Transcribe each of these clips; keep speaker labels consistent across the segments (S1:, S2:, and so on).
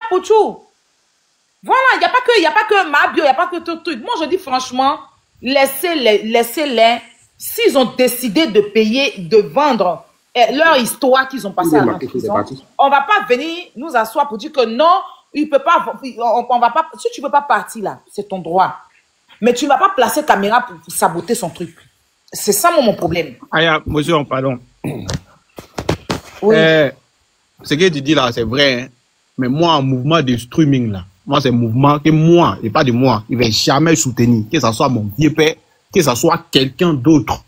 S1: Pouchou. Voilà, il n'y a pas que ma bio, il n'y a pas que tout truc. Moi, je dis franchement, laissez-les. S'ils ont décidé de payer, de vendre leur histoire qu'ils ont passée à la prison, on ne va pas venir nous asseoir pour dire que non, il peut pas, on va pas, si tu ne veux pas partir là, c'est ton droit. Mais tu ne vas pas placer caméra pour saboter son truc. C'est ça mon problème.
S2: Aya, monsieur, pardon.
S1: Oui.
S2: Ce que tu dis là, c'est vrai. Hein? Mais moi, en mouvement de streaming là, moi, c'est un mouvement que moi, et pas de moi, il ne va jamais soutenir. Que ce soit mon vieux père, que ce soit quelqu'un d'autre.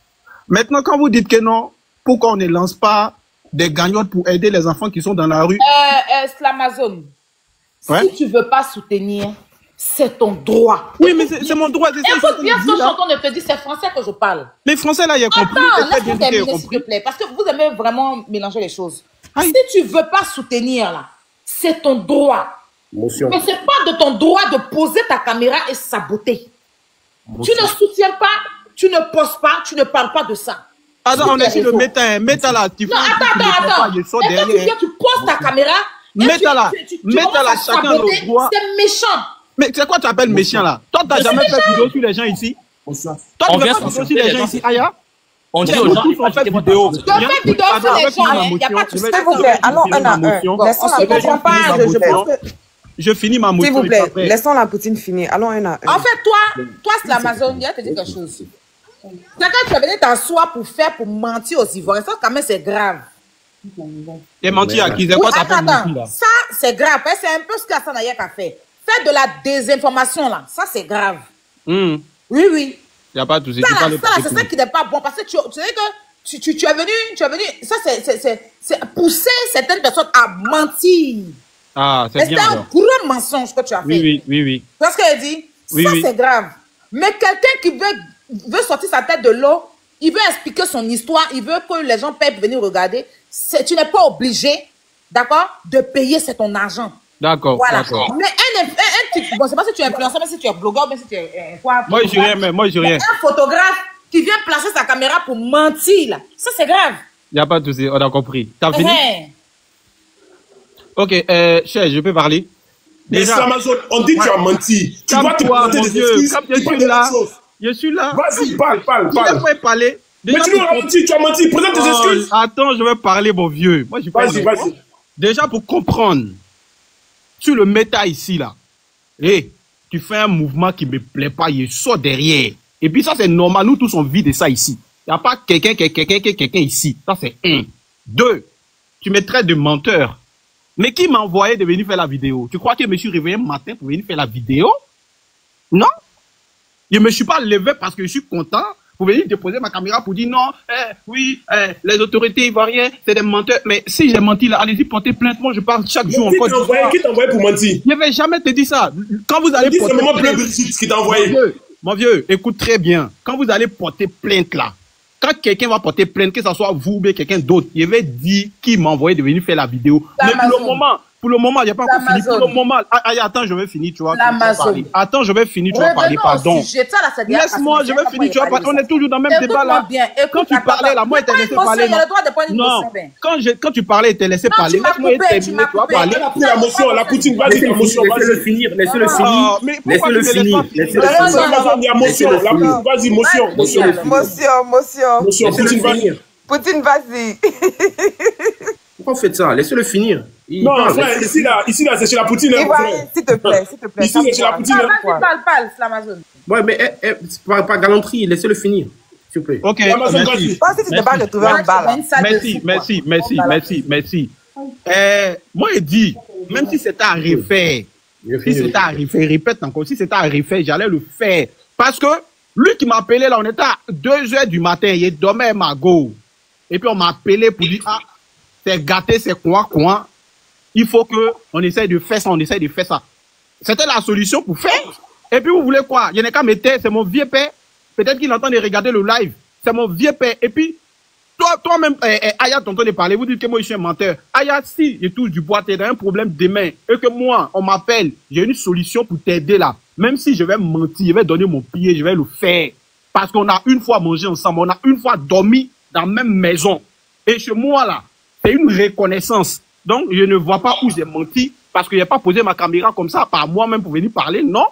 S2: Maintenant, quand vous dites que non, pourquoi on ne lance pas des gagnottes pour aider les enfants qui sont dans la rue?
S1: L'Amazon.
S2: Ouais?
S1: Si tu ne veux pas soutenir, c'est ton droit.
S2: Oui, mais c'est mon droit.
S1: Écoute bien ce que je suis en train de te dire, c'est français que je parle.
S2: Mais français, là, il a compris.
S1: Attends, laisse-moi terminer, s'il te plaît. Parce que vous aimez vraiment mélanger les choses. Aïe. Si tu ne veux pas soutenir, là, c'est ton droit. Motion. Mais ce n'est pas de ton droit de poser ta caméra et saboter. Motion. Tu ne soutiens pas, tu ne poses pas, tu ne parles pas de ça.
S2: Attends, on est sur le méta. Méta là.
S1: Non, attends. Et quand tu viens, tu poses ta caméra.
S2: Méta là, chacun le droit.
S1: C'est méchant.
S2: Mais c'est quoi tu appelles méchant là? Toi, tu n'as jamais fait vidéo sur les gens ici? Toi, tu ne fais pas vidéo sur les gens ici, Aya? On dit aux gens, on fait vidéo.
S1: Je fais vidéo sur les gens, il n'y a pas de souci.
S3: S'il vous plaît, allons un à un.
S2: Je finis ma motion.
S3: S'il vous plaît, laissons la poutine finir. Allons un à un.
S1: En fait, toi, c'est l'Amazon, il y a te dire quelque chose. C'est quand tu as venu t'asseoir pour mentir aux Ivoiriens, ça quand même c'est grave.
S2: Et mentir à qui? C'est quoi t'appelles mentir là?
S1: Ça, c'est grave. C'est un peu ce qu'Assane Ayek a fait. Faire de la désinformation là, ça c'est grave. Oui.
S2: Il n'y a pas de souci.
S1: C'est ça qui n'est pas bon parce que tu sais que tu es venu, ça c'est pousser certaines personnes à mentir.
S2: Ah, c'est bien.
S1: C'est un gros mensonge que tu as fait.
S2: Oui.
S1: Tu vois ce qu'elle dit? Ça c'est grave. Mais quelqu'un qui veut sortir sa tête de l'eau, il veut expliquer son histoire, il veut que les gens peuvent venir regarder. Tu n'es pas obligé, d'accord, de payer, c'est ton argent.
S2: D'accord.
S1: Voilà. Mais bon, c'est pas si tu es influenceur, mais si tu es blogueur, mais si tu es quoi.
S2: Moi, je dis rien.
S1: Un photographe qui vient placer sa caméra pour mentir, là. Ça, c'est grave.
S2: Il n'y a pas de souci, on a compris. T'as fini? Ok, cher, je peux parler?
S4: Déjà, mais Amazon, on dit que tu as menti. Tu dois te présenter des excuses.
S2: Je suis là.
S4: Vas-y, parle.
S2: Je vais parler.
S4: Mais tu as menti. Présente tes excuses.
S2: Attends, je vais parler, mon vieux. Moi, je
S4: Vas-y.
S2: Déjà, pour comprendre, tu le méta ici, là. Tu fais un mouvement qui ne me plaît pas, il sort derrière. Et puis ça, c'est normal. Nous tous, on vit de ça ici. Il n'y a pas quelqu'un ici. Ça, c'est 1. 2, tu me traites de menteur. Mais qui m'a envoyé de venir faire la vidéo? Tu crois que je me suis réveillé un matin pour venir faire la vidéo? Non. Je ne me suis pas levé parce que je suis content pour venir déposer ma caméra pour dire non, les autorités ivoiriennes, c'est des menteurs. Mais si j'ai menti là, allez-y, portez plainte. Moi, je parle chaque jour encore.
S4: Qui t'a envoyé pour mentir?
S2: Je ne vais jamais te dire ça. Quand vous allez
S4: porter plainte, c'est qui t'a envoyé.
S2: Mon vieux, écoute très bien. Quand vous allez porter plainte là, quand quelqu'un va porter plainte, que ce soit vous ou bien quelqu'un d'autre, je vais dire qui m'a envoyé de venir faire la vidéo. Mais pour le moment, il n'y a pas encore fini. Pour le moment, attends, je vais finir, tu vois. Attends, je vais finir, tu vas parler, pardon. Laisse-moi, je vais finir, tu vas parler. On est toujours dans le même débat là. Quand tu parlais là, moi, je t'ai laissé parler. Non, quand tu parlais, je t'ai laissé parler. Laisse-moi terminer, tu vas parler.
S4: La motion, la poutine, vas-y, la motion.
S5: Laissez-le finir, laissez-le finir. Laissez-le finir.
S4: Vas-y, motion.
S3: Motion,
S4: Poutine, vas-y.
S3: Poutine, vas-y.
S5: Pourquoi vous faites ça? Laissez-le finir.
S4: Non, frère, ici là, c'est chez la poutine.
S3: S'il te plaît.
S4: Ici, c'est chez la poutine.
S1: Parle, c'est l'Amazon.
S5: Ouais, mais c'est pas galanterie, laissez-le finir. S'il vous plaît.
S2: Ok,
S3: merci. Je pense que tu t'es pas retrouvé en bas.
S2: Merci. Moi, je dis, même si c'était à refaire, répète encore, si c'était à refaire, j'allais le faire. Parce que lui qui m'a appelé là, on était à 2h du matin, il dormait à Mago. Et puis on m'a appelé pour dire, c'est gâté, c'est quoi. Il faut qu'on essaye de faire ça, C'était la solution pour faire. Et puis vous voulez quoi? Il n'y a qu'à mettre, c'est mon vieux père. Peut-être qu'il entend de regarder le live. C'est mon vieux père. Et puis, toi-même, Aya t'entend de parler, vous dites que moi je suis un menteur. Aya, si je touche du bois, t'es dans un problème demain, et que moi, on m'appelle, j'ai une solution pour t'aider là. Même si je vais mentir, je vais donner mon pied, je vais le faire. Parce qu'on a une fois mangé ensemble, on a une fois dormi dans la même maison. Et chez moi là, c'est une reconnaissance. Donc, je ne vois pas où j'ai menti. parce que j'ai pas posé ma caméra comme ça par moi-même pour venir parler, non.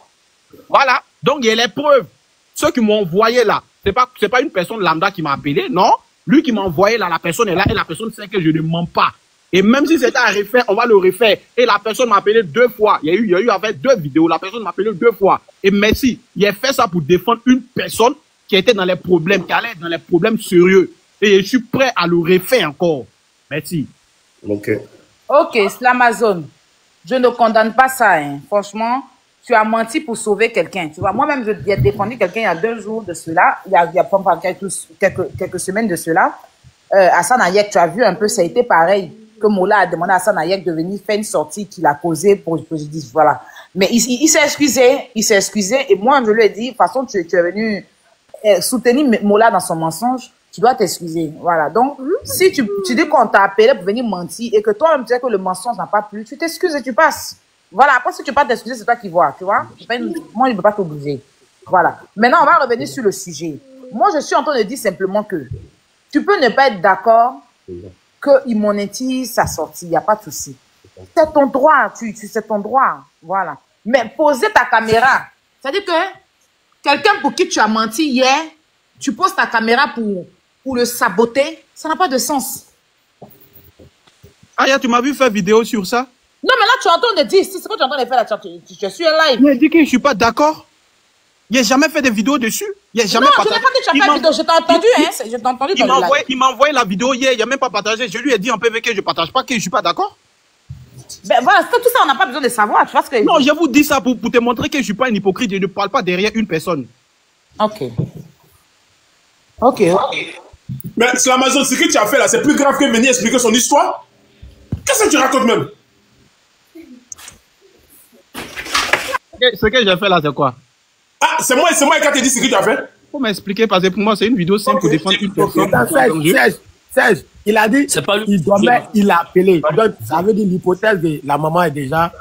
S2: Voilà. Donc, il y a les preuves. Ceux qui m'ont envoyé là, c'est pas une personne lambda qui m'a appelé, non. Lui qui m'a envoyé là, la personne est là et la personne sait que je ne mens pas. Et même si c'était à refaire, on va le refaire. Et la personne m'a appelé 2 fois. Il y a eu avec 2 vidéos. La personne m'a appelé 2 fois. Et merci. Il a fait ça pour défendre une personne qui était dans les problèmes, qui allait dans les problèmes sérieux. Et je suis prêt à le refaire encore. Merci.
S4: Ok.
S1: Ok, c'est l'Amazon. Je ne condamne pas ça, hein. Franchement, tu as menti pour sauver quelqu'un. Tu vois, moi-même, j'ai défendu quelqu'un il y a 2 jours de cela. Il y a quelques semaines de cela. Hassan Ayek, tu as vu un peu, ça a été pareil. Que Mola a demandé à Hassan Ayek de venir faire une sortie qu'il a causée pour je dis, voilà. Mais il s'est excusé, et moi, je lui ai dit, de toute façon, tu es venu soutenir Mola dans son mensonge, tu dois t'excuser, voilà. Donc, si tu dis qu'on t'a appelé pour venir mentir, et que toi-même, tu sais que le mensonge n'a pas plu, tu t'excuses et tu passes. Voilà, après, si tu ne peux pas t'excuser, c'est toi qui vois, tu vois. Moi, je ne peux pas t'obliger. Voilà. Maintenant, on va revenir sur le sujet. Moi, je suis en train de dire simplement que tu peux ne pas être d'accord qu'il monétise sa sortie, il n'y a pas de souci. C'est ton droit, c'est ton droit, voilà. Mais poser ta caméra, c'est-à-dire que quelqu'un pour qui tu as menti hier, tu poses ta caméra pour le saboter, ça n'a pas de sens.
S2: Aya, tu m'as vu faire vidéo sur ça?
S1: Non, mais là, tu es en train de dire, c'est ce que tu es en train de faire là, je suis en live.
S2: Il a dit que je ne suis pas d'accord. Il n'a jamais fait de vidéo dessus. Il n'a jamais
S1: non, je n'ai pas dit que tu as fait de vidéo. Je t'ai entendu, hein. Je t'ai entendu dans le live.
S2: Il m'a envoyé la vidéo hier. Il n'a même pas partagé. Je lui ai dit en PV que je ne partage pas, que je ne suis pas d'accord.
S1: Ben voilà, tout ça, on n'a pas besoin de savoir. Tu vois ce que...
S2: Non, je vous dis ça pour te montrer que je ne suis pas un hypocrite. Je ne parle pas derrière une personne.
S1: Ok. Ok.
S4: Mais c'est l'Amazon, ce que tu as fait là, c'est plus grave que venir expliquer son histoire. Qu'est-ce que tu racontes même?
S2: Ce que j'ai fait là, c'est quoi?
S4: Ah, c'est moi qui t'ai dit ce que tu as fait.
S2: Faut m'expliquer parce que pour moi, c'est une vidéo simple pour défendre une personne.
S6: Serge, il a dit il a appelé. Donc, ça veut dire l'hypothèse de la maman est déjà.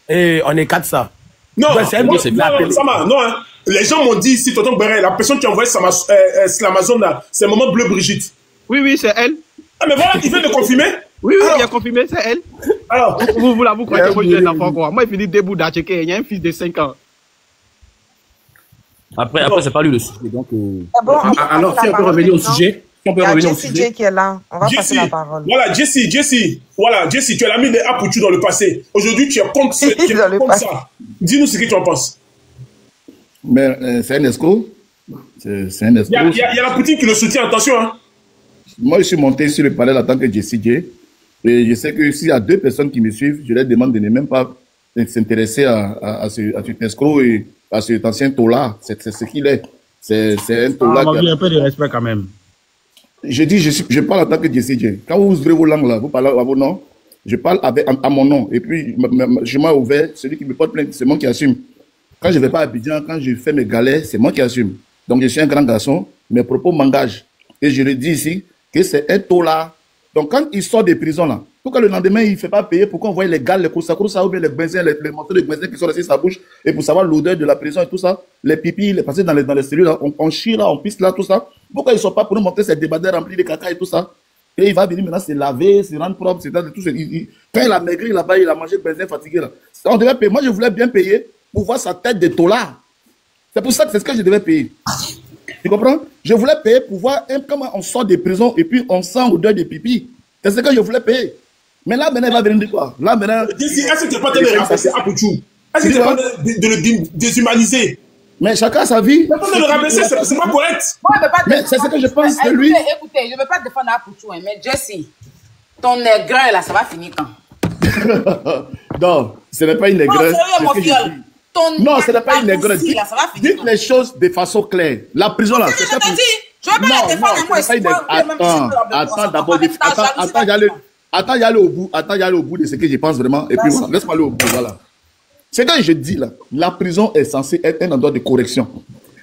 S6: Et on écarte ça.
S4: Non, non, hein. Les gens m'ont dit ici, tonton Beret, la personne qui a envoyé sur l'Amazon là, c'est maman Bleu Brigitte.
S2: Oui, c'est elle.
S4: Ah, mais voilà, il vient de confirmer.
S2: Oui, il a confirmé, c'est elle.
S4: Alors,
S2: vous croyez que moi je suis un enfant quoi? Moi, il finit debout d'Acheke, il y a un fils de 5 ans.
S7: Après c'est pas lui le sujet. Donc,
S5: alors, si on peut revenir au sujet.
S3: Il y a Jessie qui est là. On va passer la parole.
S4: Voilà, Jessie. Voilà, Jessie, tu es l'ami de Apoutou dans le passé. Aujourd'hui, tu es contre ça. Dis-nous ce que tu en penses.
S8: Mais c'est un escroc. C'est un escroc.
S4: Il y a la Poutine qui le soutient, attention. Hein.
S8: Moi, je suis monté sur le panel en tant que Jessie J. Et je sais que s'il y a 2 personnes qui me suivent, je leur demande de ne même pas s'intéresser à cet escroc et à cet ancien Tola. C'est ce qu'il est. C'est un Tola.
S2: On a un peu de respect quand même.
S8: Je dis, je parle en tant que Jessie J. Quand vous ouvrez vos langues là, vous parlez à vos noms, je parle à mon nom. Et puis, je m'ai ouvert, celui qui me porte plainte, c'est moi qui assume. Quand je ne vais pas à Abidjan, quand je fais mes galères, c'est moi qui assume. Donc, je suis un grand garçon, mes propos m'engagent. Et je le dis ici, que c'est un Tola. Donc, quand il sort des prisons là, pourquoi le lendemain, il ne fait pas payer pour qu'on voit les gars, les kousa ou bien les benzins, les morceaux de benzins qui sont restés sur sa bouche, et pour savoir l'odeur de la prison et tout ça, les pipis, les passés dans les cellules, là, on chie là, on pisse là, tout ça. Pourquoi ils ne sont pas pour nous montrer ces débardeurs remplis de caca et tout ça? Et il va venir maintenant se laver, se rendre propre, c'est tout ça. Quand il a maigri là-bas, il a mangé benzin fatigué là. On devait payer. Moi, je voulais bien payer pour voir sa tête de Tola. C'est pour ça que c'est ce que je devais payer. Tu comprends? Je voulais payer pour voir comment on sort des prisons et puis on sent l'odeur des pipis. C'est ce que je voulais payer. Mais là, maintenant, il va venir de quoi? Là, maintenant.
S4: Est-ce que tu n'es pas en train de rabaisser Apoutou? Est-ce que tu n'es pas en train de le déshumaniser?
S8: Mais chacun a sa vie.
S4: Mais pas de le rabaisser, c'est pas correct.
S8: Mais c'est ce que je pense de lui.
S1: Écoutez, je ne veux pas défendre Apoutou, mais Jessie, ton aigreur là, ça va finir quand?
S8: Non, ce n'est pas une aigreur. Non, ce n'est pas une aigreur. Dites les choses de façon claire. La prison là, c'est ça.
S1: Je ne veux pas la défendre, moi.
S8: Attends, j'allais au bout de ce que je pense vraiment. Et puis voilà, laisse-moi aller au bout, voilà. C'est quand je dis là, la prison est censée être un endroit de correction.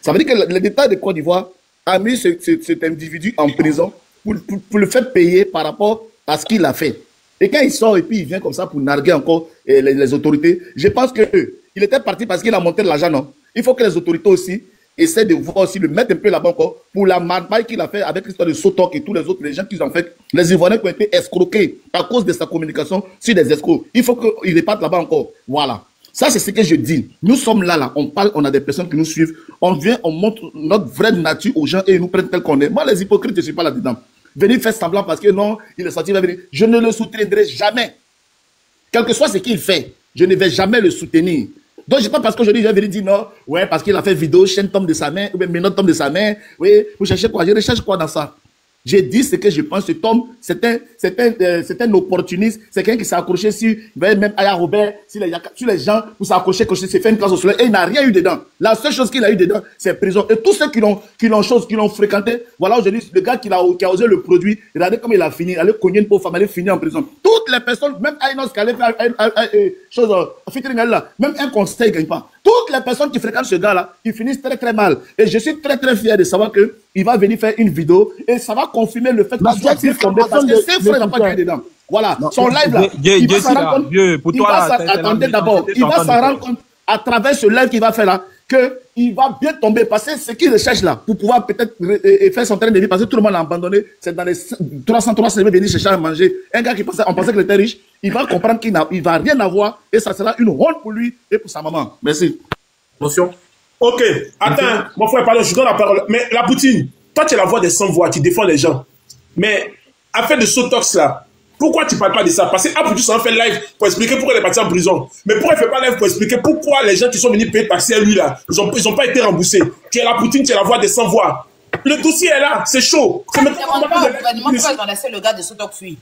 S8: Ça veut dire que l'État de Côte d'Ivoire a mis cet individu en prison pour le faire payer par rapport à ce qu'il a fait. Et quand il sort et puis il vient comme ça pour narguer encore les autorités, je pense qu'il était parti parce qu'il a monté de l'argent, non? Il faut que les autorités aussi essaie de voir aussi, le mettre un peu là-bas encore, pour la marmaille qu'il a fait avec l'histoire de Sotok et tous les autres, les gens qui ont fait, les Ivoiriens qui ont été escroqués à cause de sa communication sur des escrocs. Il faut qu'il reparte là-bas encore. Voilà. Ça, c'est ce que je dis. Nous sommes là, on parle, on a des personnes qui nous suivent, on vient, on montre notre vraie nature aux gens et ils nous prennent tel qu'on est. Moi, les hypocrites, je ne suis pas là-dedans. Venir faire semblant parce que non, il est sorti, il va venir. Je ne le soutiendrai jamais. Quel que soit ce qu'il fait, je ne vais jamais le soutenir. Donc, je ne sais pas parce qu'aujourd'hui, je vais venir dire non, ouais, parce qu'il a fait vidéo, chaîne tombe de sa main, ou bien menottes tombe de sa main, oui, vous cherchez quoi? Je recherche quoi dans ça? J'ai dit ce que je pense. Cet homme, c'est un opportuniste. C'est quelqu'un qui s'est accroché sur, même Aya Robert, sur les gens, pour s'accrocher, s'est fait une classe au soleil, et il n'a rien eu dedans. La seule chose qu'il a eu dedans, c'est prison. Et tous ceux qui l'ont fréquenté, voilà, aujourd'hui, le gars qui a osé le produit, regardez comment il a fini, il allait cogner une pauvre femme, elle finir en prison. Toutes les personnes, même Ainos qui allait faire même un conseil, il ne gagne pas. Toutes les personnes qui fréquentent ce gars-là, ils finissent très très mal. Et je suis très très fier de savoir qu'il va venir faire une vidéo et ça va confirmer le fait qu'il soit bien fondé parce que ses frères n'ont pas gagné dedans. Voilà, son live là, il va s'en rendre compte. Attendez d'abord, il va s'en rendre compte à travers ce live qu'il va faire là, qu'il va bien tomber parce que ce qu'il recherche là, pour pouvoir peut-être faire son train de vie, parce que tout le monde l'a abandonné, c'est dans les 303 il va venir chercher à manger. Un gars qui pensait, on pensait qu'il était riche, il va comprendre qu'il ne va rien avoir et ça sera une honte pour lui et pour sa maman. Merci.
S4: Attention. Ok, attends, mon frère, pardon, je donne la parole. Mais la Poutine, toi tu es la voix des sans-voix, tu défends les gens. Mais affaire de Sotox là, pourquoi tu ne parles pas de ça? Parce que Apoutou s'en fait live pour expliquer pourquoi il est parti en prison. Mais pourquoi il ne fait pas live pour expliquer pourquoi les gens qui sont venus payer taxi à lui là, ils n'ont pas été remboursés? Tu es la Poutine, tu es la voix des sans-voix. Le dossier est là, c'est chaud. C'est
S1: pas au gouvernement pourquoi ils ont laissé le gars de Sotox fuir.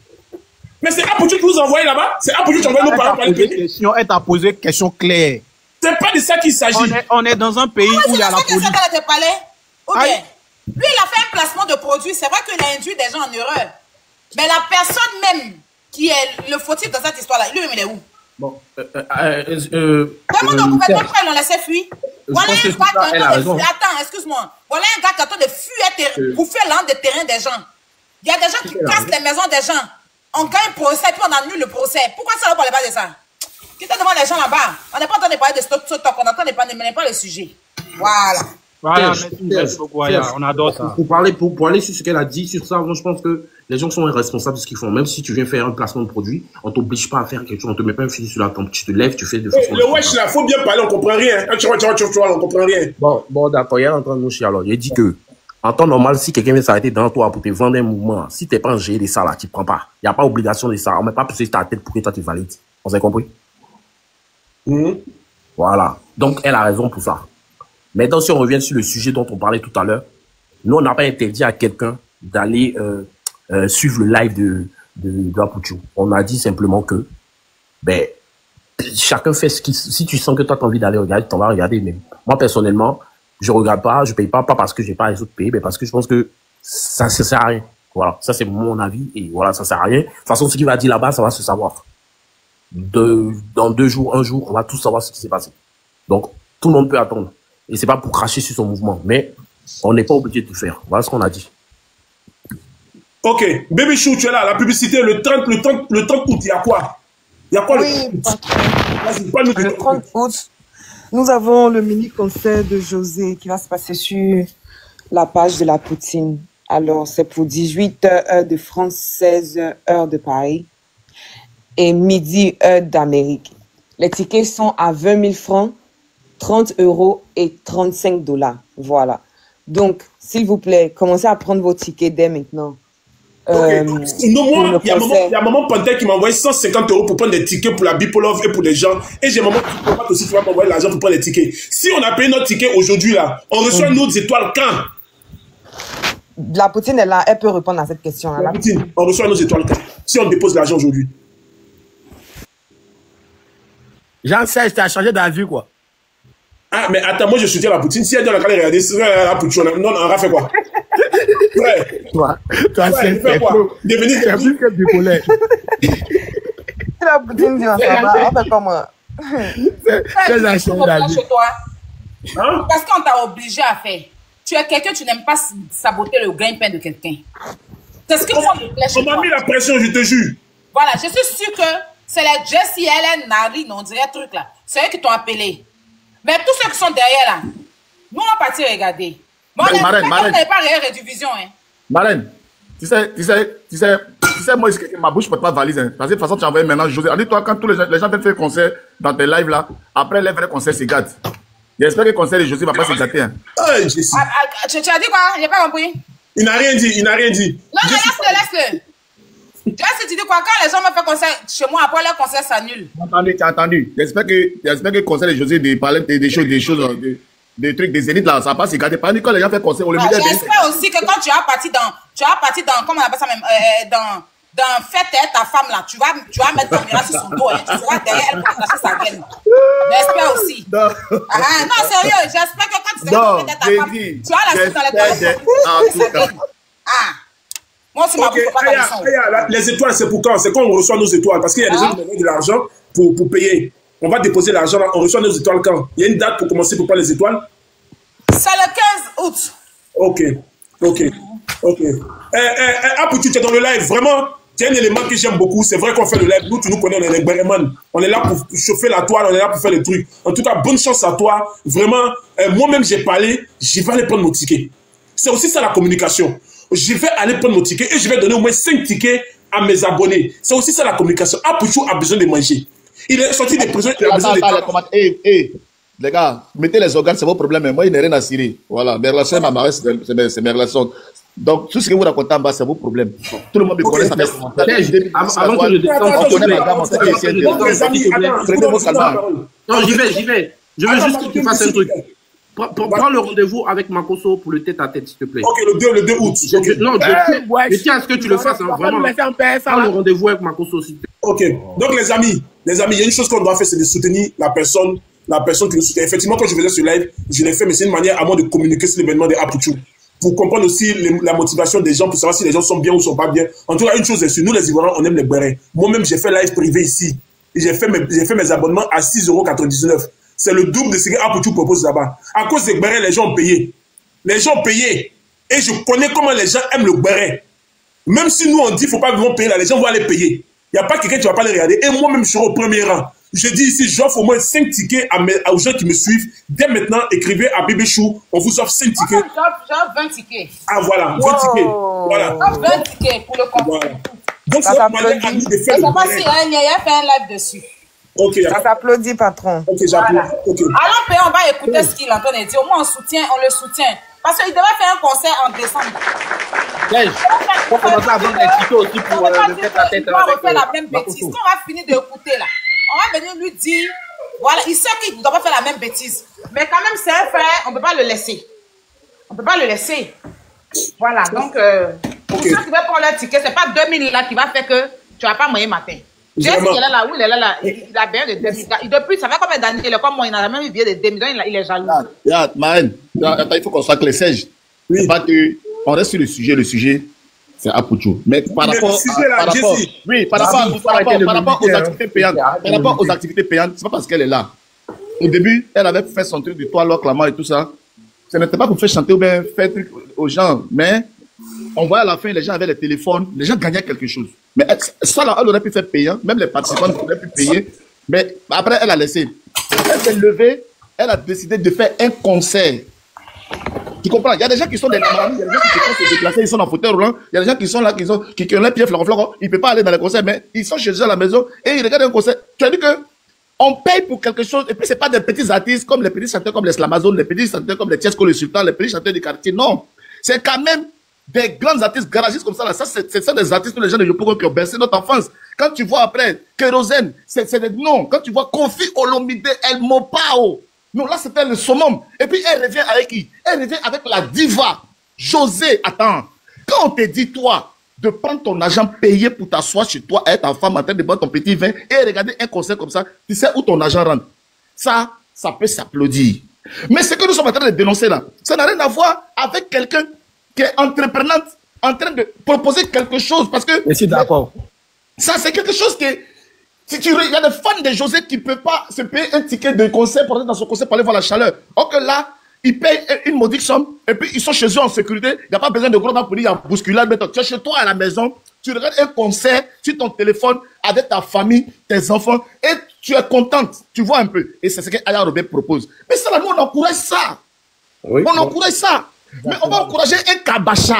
S4: Mais c'est Apoutou qui vous envoie là-bas? C'est Apoutou qui envoie nous parler.
S2: Elle t'a posé une question claire.
S4: C'est pas de ça qu'il s'agit.
S2: On est dans un pays où il y a la police.
S1: C'est ça qu'elle te parlait? Ok. Lui, il a fait un placement de produit. C'est vrai qu'il a induit des gens en erreur. Mais la personne même qui est le fautif dans cette histoire-là, lui-même, il est où?
S5: Bon.
S1: Demande au gouvernement pourquoi ils l'ont laissé fuir. Voilà un gars qui est en train de fuir. Attends, excuse-moi. Voilà un gars qui est en train de fuir pour faire l'an des terrains des gens. Il y a des gens qui cassent les maisons des gens. On gagne le procès, puis on annule le procès. Pourquoi ça ne parle pas de ça? Qui te demande les gens là-bas? On n'est pas en train de parler de stock, on est en train de parler pas le sujet. Voilà.
S5: Voilà, merci beaucoup, on adore ça. Pour aller sur ce qu'elle a dit sur ça, moi, je pense que les gens sont responsables de ce qu'ils font. Même si tu viens faire un placement de produit, on t'oblige pas à faire quelque chose, on te met pas un fil sur la tempe, tu te lèves, tu fais de façon.
S4: Le wesh là, faut bien parler, on comprend rien. Tu vois, on comprend rien.
S5: Bon, d'accord, il y a en train de nous chier alors. Il dit que, en temps normal, si quelqu'un vient s'arrêter devant toi pour te vendre un mouvement, si t'es pas en gérer ça là, tu prends pas. Il n'y a pas obligation de ça. On met pas pousser ta tête pour que toi tu valides. On s'est compris? Voilà. Donc, elle a raison pour ça. Maintenant, si on revient sur le sujet dont on parlait tout à l'heure, nous, on n'a pas interdit à quelqu'un d'aller suivre le live de Apoutou. On a dit simplement que, ben, chacun fait ce qu'il... Si tu sens que toi, tu as envie d'aller regarder, tu vas regarder. Mais moi, personnellement, je regarde pas, je paye pas parce que j'ai pas les autres payés, mais parce que je pense que ça sert à rien. Voilà. Ça, c'est mon avis. Et voilà, ça sert à rien. De toute façon, ce qu'il va dire là-bas, ça va se savoir. Dans 2 jours, 1 jour, on va tous savoir ce qui s'est passé. Donc, tout le monde peut attendre. Et c'est pas pour cracher sur son mouvement, mais on n'est pas obligé de tout faire. Voilà ce qu'on a dit.
S4: Ok, Baby Chou, tu es là, la publicité, le 30 août, il y a quoi? Il y a quoi
S3: le 30 août, nous avons le mini-concert de José qui va se passer sur la page de la Poutine. Alors, c'est pour 18 heures de France, 16 heures de Paris et midi heure d'Amérique. Les tickets sont à 20 000 francs. 30 € et 35 $. Voilà. Donc, s'il vous plaît, commencez à prendre vos tickets dès maintenant.
S4: Il y a maman Panthère qui m'a envoyé 150 € pour prendre des tickets pour la Bipolov et pour les gens. Et j'ai maman qui aussi qui va m'envoyer l'argent pour prendre des tickets. Si on a payé notre ticket aujourd'hui, là, on reçoit nos étoiles quand?
S3: La Poutine est là, elle peut répondre à cette question.
S4: La Poutine, on reçoit nos étoiles quand? Si on dépose l'argent aujourd'hui.
S6: Jean-Serge, t'as changé d'avis, quoi.
S4: Ah, mais attends, moi je soutiens la Poutine. Si elle donne la calée, regardez, c'est la Poutine. Non, on a fait quoi? Ouais.
S6: Toi, c'est
S4: fait quoi? Devenir
S6: c'est plus que du collet.
S3: La Poutine dit, on fait comment?
S1: C'est la chose chez toi. Parce qu'on t'a obligé à faire. Tu es quelqu'un, tu n'aimes pas saboter le gain-pain de quelqu'un. C'est ce que ça me plaît chez toi.
S4: On m'a mis la pression, je te jure.
S1: Voilà, je suis sûr que c'est la Jessie, Hélène, Narine, on dirait truc là. C'est eux qui t'ont appelé. Mais tous ceux qui sont derrière là, Nous, on va partir regarder. Bon, on
S8: Marraine,
S1: n'est pas rédivision. Hein.
S8: Marraine, tu sais, moi, ma bouche ne peut pas valise. Hein. Parce que de toute façon, tu envoies maintenant José. Dis-toi, quand tous les gens viennent faire concert dans tes lives là, après les vrais concerts se gâtent. J'espère que le concert de José ne va pas se gâter. Hein.
S1: Tu as dit quoi? Je n'ai pas compris.
S4: Il n'a rien dit, il n'a rien dit.
S1: Non, mais laisse-le. Tu dis quoi? Quand les gens me font concert chez moi, après leur concert s'annule.
S8: Tu as entendu. J'espère que le concert de José de parler des choses, des trucs, des élites là, ça va pas se gâter. Pas quand les gens font concert, on le met.
S1: J'espère aussi que quand tu as parti dans, comment on appelle ça même, dans fête ta femme là, tu vas mettre ta caméra sur son dos, hein, tu seras derrière elle pour attacher sa gaine. J'espère aussi. Non, sérieux, j'espère que quand tu seras dans ta femme, tu as la suite dans les toilettes. Moi, c'est ma bouche, pas
S4: les étoiles, c'est pour quand? C'est quand on reçoit nos étoiles. Parce qu'il y a des gens qui donnent de l'argent pour payer. On va déposer l'argent là. On reçoit nos étoiles quand? Il y a une date pour commencer pour prendre les étoiles?
S1: C'est le 15 août.
S4: Ok. Apoutou, tu es dans le live. Vraiment, tu as un élément que j'aime beaucoup. C'est vrai qu'on fait le live. Nous, tu nous connais, on est les Bereman. On est là pour chauffer la toile, on est là pour faire le truc. En tout cas, bonne chance à toi. Vraiment, moi-même, j'ai parlé. Je vais aller prendre mon ticket. C'est aussi ça la communication. Je vais aller prendre mon ticket et je vais donner au moins 5 tickets à mes abonnés. C'est aussi ça la communication. Apoutou a besoin de manger. Il est sorti des prisons, il a besoin de temps.
S8: Les gars, mettez les organes, c'est vos problèmes. Moi, il n'est rien à cirer. Voilà, mes relations, ma marée, c'est mes relations. Donc, tout ce que vous racontez en bas, c'est vos problèmes. Tout le monde me connaît, ça fait
S5: avant que je descende, non, j'y vais. Je veux juste que tu fasses un truc. Prends le rendez-vous avec Makosso pour le tête-à-tête, s'il te plaît.
S4: Ok, le 2 août.
S5: Je tiens à ce que tu le fasses, hein, vraiment. Prends le rendez-vous avec Makosso, s'il te plaît.
S4: Ok, donc les amis, il y a une chose qu'on doit faire, c'est de soutenir la personne qui nous soutient. Effectivement, quand je faisais ce live, je l'ai fait, mais c'est une manière à moi de communiquer sur l'événement de Apoutou. Pour comprendre aussi la motivation des gens, pour savoir si les gens sont bien ou sont pas bien. En tout cas, une chose est sûre, nous les Ivoiriens, on aime les bérets. Moi-même, j'ai fait live privé ici. Et j'ai fait mes abonnements à 6,99 €. C'est le double de ce que Apoutou propose là-bas. À cause des bérets, les gens ont payé. Les gens ont payé. Et je connais comment les gens aiment le béret. Même si nous, on dit qu'il ne faut pas vraiment payer là, les gens vont aller payer. Il n'y a pas quelqu'un qui ne va pas les regarder. Et moi-même, je serai au premier rang. Je dis ici, j'offre au moins 5 tickets aux gens qui me suivent. Dès maintenant, écrivez à Bébé Chou, on vous offre 5 tickets.
S1: J'offre 20 tickets.
S4: Ah voilà, 20 tickets. Voilà.
S1: J'offre 20 tickets pour le compte.
S4: Voilà. Donc, c'est une manière à nous de faire le béret.
S1: Il y a fait un live dessus.
S4: Ok.
S3: Ça s'applaudit, patron.
S4: Ok, j'applaudis.
S1: Voilà.
S4: Okay.
S1: Allons payer, on va écouter ce qu'il entend et dire. Au moins, on le soutient. Parce qu'il devait faire un concert en décembre.
S5: On va commencer à vendre des tickets aussi pour le tête-à-tête.
S1: On va refaire la même bêtise. Quand on va finir d'écouter là, on va venir lui dire, voilà, il sait qu'il ne doit pas faire la même bêtise. Mais quand même, c'est un frère, on ne peut pas le laisser. On ne peut pas le laisser. Voilà, donc, pour ceux qui veulent prendre leur ticket, ce n'est pas 2000 là qui va faire que tu ne vas pas moyen matin. J'ai dit qu'il est là, oui, il est là, il a bien de 2000. Depuis, ça fait combien d'années, il est comme moi, il n'a jamais eu bien de 2000, il est jaloux.
S8: Marraine, il faut qu'on soit clair, Serge. C'est pas que, on reste sur le sujet, c'est Apoutou. Mais par rapport aux activités payantes, c'est pas parce qu'elle est là. Au début, elle avait fait son truc du toit, l'enclamant et tout ça. Ce n'était pas pour faire chanter ou bien faire truc aux gens, mais on voit à la fin, les gens avaient les téléphones, les gens gagnaient quelque chose. Mais ça, là, elle aurait pu faire payant, même les participants auraient pu payer. Mais après, elle a laissé. Elle s'est levée, elle a décidé de faire un concert. Tu comprends? Il y a des gens qui sont des namarams, il y a des gens qui peuvent se déplacer, ils sont en fauteuil roulant, il y a des gens qui sont là, qui ont les pieds florons, ils ne peuvent pas aller dans les concerts, mais ils sont chez eux à la maison et ils regardent un concert. Tu as dit que on paye pour quelque chose, et puis c'est pas des petits artistes comme les petits chanteurs comme les Slamazones, les petits chanteurs comme les Tiesco, le Sultan, les petits chanteurs du quartier. Non. C'est quand même des grands artistes garagistes comme ça. Là. Ça, c'est des artistes, les gens de Yopougon qui ont bercé notre enfance. Quand tu vois après Kérosène, c'est des noms. Quand tu vois Kofi Olomide, El Mopao. Non, là, c'était le summum. Et puis, elle revient avec qui? Elle revient avec la diva. José, attends. Quand on te dit, toi, de prendre ton argent payé pour t'asseoir chez toi, être ta femme en train de boire ton petit vin et regarder un concert comme ça, tu sais où ton argent rentre. Ça peut s'applaudir. Mais ce que nous sommes en train de dénoncer là, ça n'a rien à voir avec quelqu'un qui est entreprenante, en train de proposer quelque chose. Parce que.
S6: Je suis d'accord.
S8: Ça, c'est quelque chose qui est. Si il y a des fans de José qui ne peuvent pas se payer un ticket de concert pour aller dans son concert pour aller voir la chaleur. Or que là, ils payent une modique somme et puis ils sont chez eux en sécurité. Il n'y a pas besoin de gros temps pour dire il y a bousculade. Mais tu es chez toi à la maison, tu regardes un concert sur ton téléphone avec ta famille, tes enfants et tu es contente. Tu vois un peu. Et c'est ce que Aya Robert propose. Mais ça, là, nous, on encourage ça. Oui, on encourage ça. Mais on va encourager un kabacha.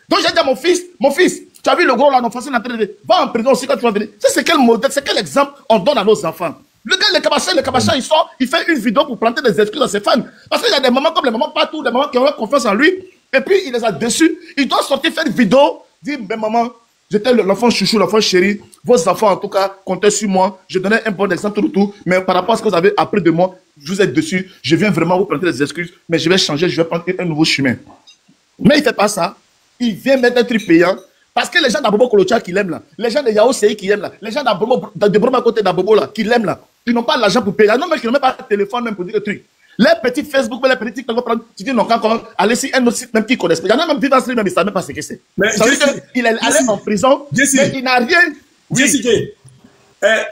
S8: Donc j'ai dit à mon fils, tu as vu le gros là, non, facile d'entraîner, va en prison aussi quand tu vas venir. C'est quel modèle, c'est quel exemple on donne à nos enfants. Le gars, le kabacha, il sort, il fait une vidéo pour planter des excuses à ses fans. Parce qu'il y a des mamans comme les mamans partout, des mamans qui ont confiance en lui, et puis il les a déçus. Il doit sortir faire une vidéo, dire, mais maman, j'étais l'enfant chouchou, l'enfant chéri, vos enfants en tout cas comptaient sur moi, je donnais un bon exemple tout, mais par rapport à ce que vous avez appris de moi, je vous ai déçu, je viens vraiment vous planter des excuses, mais je vais changer, je vais prendre un nouveau chemin. Mais il ne fait pas ça, il vient mettre un truc payant, parce que les gens d'Abobo Kolocha qui l'aiment là, les gens de Yao Sei qui aiment là, les gens de Broma côté d'Abobo là, qui l'aiment là, ils n'ont pas l'argent pour payer, non mais qui n'ont même pas de téléphone même pour dire le truc. Les petits Facebook, les petits TikTok, tu dis non, quand aller sur un autre site même qui connaissent. Il y en a même vivant sur lui, même ils ne savent même pas ce que c'est. Ça veut dire qu'il est allé en prison, mais il n'a rien.
S4: Jessica,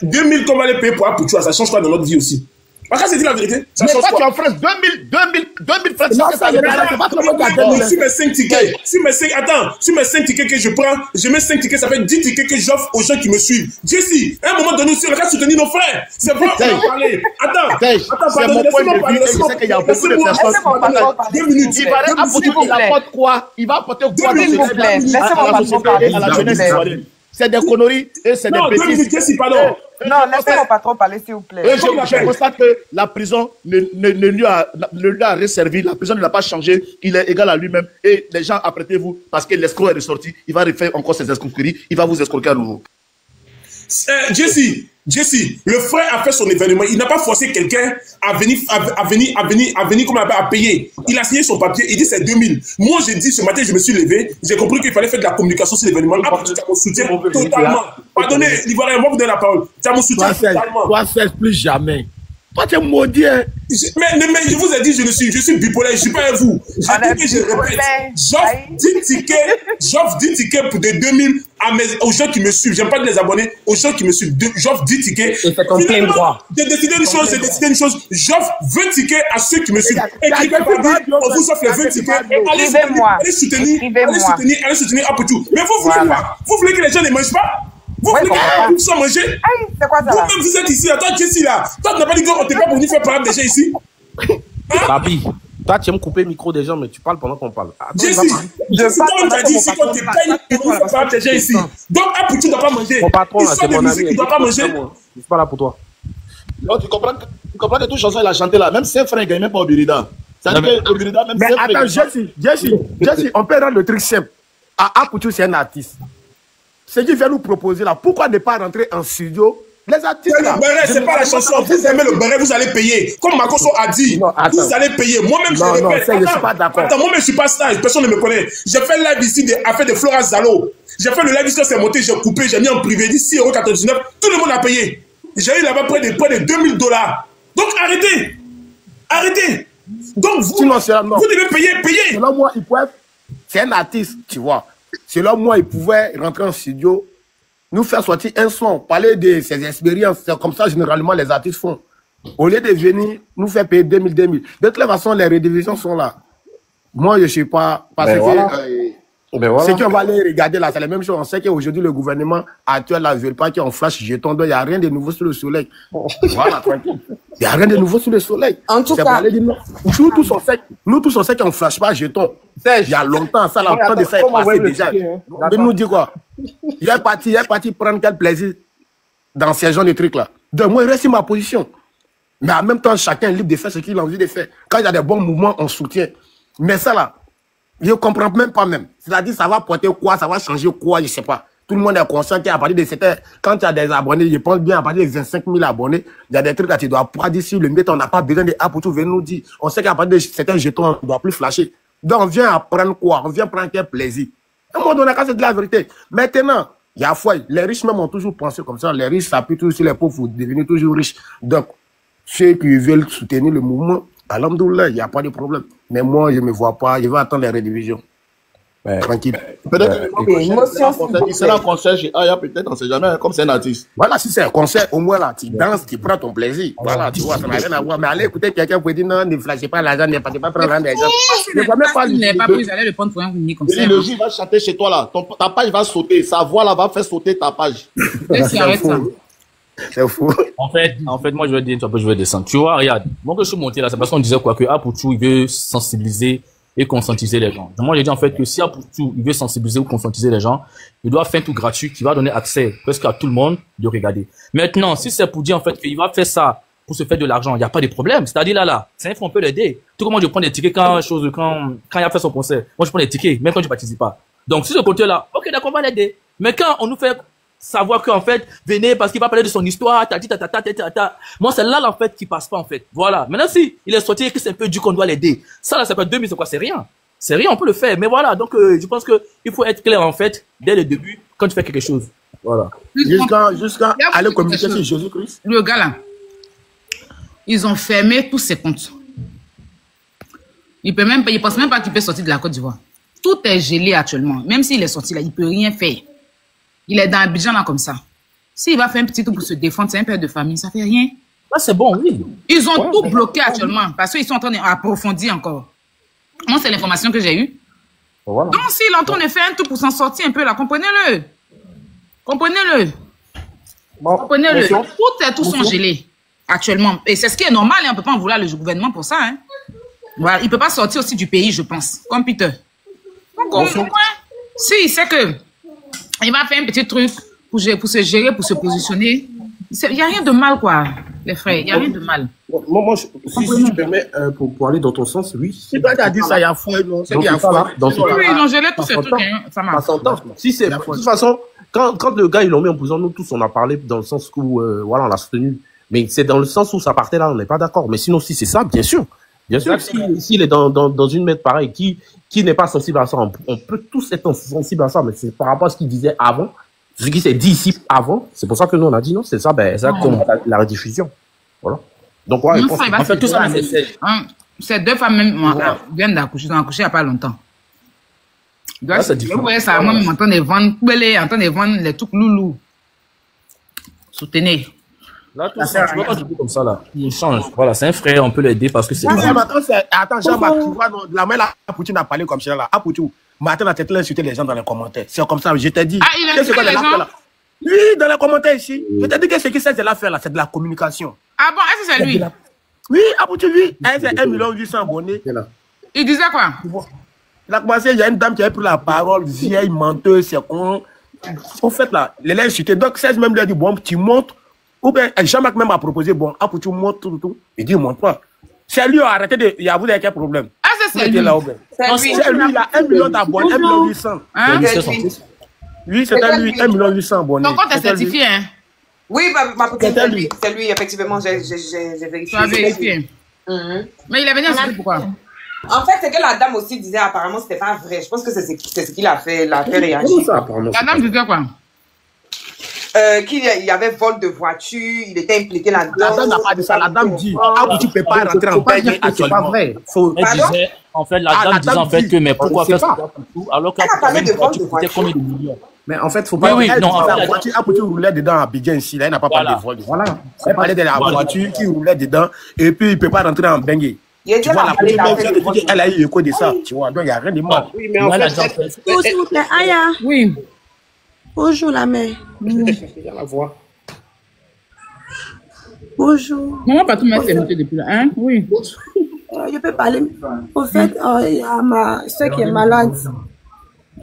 S4: 2000 qu'on va les payer pour Apuchua, ça change quoi dans notre vie aussi? Parce que c'est dit la vérité. Ça change quoi?
S8: Tu en France 2000 francs.
S4: Non, ça c'est pas trop bon. Sur mes 5 tickets, sur mes 5 tickets que je prends, je mets 5 tickets, ça fait 10 tickets que j'offre aux gens qui me suivent. Jessie, à un moment donné aussi, on va soutenir nos frères. C'est vrai, on va parler. Attends,
S8: c'est mon point de vue. Je sais qu'il y a beaucoup de personnes.
S4: 2 minutes.
S8: Il apporte quoi? Il va apporter quoi?
S3: Laissez-moi
S8: à la jeunesse ivoirienne. C'est des conneries et c'est des bêtises.
S4: 2 minutes, Jessie, pardon.
S3: Non, laissez mon patron parler, s'il vous plaît.
S8: Je constate que la prison ne lui a rien servi. La prison ne l'a pas changé. Il est égal à lui-même. Et les gens, apprêtez-vous, parce que l'escroc est ressorti. Il va refaire encore ses escroqueries. Il va vous escroquer à nouveau.
S4: Jessie, le frère a fait son événement. Il n'a pas forcé quelqu'un à venir, comme à payer. Il a signé son papier. Il dit c'est 2000. Moi, j'ai dit ce matin, je me suis levé. J'ai compris qu'il fallait faire de la communication sur l'événement. Après, tu as mon soutien totalement. Pardonnez, l'Ivoirien, moi, vous donnez la parole. Tu as mon soutien totalement.
S6: Toi, c'est plus jamais. Toi, tu es maudit, hein.
S4: Mais je vous ai dit, je suis bipolaire, je ne suis pas à vous. J'ai dit que je répète. J'offre 10 tickets pour des 2000 aux gens qui me suivent. J'aime pas de les abonner, aux gens qui me suivent. J'offre 10 tickets.
S5: Et c'est ton plein droit.
S4: J'ai décidé une chose, J'offre 20 tickets à ceux qui me suivent. Et quelqu'un peut dire, on vous offre les 20 tickets. Allez soutenir Apuchou. Mais vous voulez quoi? Vous voulez que les gens ne mangent pas? Vous voulez qu'ils sans manger?
S3: C'est quoi ça?
S4: Vous-même, vous êtes ici, là. Toi, Jessie, là. Toi, tu n'as pas dit qu'on t'est pas pour venir faire parler des gens ici.
S5: Papi, toi, tu aimes couper le micro des gens, mais tu parles pendant qu'on parle.
S4: Jessie, toi, tu as dit ici qu'on te paye pour venir faire parler des gens ici. Donc, Apuchou ne doit pas manger.
S5: Mon patron, là, c'est mon ami.
S4: Il ne doit pas manger.
S5: Je suis pas là pour toi.
S8: Non, tu comprends que toute chanson, il a chanté là. Même ses frères ne gagnent même pas au Birida.
S6: Mais attends, Jessie, on peut rendre le truc simple. Apuchou, c'est un artiste. Ce qu'il vient nous proposer là, pourquoi ne pas rentrer en studio? Les artistes là.
S4: C'est pas la chanson. Vous aimez le béret, vous allez payer. Comme Makoso a dit, vous allez payer. Moi-même, je répète.
S6: Je suis pas d'accord.
S4: Attends, moi-même, je suis pas star. Personne ne me connaît. J'ai fait le live ici affaire de Flora Zalo. J'ai fait le live ici quand c'est monté, j'ai coupé, j'ai mis en privé, dit 6,99 €. Tout le monde a payé. J'ai eu là-bas près de $2000. Donc arrêtez. Donc vous devez payer.
S6: Selon moi, il pourrait. C'est un artiste, tu vois. Selon moi, il pouvait rentrer en studio, nous faire sortir un son, parler de ses expériences. C'est comme ça, généralement, les artistes font. Au lieu de venir nous faire payer 2000. De toute façon, les redivisions sont là. Moi, je ne sais pas. Parce que ce qu'on va aller regarder là, c'est la même chose. On sait qu'aujourd'hui, le gouvernement actuel ne veut pas qu'on flash jeton. Donc, il n'y a rien de nouveau sur le soleil. Voilà, tranquille. Il n'y a rien de nouveau sur le soleil.
S3: En tout cas,
S6: nous tous, on sait qu'on ne flash pas jeton. Il y a longtemps, ça, le temps de ça est passé déjà. Mais nous dit quoi? Il est parti prendre quel plaisir dans ces genres de trucs-là. Donc, moi, il reste ma position. Mais en même temps, chacun est libre de faire ce qu'il a envie de faire. Quand il y a des bons mouvements, on soutient. Mais ça, là, je ne comprends même pas même. C'est-à-dire, ça va porter quoi? Ça va changer quoi? Je ne sais pas. Tout le monde est conscient qu'à partir de certains, quand tu as des abonnés, je pense bien à partir de 25 000 abonnés, il y a des trucs que tu dois pas dire sur le net, on n'a pas besoin de app pour tout venir nous dire. On sait qu'à partir de certains jetons, on ne doit plus flasher. Donc, on vient apprendre quoi? On vient prendre quel plaisir? À un moment donné, c'est de la vérité. Maintenant, il y a foi. Les riches même ont toujours pensé comme ça. Les riches s'appuient toujours sur les pauvres pour devenir toujours riches. Donc, ceux qui veulent soutenir le mouvement, alhamdoulilah, il n'y a pas de problème. Mais moi, je ne me vois pas. Je vais attendre les redivisions. Tranquille.
S8: Peut-être il sera un concert chez Aya, peut-être, on ne sait jamais, comme c'est un artiste.
S6: Voilà, si c'est un concert, au moins là, tu danses, tu prends ton plaisir. Voilà, tu vois, ça n'a rien à voir. Mais allez écouter quelqu'un pour dire non, ne flashez pas l'argent, ne partez pas prendre l'argent.
S9: Ne pas pas pris, vous allez le prendre pour un mini concert.
S8: Le jour, il va chanter chez toi là. Ta page va sauter. Sa voix là va faire sauter ta page.
S9: Arrête ça.
S6: C'est fou.
S7: En fait, moi, je vais dire, je vais descendre. Tu vois, regarde, moi, que je suis monté là, c'est parce qu'on disait quoi, que Apoutou, il veut sensibiliser et conscientiser les gens. Moi, j'ai dit en fait que si Apoutou, il veut sensibiliser ou conscientiser les gens, il doit faire un tout gratuit qui va donner accès presque à tout le monde de regarder. Maintenant, si c'est pour dire en fait qu'il va faire ça pour se faire de l'argent, il n'y a pas de problème. C'est-à-dire là, c'est un front, on peut l'aider. Tout comme moi, je prends des tickets quand il a fait son concert. Moi, je prends des tickets, même quand je participe pas. Donc, si ce côté-là, ok, d'accord, on va l'aider. Mais quand on nous fait savoir qu'en fait, venez parce qu'il va parler de son histoire, moi, c'est là, en fait, qui passe pas, en fait. Voilà. Maintenant, si il est sorti et que c'est un peu dur qu'on doit l'aider, ça, là, ça peut être 2000, c'est quoi? C'est rien. C'est rien, on peut le faire. Mais voilà. Donc, je pense que il faut être clair, en fait, dès le début, quand tu fais quelque chose. Voilà.
S6: Jusqu'à aller communiquer sur Jésus-Christ.
S9: Le gars, là, ils ont fermé tous ses comptes. Il pense même pas qu'il peut sortir de la Côte d'Ivoire. Tout est gelé actuellement. Même s'il est sorti là, il peut rien faire. Il est dans Abidjan là comme ça. S'il va faire un petit truc pour se défendre, c'est un père de famille, ça fait rien.
S7: Là, c'est bon, oui.
S9: Ils ont tout bloqué actuellement parce qu'ils sont en train d'approfondir encore. Moi, c'est l'information que j'ai eue.
S7: Voilà.
S9: Donc, s'il est en train de faire un truc pour s'en sortir un peu là, comprenez-le. Comprenez-le. Comprenez-le. Tout sont gelés actuellement. Et c'est ce qui est normal, hein. On ne peut pas en vouloir le gouvernement pour ça. Hein. Voilà. Il ne peut pas sortir aussi du pays, je pense, comme Peter. Donc, au moins, s'il sait que il va faire un petit truc pour se gérer, pour se positionner, il n'y a rien de mal, quoi, les frères. Il n'y a rien de mal.
S5: Moi si tu permets, pour aller dans ton sens, oui.
S6: Si toi, tu as dit ça, il y a fou, non? C'est bien fou.
S9: Oui, ils ont gelé tous ces trucs, hein. Ça marche.
S5: Si c'est, de toute façon, quand le gars, ils l'ont mis en prison, nous tous, on a parlé dans le sens où, voilà, on l'a soutenu. Mais c'est dans le sens où ça partait là, on n'est pas d'accord. Mais sinon, si c'est ça, bien sûr. Bien sûr, s'il est dans une mètre pareille, qui n'est pas sensible à ça, on peut tous être sensibles à ça, mais c'est par rapport à ce qu'il disait avant, ce qui s'est dit ici avant, c'est pour ça que nous on a dit non, c'est ça, ben, exactement, la rediffusion. Voilà. Donc, ouais,
S9: en fait, tout ça, ces deux femmes viennent d'accoucher, ils ont accouché il n'y a pas longtemps. Là, c'est différent. Vous voyez ça, moi-même, en train de vendre les trucs loulous. Soutenez.
S7: Là, tout ça, tu vois, quand je dis comme ça, là, il change. Voilà, c'est un frère, on peut l'aider parce que c'est.
S6: Attends, Jean-Marc, tu vois, la main là, Apoutou n'a parlé comme ça là. Apoutou, matin, la tête là, insulter les gens dans les commentaires. C'est comme ça, je t'ai dit.
S9: Ah, il a insulté les gens?
S6: Oui, dans les commentaires ici. Je t'ai dit que ce qu'il sait, c'est l'affaire là, c'est de la communication.
S9: Ah bon, est-ce que c'est lui?
S6: Oui, Apoutou, oui. C'est 1 800 000 abonnés.
S9: Il disait quoi?
S6: Il a commencé, il y a une dame qui a pris la parole, vieille, menteuse, c'est con. En fait, là, les lèvres insultés. Donc, 16 même lui a dit, bon, tu montres. Ou bien, Jean-Marc même a proposé, bon, Apoutou montre tout. Il dit, montre pas. C'est lui, arrêtez de. Il y a vous, quel problème?
S9: Ah, c'est lui.
S6: C'est lui, il a 1 million d'abonnés, 1 800 000. Oui, c'était lui, 1 800 000 abonnés.
S9: Donc, on t'a certifié, hein?
S3: Oui, ma petite, c'est lui, effectivement, j'ai vérifié.
S9: Tu as vérifié. Mais il est venu insulter pourquoi?
S3: En fait, c'est que la dame aussi disait apparemment c'était pas vrai. Je pense que c'est ce qu'il a fait réagir.
S9: La dame disait quoi?
S3: Qu'il y avait vol de voiture, il était impliqué là-dedans.
S6: La dame n'a pas dit ça. La dame dit, tu ne peux pas rentrer en Belgique actuellement. C'est pas vrai.
S7: Elle disait, en fait, la dame disait en fait que, mais pourquoi faire ça? Alors qu'elle
S3: a parlé de vol de
S7: voiture, combien de millions?
S5: Mais en fait, faut pas.
S7: Oui, non,
S6: la voiture, Apoutou roulait dedans à Abidjan ici. Là, il n'a pas parlé de vol. Voilà. Elle parlait de la voiture qui roulait dedans et puis il ne peut pas rentrer en Bengue. Tu vois, la police, elle a eu écho de ça. Tu vois, donc il n'y a rien de mal.
S5: Oui, mais en fait.
S10: S'il vous plaît, Aya.
S9: Oui.
S10: Bonjour, la mère.
S5: La voix.
S10: Bonjour.
S9: Maman, pas tout le monde s'est monté depuis là, hein? Oui.
S10: Je peux parler. En fait, il y a ma soeur qui est malade.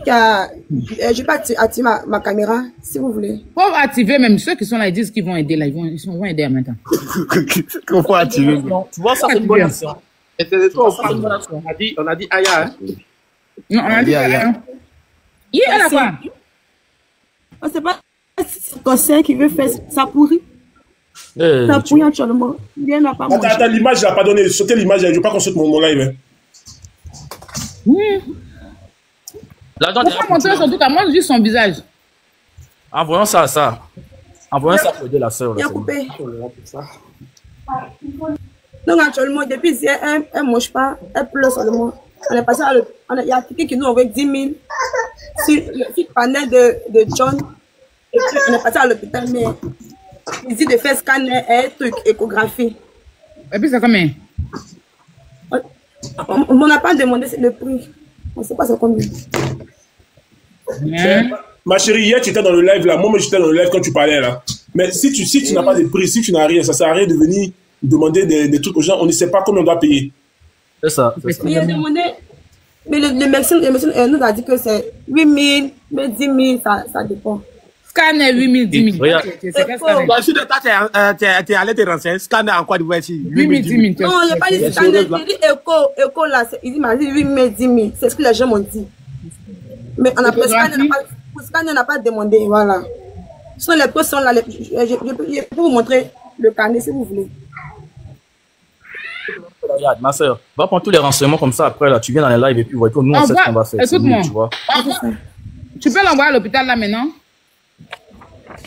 S10: Je peux activer ma caméra, si vous voulez.
S9: Faut activer, même ceux qui sont là, ils disent qu'ils vont aider là. Ils vont aider en même temps.
S6: Qu'on faut activer.
S7: Tu vois, ça, c'est une bonne action.
S5: On a dit Aya, hein?
S9: Non, on a dit Aya. Il est là, quoi?
S10: On ne sait pas si c'est le conseil qui veut faire ça pourrit. Ça pourrit actuellement. Bien n'a pas mangé.
S4: Attends, l'image, je n'ai pas donné. Sautez l'image, je ne veux pas qu'on saute mon live.
S9: Oui. Pourquoi montrer son truc à moi, juste son visage?
S7: Envoyons ça à ça. Envoyons ça pour aider la soeur.
S10: Il a coupé. Donc actuellement, depuis hier, elle ne mange pas, elle pleure seulement. On est passé il y a quelqu'un qui nous envoie 10 000 sur le panel de John. Et puis on est passé à l'hôpital, mais il dit de faire scanner et truc, échographie.
S9: Et puis c'est combien?
S10: On n'a pas demandé le prix. On ne sait pas c'est combien.
S4: Ma chérie, hier tu étais dans le live là. Moi, j'étais dans le live quand tu parlais là. Mais si tu n'as pas de prix, si tu n'as rien, ça sert à rien de venir demander des trucs aux gens. On ne sait pas combien on doit payer.
S7: C'est ça.
S10: Il a demandé, mais le médecin nous a dit que c'est 8 000, mais 10 000, ça dépend.
S9: Scanner 8 000, 10 000.
S7: Regarde.
S6: Si de temps, tu es allé te renseigner, scanner en quoi de voir ici
S9: 8 000, 10 000.
S10: Non, il n'y a pas dit scanner. Il dit écho là. Il m'a dit 8 000, 10 000. C'est ce que les gens m'ont dit. Mais on a pas scanner, on n'a pas demandé. Voilà. Ce sont les preuves sont là. Je peux vous montrer le carnet si vous voulez.
S7: Regarde, ma soeur, va prendre tous les renseignements comme ça après, là, tu viens dans les lives et puis nous, on sait ce qu'on va faire.
S9: Écoute-moi,
S7: tu vois.
S9: Tu peux l'envoyer à l'hôpital là maintenant?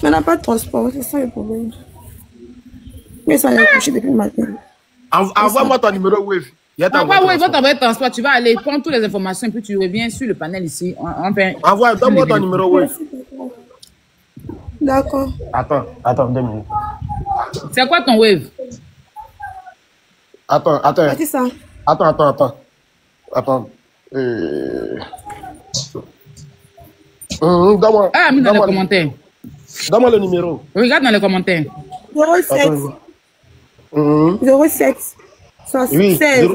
S10: Mais on n'a pas de transport, c'est ça le problème. Mais ça a couché depuis le matin.
S6: Envoie-moi ton numéro Wave.
S9: Envoie Wave, va t'envoyer transport, tu vas aller prendre toutes les informations et puis tu reviens sur le panel ici.
S6: Donne-moi ton numéro Wave.
S10: D'accord.
S6: Attends 2 minutes.
S9: C'est quoi ton Wave?
S6: Attends.
S10: C'est ça.
S6: Attends. Donne-moi.
S9: Ah, mis dans les commentaires.
S6: Donne-moi le numéro.
S9: Regarde dans les commentaires.
S10: 07. 07. 76.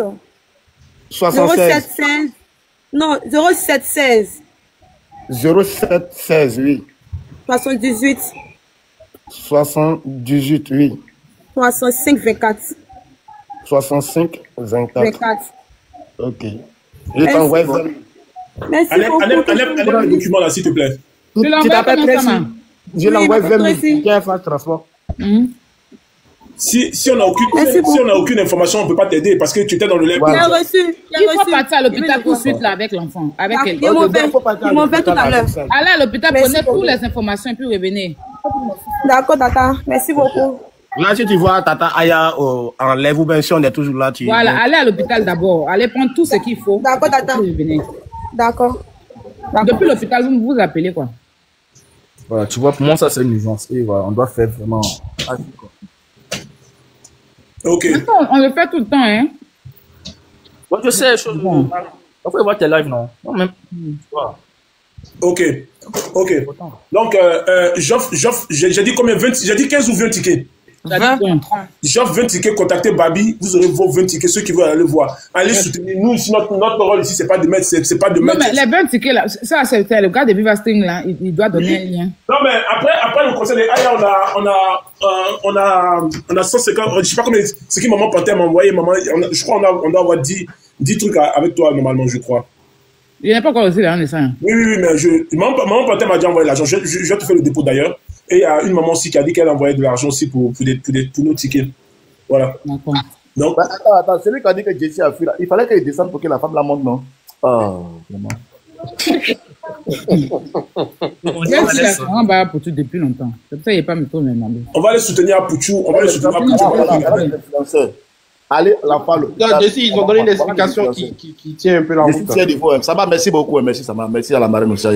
S10: 07 16. Non, 07 16.
S6: 07 16, oui.
S10: 78.
S6: 78, oui.
S10: 65 24.
S6: 65 24. Ok. Je t'envoie vers.
S10: Merci.
S4: Enlève le document là, s'il te plaît.
S6: Tu t'appelles Tracy. Je l'envoie vers mes transport.
S4: Si on n'a aucune information, on ne peut pas t'aider parce que tu étais dans le lait.
S10: Il a reçu.
S9: Il faut partir à l'hôpital tout de suite là avec l'enfant. Avec elle.
S10: Ils m'ont fait tout à l'heure.
S9: Allez à l'hôpital, prenez toutes les informations et puis revenez.
S10: D'accord, Tata. Merci beaucoup.
S6: Là, si tu vois Tata Aya en lève ou bien si on est toujours là, tu...
S9: Voilà, allez à l'hôpital d'abord. Allez prendre tout ce qu'il faut.
S10: D'accord, Tata. D'accord.
S9: Depuis l'hôpital, vous vous appelez quoi?
S7: Voilà, tu vois, pour moi, ça c'est une urgence. Et voilà, on doit faire vraiment...
S4: Ok.
S9: On le fait tout le temps, hein.
S7: Moi, je sais, chose. On peut voir tes lives, non? Non, même. Voilà.
S4: Ok. Donc, j'ai dit combien? 20, j'ai dit 15 ou 20 tickets.
S9: 20.
S4: J'offre 20 tickets, contactez Babi, vous aurez vos 20 tickets, ceux qui veulent aller voir. Allez soutenir. Nous, ici, notre rôle ici, c'est pas de mettre, c'est pas de mettre.
S9: Non, mais les 20 tickets là, ça, c'est le gars de Viva String là, il doit donner un lien.
S4: Non, mais après le conseil des Aya, on a 150, je sais pas combien, ce qui maman Panthère m'a envoyé, je crois on doit avoir 10 trucs avec toi, normalement, je crois.
S9: Il n'est pas encore aussi là, on est ça.
S4: Oui, mais maman Panthère m'a déjà envoyé l'argent. Je vais te faire le dépôt d'ailleurs. Et il y a une maman aussi qui a dit qu'elle envoyait de l'argent aussi pour nos tickets. Voilà.
S9: D'accord.
S8: Donc, attends, celui qui a dit que Jessie a fui là, il fallait qu'elle descende pour que la femme la monte, non? Oh, vraiment.
S9: Jessie a un pour tout depuis longtemps. C'est pour ça qu'il n'y a pas métro maintenant.
S4: On va aller soutenir Pouchou. On va aller soutenir Pouchou.
S8: Allez, la parole.
S6: Jessie, ils ont donné une explication qui tient un peu la route.
S8: Ça va, merci beaucoup. Merci, ça va. Merci à la marraine aussi.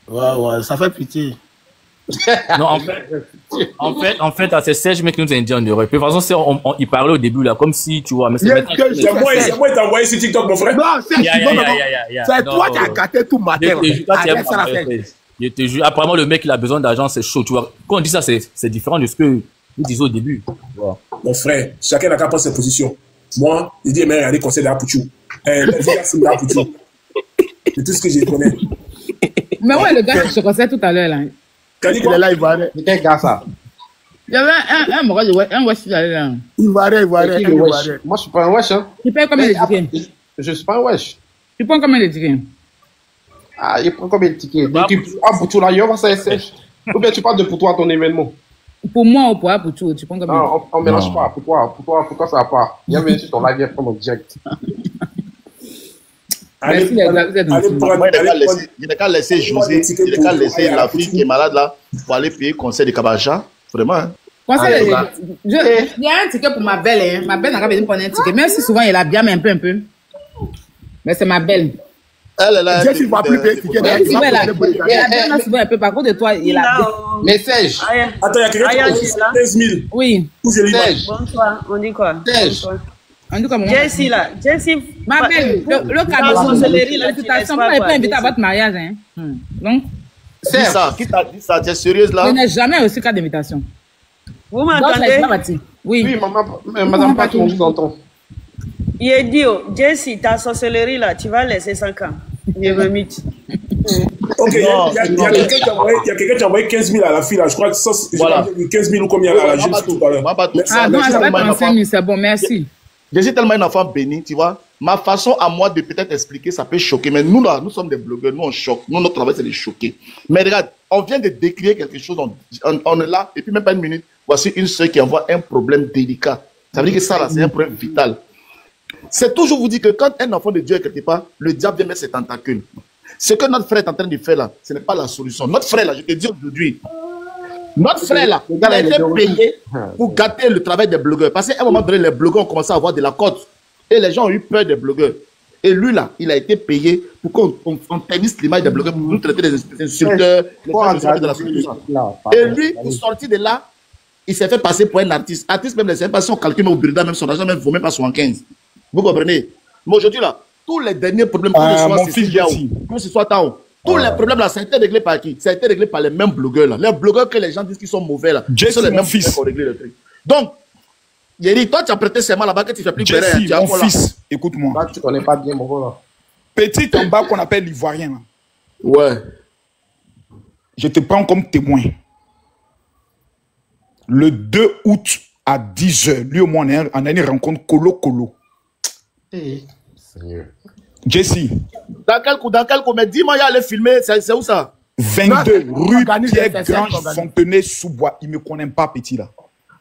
S6: Ouais, ça fait pitié.
S7: Non, en fait, c'est Serge mec qui nous a dit en Europe. De toute façon, il parlait au début là, comme si tu vois. Mais c'est
S4: moi qui t'ai envoyé sur TikTok, mon frère.
S6: Non, c'est toi qui as gâté tout matin.
S7: Je te jure, apparemment, le mec il a besoin d'argent, c'est chaud. Tu vois, quand on dit ça, c'est différent de ce que nous disons au début. Voilà.
S4: Mon frère, chacun n'a qu'à prendre ses positions. Moi, il dit, mais regardez, conseil d'Apouchou. C'est tout ce que je connais.
S9: Mais ouais, le gars qui se conseille tout à l'heure là.
S6: Il est là, il va aller. Quel gars ça?
S9: Il y avait un wesh là.
S6: Il va aller. Moi, je suis pas un wesh. Hein.
S9: Tu payes combien de tickets?
S6: Je suis pas un wesh.
S9: Tu prends combien de tickets?
S6: Ah, il prend combien de tickets? Pour tout là, il va ça sèche. Ou bien tu parles de pour toi ton événement?
S9: Pour moi ou pour tout, tu prends combien?
S6: Non, on mélange pas. Pour toi, ça va pas. Il y a même sur ton live, il prend direct.
S8: Il n'a qu'à laisser José, il n'a qu'à laisser la fille qui est malade là pour aller payer conseil de Kabacha. Vraiment. Hein?
S9: Il y a un ticket pour ma belle. Hein. Ma belle n'a pas besoin de prendre un ticket. Même si souvent elle a bien, mais un peu. Mais c'est ma belle.
S8: Elle est là.
S6: Je ne vois plus payer ticket.
S9: Elle a bien souvent un peu. Par contre, de toi, il a.
S6: Mais Serge.
S4: Attends, il y a quelqu'un qui a 15 000.
S9: Oui.
S6: Serge.
S10: Bonsoir, on dit quoi?
S6: Serge.
S10: Jessie là, Jessie.
S9: Ma belle, le cadeau, la réputation, vous n'avez pas invité à votre mariage. Hein. Donc,
S8: Dis ça. Qui t'a dit ça? Tu es sérieuse là?
S9: Je n'ai jamais reçu cas d'invitation.
S10: Vous m'entendez?
S9: Oui.
S5: Oui, madame Patou, on vous entend.
S10: Yedio, Jessie, ta sorcellerie là, tu vas laisser 5 ans. Je me mythe.
S4: Ok, il y a quelqu'un qui a envoyé 15 000 à la fille là. Je crois que ça,
S8: voilà.
S4: 15 000 ou combien à la jeune tout à l'heure.
S9: Ah non, ça va être 35 000, c'est bon, merci.
S8: Je suis tellement une enfant béni, tu vois. Ma façon à moi de peut-être expliquer, ça peut choquer. Mais nous là, nous sommes des blogueurs, nous on choque. Nous, notre travail c'est de choquer. Mais regarde, on vient de décrire quelque chose, on est là, et puis même pas une minute, voici une soeur qui envoie un problème délicat. Ça veut dire que ça là, c'est un problème vital. C'est toujours vous dire que quand un enfant de Dieu est quelque part, le diable vient mettre ses tentacules. Ce que notre frère est en train de faire là, ce n'est pas la solution. Notre frère là, je te dis aujourd'hui, notre frère là, il a été payé pour gâter le travail des blogueurs. Parce qu'à un moment donné, les blogueurs ont commencé à avoir de la cote. Et les gens ont eu peur des blogueurs. Et lui là, il a été payé pour qu'on ternisse l'image des blogueurs, pour nous traiter des insulteurs, les gens de la société. Et lui, pour sortir de là, il s'est fait passer pour un artiste. Artiste même, c'est pas son calcul, mais au Burda, même son argent même, il ne vaut même pas 75. Vous comprenez? Mais aujourd'hui là, tous les derniers problèmes, que ce soit Tao, tous les problèmes là, ça a été réglé par qui? Ça a été réglé par les mêmes blogueurs là. Les blogueurs que les gens disent qu'ils sont mauvais là. Ce sont les mêmes fils qui ont réglé le truc. Donc, Yeri, toi tu as prêté serment là-bas que tu fais plus
S11: Jessie, mon fils, écoute-moi.
S5: Là, tu connais pas bien mon gars là.
S11: Petit en bas qu'on appelle l'Ivoirien là.
S8: Ouais.
S11: Je te prends comme témoin. Le 2 août à 10h, lui au moins on a une rencontre colo-colo.
S5: Seigneur.
S11: Jessie.
S8: Dans quel coup, mais dis-moi, il y a aller filmer, c'est où ça?
S11: 22 rue Pierre-Grange, Fontenay-sous-Bois. Il ne me connaît pas, petit là.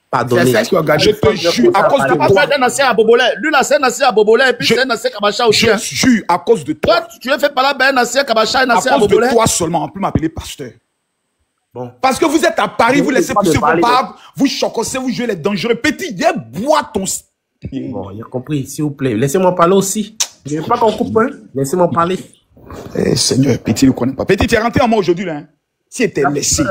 S5: Pardonnez.
S11: Je te jure, à cause de toi.
S8: Un ancien à Bobolais. Lui, là, c'est un ancien à Bobolais, et puis c'est un ancien Kabacha aussi.
S11: Je jure, à cause de toi.
S8: Tu veux faire par là, un ancien Kabacha, un ancien à Bobolais.
S11: À cause de toi seulement, on peut m'appeler pasteur.
S5: Bon.
S11: Parce que vous êtes à Paris, vous laissez pousser vos barbes, vous chocossez, vous jouez les dangereux. Petit, viens boire ton...
S5: Bon, il a compris, s'il vous plaît. Laissez-moi parler aussi. Je ne veux pas qu'on coupe, hein. Laissez-moi parler.
S11: Eh, Seigneur, Petit, ne connaît pas. Petit, tu es rentré en moi aujourd'hui, là. Hein? Si tu es laissé.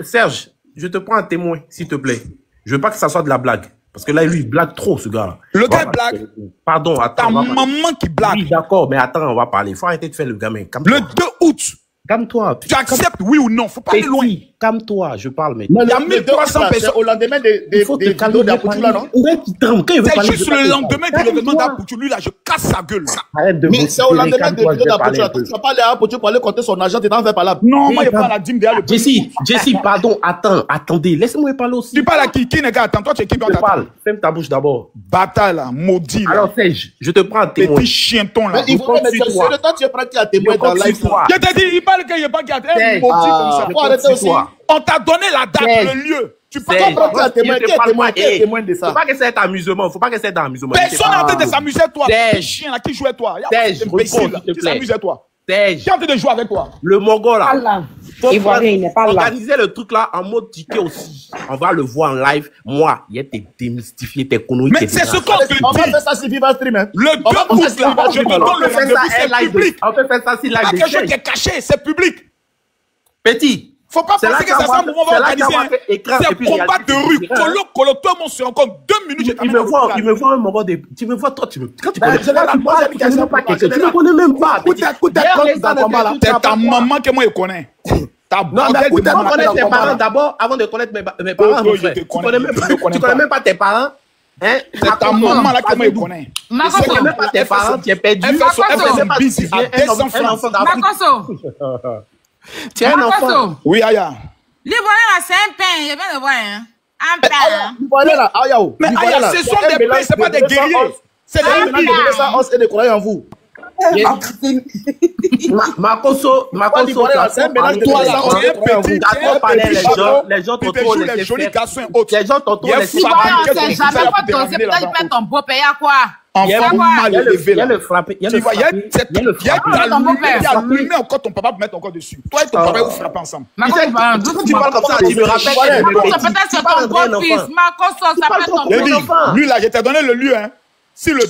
S5: Serge, je te prends un témoin, s'il te plaît. Je veux pas que ça soit de la blague. Parce que là, lui, il blague trop, ce gars-là.
S11: Le gars blague.
S5: Pardon, attends.
S11: Ta maman qui blague.
S5: Oui, d'accord, mais attends, on va parler. Il faut arrêter de faire le gamin.
S11: Le 2 août.
S5: Calme-toi.
S11: Tu acceptes, oui ou non? Faut pas aller loin.
S5: Calme-toi, je parle maintenant.
S8: Il y a 1300 personnes au lendemain des vidéos d'Apoutou là, non?
S11: C'est juste le lendemain de l'événement d'Apoutou. Lui là, je casse sa gueule.
S8: Mais c'est au lendemain des vidéos d'Apoutou là. Tu ne vas pas aller à Apoutou pour aller compter son argent, tu t'en fais pas là.
S11: Non, moi, il n'y a pas la dîme derrière le
S5: Jessie, pardon, attendez, laissez-moi parler aussi.
S11: Tu parles à qui n'est gars? Attends, toi, tu es qui dans ta
S5: parle. Ferme ta bouche d'abord.
S11: Bataille là, maudit là.
S5: Alors, Serge, je te prends un témoin.
S11: Petit chienton là.
S8: Il faut mettre sur le temps, tu es prêt à témoin dans la live.
S11: Je te dis, il parle qu'il n'y a pas gardé un maudit comme ça.
S8: Faut arrêter aussi.
S11: On t'a donné la date, le lieu. Tu peux
S8: pas témoin de ça.
S5: Faut pas que c'est amusement. Faut pas que c'est amusement.
S11: Personne n'est en train de s'amuser toi. Chien là qui jouait toi. Imbécile qui s'amusait toi. Qui est en train de jouer avec toi.
S5: Le Mongol là.
S3: Ivoirien, il n'est pas là.
S5: Organiser le truc là en mode ticket aussi. On va le voir en live. Moi, il y a tes démystifier tes conneries.
S11: Mais c'est ce qu'on te dit.
S8: On va faire ça sur Viva Stream.
S11: Le 2 août là, je te donne le rendez-vous, c'est public.
S5: On peut faire ça sur live.
S11: Pas quelque chose qui est caché, c'est public.
S5: Petit.
S11: Faut pas penser que ça va organiser. C'est un combat de rue. Colo, tout le monde se rencontre 2 minutes.
S5: Il me voit un moment de... Tu me vois, toi, quand tu connais pas quelqu'un, tu ne connais même pas.
S11: Écoute, c'est ta maman que moi je connais.
S5: Non, mais écoute, on connaît tes parents d'abord avant de connaître mes parents. Tu connais même pas tes parents.
S11: C'est ta maman là que moi je connais.
S5: Tu connais même pas tes parents, tu es perdu.
S11: Elle fait busy à 200 francs.
S5: Tu es un enfant.
S11: Oui, Aya.
S9: L'Ivoirien là, c'est un pain. Je viens de voir, hein. Un pain.
S8: L'Ivoirien là, Aya.
S11: Mais Aya, ce sont des pains, c'est pas des guerriers. C'est des
S8: guerriers. Et des croyants en vous.
S5: Makoso,
S8: c'est un mélange de
S11: toi là, tu es petit.
S5: Les gens t'entourent,
S11: les jolis garçons et autres.
S5: Les gens t'entourent,
S9: c'est jamais pas ton, c'est peut-être pas ton beau-père, à quoi?
S11: Enfant mal élevé là.
S5: Il y a le frappé.
S11: Tu vois, il y a allumé encore ton papa pour mettre encore dessus. Toi et ton papa, vous frappez ensemble.
S5: Tu parles comme ça, tu me rappelles.
S9: Peut-être c'est ton beau-fils. Makoso, ça peut être ton beau-fils.
S11: Lui là, je t'ai donné le lieu, hein.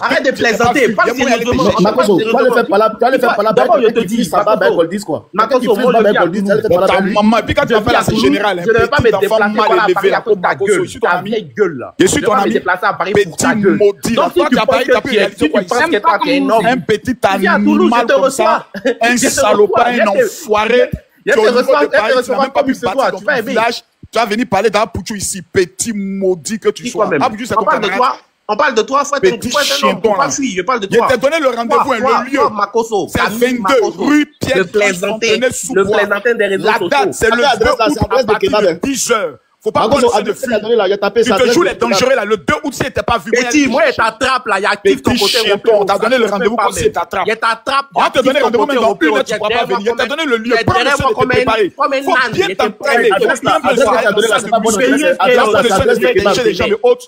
S5: Arrête de plaisanter.
S8: Makoso, tu vas le faire par là.
S5: D'abord, je te dis,
S8: ça va, ben Goldis quoi.
S5: Makoso, moi, je dis
S11: ta maman. Et puis quand tu vas faire là, c'est général.
S5: Je ne vais pas me déplacer par la Paris à cause de ta gueule. Ta vieille gueule là.
S11: Je suis ton ami.
S5: Déplacer à Paris pour ta gueule.
S11: Donc toi, tu as Paris, tu as pu réaliser quoi ici. Un petit animal comme ça, un salopard, un enfoiré. Tu n'as même pas pu partir dans ton village. Tu vas venir parler d'Apouchou ici, petit maudit que tu sois. Apouchou, c'est ton camarade.
S5: On parle de toi, frère.
S11: Petit chien,
S5: je parle de toi.
S11: Je t'ai donné le rendez-vous, le lieu. C'est 22 rue Pierre
S5: Le plaisantin des réseaux sociaux.
S11: La date, c'est le 2 août à partir de 10h. Faut pas prendre ça de film. Tu te joues les dangereux là. Le 2 août, si il n'était pas vu.
S5: Petit, moi, il t'attrape là. Il y a actif ton côté.
S11: On t'a donné le rendez-vous comme s'il t'attrape.
S5: Il t'attrape.
S11: On t'a donné le rendez-vous, mais dans une heure, tu ne pourras pas venir. Il t'a donné le lieu. Prends le soin de te préparer. Faut bien t'entraîner.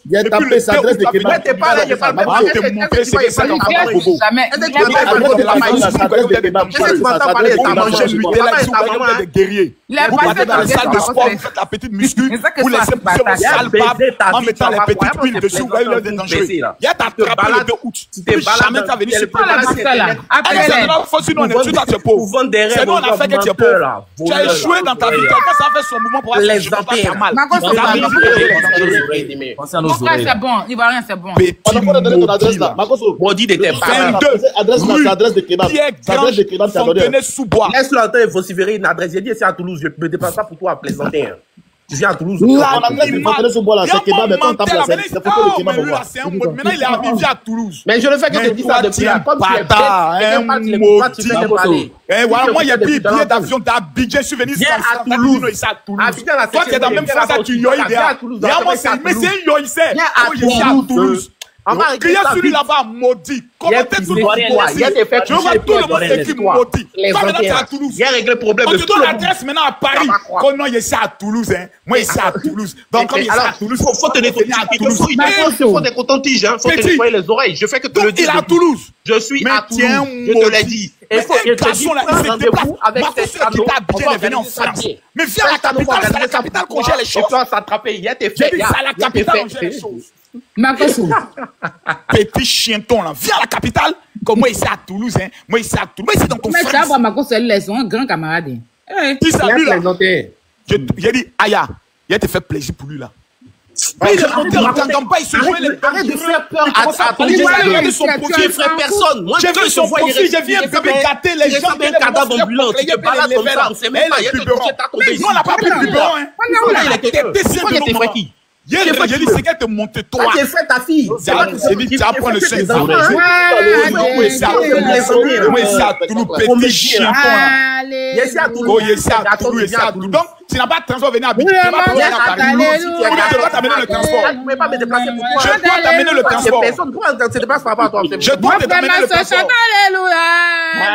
S8: Il y a tapé sa adresse de kebab.
S5: T'es pas là, il n'y a pas le même.
S11: Je vais te montrer ce que c'est comme un bobo. Des guerriers. Vous partez dans la salle de sport, vous faites la petite muscu, vous laissez pousser vos sales babes en mettant les petites huiles dessus, vous voyez le danger. Il y a ta trappe le 2 août. Jamais tu vas venir sur le sinon on est tout à ce pauvre. Sinon on a fait que tu es pauvre. Tu as échoué dans ta vie. Quelqu'un ça fait son mouvement pour aller faire mal.
S9: Mon frère, c'est bon. Ivoirien, c'est bon.
S11: Petit
S5: maudit de tes parents.
S8: Adresse de kebab. Adresse de kebab, tu as donné.
S5: Laisse-le en temps, il faut vociférer une adresse. J'ai dit, c'est à Toulouse. Je ne me déplace pas pour toi à plaisanter. Tu viens à Toulouse.
S8: Maintenant,
S11: il est arrivé à Toulouse.
S5: Mais je le fais que je te dis ça depuis.
S11: Moi, il y a plus de billets d'avion d'Abidjan. Je suis venu à Toulouse. Toi, tu es dans la même phase, tu yoïs. Mais c'est un yoïs. Je suis à Toulouse. Criez celui là-bas maudit. Commentez tout le monde. Je vois tout le monde écrit maudit. Toi maintenant tu es à Toulouse.
S5: Il y a réglé le problème.
S11: On te donne l'adresse maintenant à Paris. Oh non, il est à Toulouse. Moi, il est à Toulouse. Donc comme il est à Toulouse,
S5: faut te nettoyer. Il faut des cotons-tiges. Il faut te nettoyer les oreilles. Je fais que te le dire.
S11: Il est à Toulouse.
S5: Je suis à Toulouse. Je te l'ai dit.
S11: Il faut que garçon là, il se déplace. Marcos qui t'a Abidjan est venu en France. Mais viens à la capitale, c'est la capitale qu'on gère les choses.
S5: Et toi, s'attraper. Il y a tes faits.
S11: C'est la capitale qu'on gère les choses.
S9: Marcos.
S11: Petit chienton là, viens à la capitale. Comme moi ici à Toulouse, hein. Moi ici à Toulouse. Moi ici dans ton frère.
S9: Mais tu vois, Marcos, c'est son grand camarade.
S11: Qui ça lui là? J'ai dit, Aya, il a te fait plaisir pour lui là. Il est monté en tant pas, il se jouait les.
S5: Arrête de faire peur à
S11: son profil,
S5: frère personne.
S11: J'ai vu son profil, j'ai vu un bébé gâter les gens.
S5: Un cadavre ambulant, tu te balades comme ça, on sait même pas.
S11: Non, on n'a pas pris le biberon, hein.
S5: T'es qui?
S11: J'ai dit, c'est qu'elle te monte toi.
S5: J'ai fait ta fille.
S11: J'ai dit, tu vas prendre le chèque. Oui, c'est à Toulouse, petit chien. Oh, c'est à Toulouse. Donc, tu n'as pas de transport venir à Abidjan. Tu n'as pas de venir à Paris. Je dois t'amener le transport.
S5: Je ne pouvais pas me déplacer pour toi.
S11: Je dois t'amener le transport.
S5: Personne ne se déplace par rapport à toi.
S11: Je dois t'amener le transport.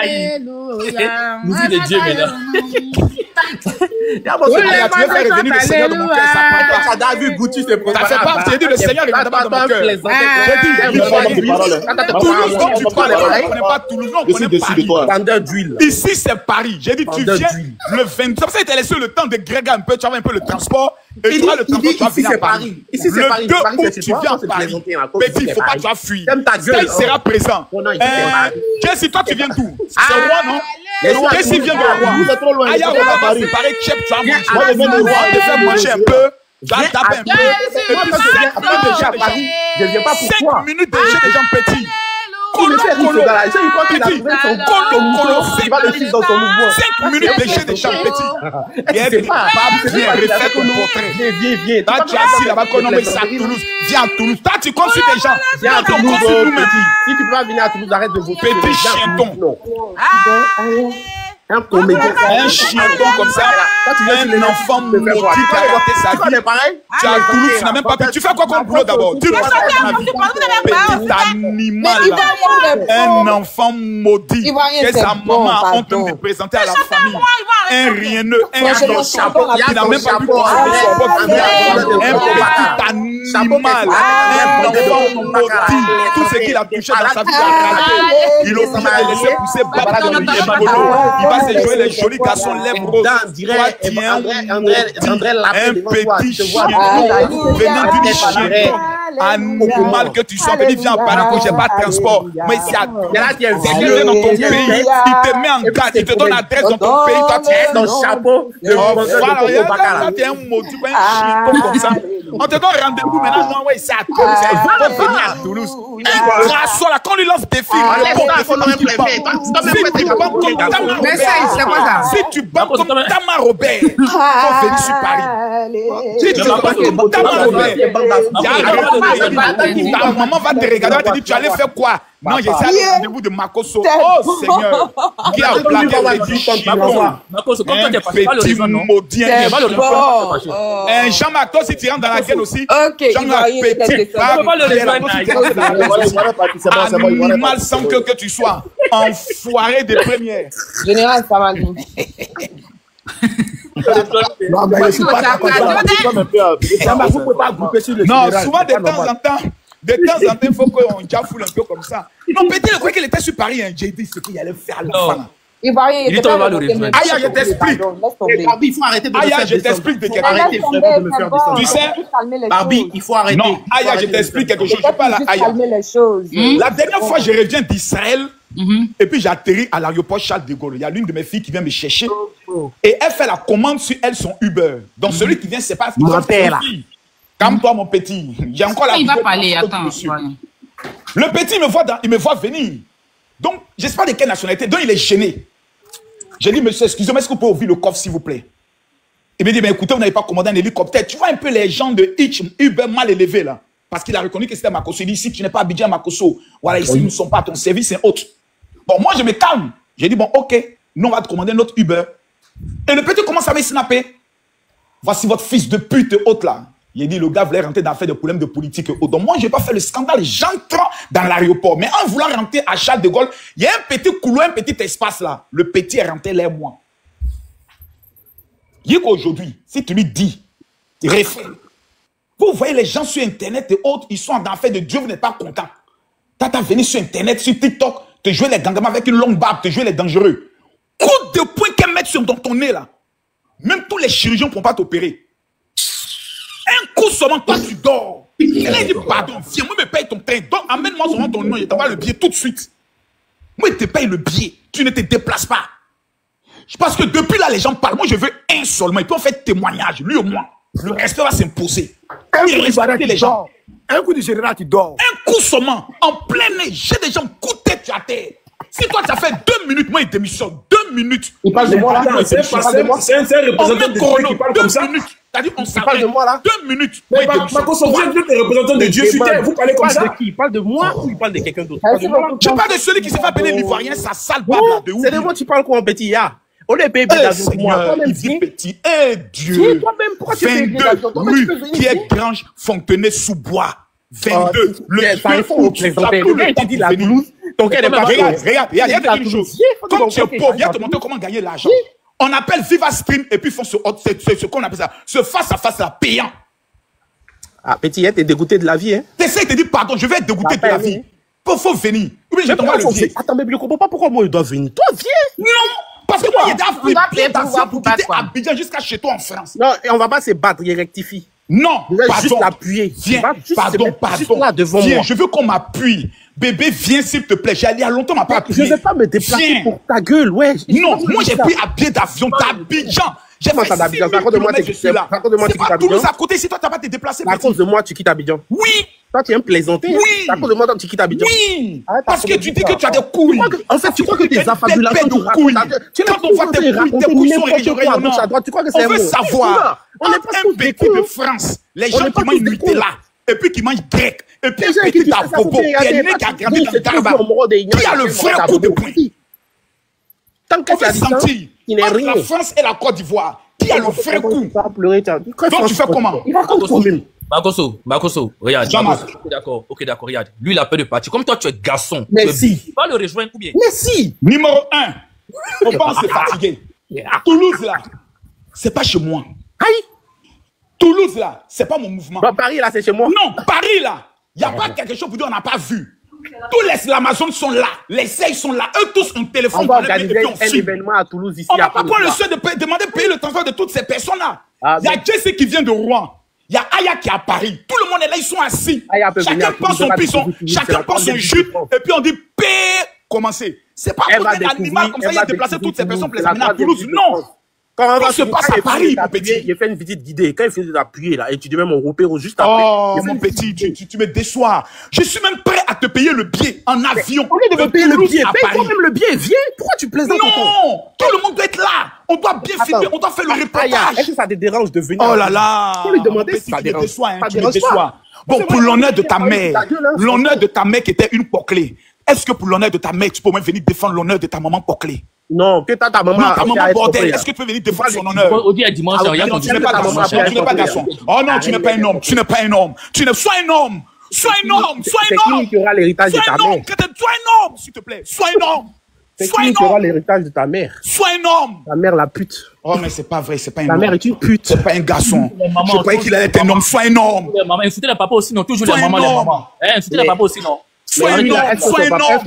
S9: Alléluia.
S7: Musique de Dieu maintenant.
S11: Tu veux faire revenir le Seigneur de mon cœur.
S5: Ça a vu Gucci se
S11: Ça fait pas. Tu as dit le Seigneur est dans mon cœur. J'ai dit, Toulouse, donc tu parles. On connaît pas Toulouse, on connaît Paris. Ici, c'est Paris. J'ai dit, tu viens le 20. Comme ça, il t'a laissé le temps de gréger un peu. Tu as un peu le transport. Et tu as le transport.
S5: Ici, c'est Paris. Ici, c'est Paris.
S11: Le 2 août, tu viens à Paris. Petit, il ne faut pas que tu vas fuir. Il sera présent. Qu'est-ce que toi, tu viens d'où? C'est roi, non? Qu'est-ce qu'il vient de roi?
S8: Vous êtes trop loin.
S11: Aïe, on va préparer Chep, tu vas manger. Moi, je viens de roi. On te fait manger un peu. Tu vas taper un peu. Et puis, déjà à Paris.
S5: Je ne viens pas pour toi.
S11: 5 minutes de jeu des gens petits.
S5: Colo, 5
S11: minutes de jeu des gens petits. Il est pas bien refait ton portrait.
S5: Viens.
S11: Toi, tu es assis là-bas, qu'on nomme ça à Toulouse. Viens à Toulouse. Toi, tu comptes sur des gens.
S5: Viens à Toulouse, petit. Si tu peux pas venir à Toulouse, arrête de vous.
S11: Petit chienton.
S5: Un comédien.
S11: Un chienton comme ça. Un enfant maudit qui a raté sa vie. Tu es à Toulouse, tu n'as même pas pu. Tu fais quoi comme boulot d'abord? Dis-nous ça. Petit animal. Un enfant maudit que sa maman a honte de présenter à la famille. Un rieneux, un innocent qui n'a même pas pu consommer son propre bien. Un petit animal. Un enfant maudit. Tout ce qu'il a touché dans sa vie a raté. Il a oublié de laisser pousser Baba dans le rigolo. Il va se jouer les jolis garçons lèvres roses. Toi, tiens, un petit chienton venant d'une chienton. Au mal que tu sois, petit, viens à Paris, j'ai pas de transport. Mais ici, il y a Dieu dans ton pays, il te met en garde, il te donne l'adresse dans ton pays, toi tu es dans le chapeau. Voilà, tu es un mot, tu es un chien comme ça. On te donne rendez-vous maintenant, non, ouais, c'est à Toulouse, il va venir à Toulouse. Un grasso là, quand on lui lance des filles, si tu bandes comme Tama Robert, faut venir sur Paris. Si tu bandes comme Tama Robert, ta maman va te regarder, elle te dit, tu allais faire quoi? Non, j'ai ça le rendez-vous de Makoso. Oh Seigneur, qui a blagué Makoso, comme toi, tu n'as pas le raison, non? Jean-Marc, toi, si tu rentres dans la gueule aussi, Jean-Marc, petit, animal sans que tu sois, enfoiré de première.
S3: Général, ça va nous.
S8: Non, mais je suis pas
S11: non, souvent de temps en temps, il faut qu'on jafoule un peu comme ça. Non, peut-être quoi qu'il était sur Paris, j'ai dit ce qu'il allait faire l'enfant.
S3: Il va rien.
S11: Aya, je t'explique.
S8: Barbie, il faut arrêter de
S11: Aya, je t'explique de quelque chose. Tu sais,
S8: Barbie, il faut arrêter.
S11: Non, Aya, je t'explique quelque chose. Je parle à Aya. La dernière fois, je reviens d'Israël et puis j'atterris à l'aéroport Charles de Gaulle. Il y a l'une de mes filles qui vient me chercher et elle fait la commande sur elle, son Uber. Donc celui qui vient, c'est pas mon père là. Calme-toi, mon petit. J'ai encore la.
S9: Il va parler, attends.
S11: Le petit il me voit venir. Donc, je ne sais pas de quelle nationalité. Donc, il est gêné. J'ai dit, monsieur, excusez-moi, est-ce que vous pouvez ouvrir le coffre, s'il vous plaît? Il me dit, mais écoutez, vous n'avez pas commandé un hélicoptère. Tu vois un peu les gens de Uber mal élevés, là. Parce qu'il a reconnu que c'était Makoso. Il dit, ici, tu n'es pas Abidjan Makoso. Voilà, ici, nous ne sommes pas à ton service, c'est autre. Bon, moi, je me calme. J'ai dit, bon, ok, nous, on va te commander notre Uber. Et le petit commence à me snapper. Voici votre fils de pute haute, là. Il a dit, le gars voulait rentrer dans des problèmes de politique. Donc moi, je n'ai pas fait le scandale. J'entre dans l'aéroport. Mais en voulant rentrer à Charles de Gaulle, il y a un petit couloir, un petit espace là. Le petit est rentré là, moi. Il dit qu'aujourd'hui, si tu lui dis, refais. Vous voyez les gens sur Internet et autres, ils sont dans l'affaire de Dieu, vous n'êtes pas content. T'as venu sur Internet, sur TikTok, te jouer les gangamans avec une longue barbe, te jouer les dangereux. Coup de poing qu'elle met sur ton nez là. Même tous les chirurgiens ne pourront pas t'opérer. Un coup seulement, toi tu dors. Et là, il dit, pardon, viens, moi, me paye ton train. Donc, amène-moi seulement ton nom, je t'envoie le billet tout de suite. Moi, il te paye le billet. Tu ne te déplaces pas. Parce que depuis là, les gens parlent. Moi, je veux un seulement. Et puis, on fait témoignage, lui au moins. Le respect va s'imposer.
S6: Un coup de général, tu dors.
S11: Un coup seulement, en plein nez, j'ai des gens coup de tête à terre. Si toi, ça fait 2 minutes, moi, il démissionne. 2 minutes.
S8: Il parle de moi là.
S4: C'est un représentant de Dieu qui parle comme ça.
S11: C'est-à-dire, on
S6: parle de moi là.
S11: 2 minutes.
S4: Mais Makoso, vous êtes le représentant de Dieu sur terre. Vous parlez comme ça.
S6: Il parle de moi ou il parle de quelqu'un d'autre?
S11: Je parle de celui qui s'est fait appeler l'Ivoirien, ça sale bable là de ouf.
S6: C'est de moi, tu parles quoi en petit, ya? On est payé d'avion pour moi.
S11: Il dit petit. Eh Dieu. 22 rue qui est Grange Fontenay sous bois. 22.
S6: Le gars, il dit la Toulouse. Ton gars n'est pas.
S11: Regarde, il y a une chose. Comme tu es pauvre, viens te montrer comment gagner l'argent. On appelle Viva Stream et puis ils font ce qu'on appelle ça, ce face-à-face là, payant.
S6: Ah, petit, t'es dégoûté de la vie, hein?
S11: T'essayes de dire pardon, je vais être dégoûté de la vie. Faut venir. Oui, je t'envoie le billet.
S6: Attends, mais je ne comprends pas pourquoi moi je dois venir. Toi, viens!
S11: Non! Parce que moi, il y a des billets d'avion pour quitter Abidjan jusqu'à chez toi en France.
S6: Non, et on va pas se battre, il rectifie.
S11: Non,
S6: pardon. Juste l'appuyer.
S11: Viens, pardon.
S6: Là devant
S11: viens,
S6: moi.
S11: je veux qu'on m'appuie. Bébé, viens s'il te plaît. J'ai allé à longtemps, m'a pas appuyé.
S6: Je ne vais pas me déplacer pour ta gueule, ouais.
S11: Non, moi j'ai pris un billet d'avion d'Abidjan. J'ai fait 6 000 km, je suis là. C'est pas Toulouse à côté, si toi t'as pas te déplacer.
S6: À cause de moi, tu quittes Abidjan.
S11: Oui.
S6: Toi, tu aimes plaisanter.
S11: Oui.
S6: À cause de moi, tu quittes Abidjan.
S11: Oui. Parce que tu dis que tu as des couilles.
S6: En fait, tu crois que tes affabulations de couilles.
S11: Quand on voit tes couilles sont régionales,
S6: tu crois que c'est
S11: on veut savoir. On est pas un pays de France. Les gens qui mangent Nutella, et puis qui mangent grec, et puis un petit abobo, qui est né, qui a grandi dans le Garba, qui a le vrai coup de poing.
S6: Tant que tu as senti, il n'est rien.
S11: La France et la Côte d'Ivoire, qui a le vrai coup. Donc tu fais comment?
S6: Il raconte toi-même.
S7: Makoso, regarde. Ok, d'accord, regarde. Lui, il a peur de partir. Comme toi, tu es garçon.
S6: Mais si.
S7: Va le rejoindre ou bien?
S6: Mais si.
S11: Numéro 1. On pense c'est fatigué. Toulouse, là, c'est pas chez moi.
S6: Aïe.
S11: Toulouse, là, c'est pas mon mouvement.
S6: Bah, Paris, là, c'est chez moi.
S11: Non, Paris, là, il n'y a pas quelque chose pour dire on n'a pas vu. Tous les Amazones sont là, les Seychelles sont là, eux tous ont téléphone.
S6: On va organiser un événement à Toulouse ici.
S11: On va pas prendre le soin de demander de payer le transport de toutes ces personnes-là. Il y a Jesse qui vient de Rouen. Il y a Aya qui est à Paris. Tout le monde est là, ils sont assis.
S6: Chacun
S11: prend son pison, chacun prend son jus, et puis on dit P, commencer. C'est pas pour un animal comme ça, il a déplacé toutes ces personnes pour les amener à Toulouse. Non. Quand se passe à Paris, mon petit.
S6: Il fait une visite guidée. Quand il finit d'appuyer, là, et tu dis même mon repère juste après.
S11: Oh, mon petit, tu me déçois. Je suis même prêt à te payer le billet en avion.
S6: Au lieu de me payer le billet, paye toi même le billet, viens. Pourquoi tu plaisantes?
S11: Non, tout le monde doit être là. On doit bien filmer, on doit faire le reportage.
S6: Est-ce que ça te dérange de venir?
S11: Oh là là.
S6: Faut lui demander si
S11: ça dérange. Tu me déçois. Bon, pour l'honneur de ta mère, l'honneur de ta mère qui était une poclée. Est-ce que pour l'honneur de ta mère, tu peux même venir défendre l'honneur de ta maman poclée?
S6: Non, que ta maman.
S11: Non, ta maman bordel. Est-ce que tu peux venir défendre son honneur?
S7: Audi à dimanche,
S11: tu n'es pas garçon. Tu n'es pas garçon. Oh non, tu n'es pas un homme. Tu n'es pas un homme. Sois un homme. Sois un homme. Sois un homme.
S6: C'est qui aura l'héritage de ta mère?
S11: Sois un homme, s'il te plaît. Sois un homme.
S6: C'est qui aura l'héritage de ta mère?
S11: Sois un homme.
S6: Ta mère, la pute.
S11: Oh, mais c'est pas vrai, c'est pas un homme.
S6: Ta mère est une pute.
S11: C'est pas un garçon. Je croyais qu'il allait être un homme. Sois un homme.
S7: Maman, insultez la papa aussi, non? Toujours la maman, les mamans. Insultez la papa aussi, non?
S11: Sois un homme, sois un homme,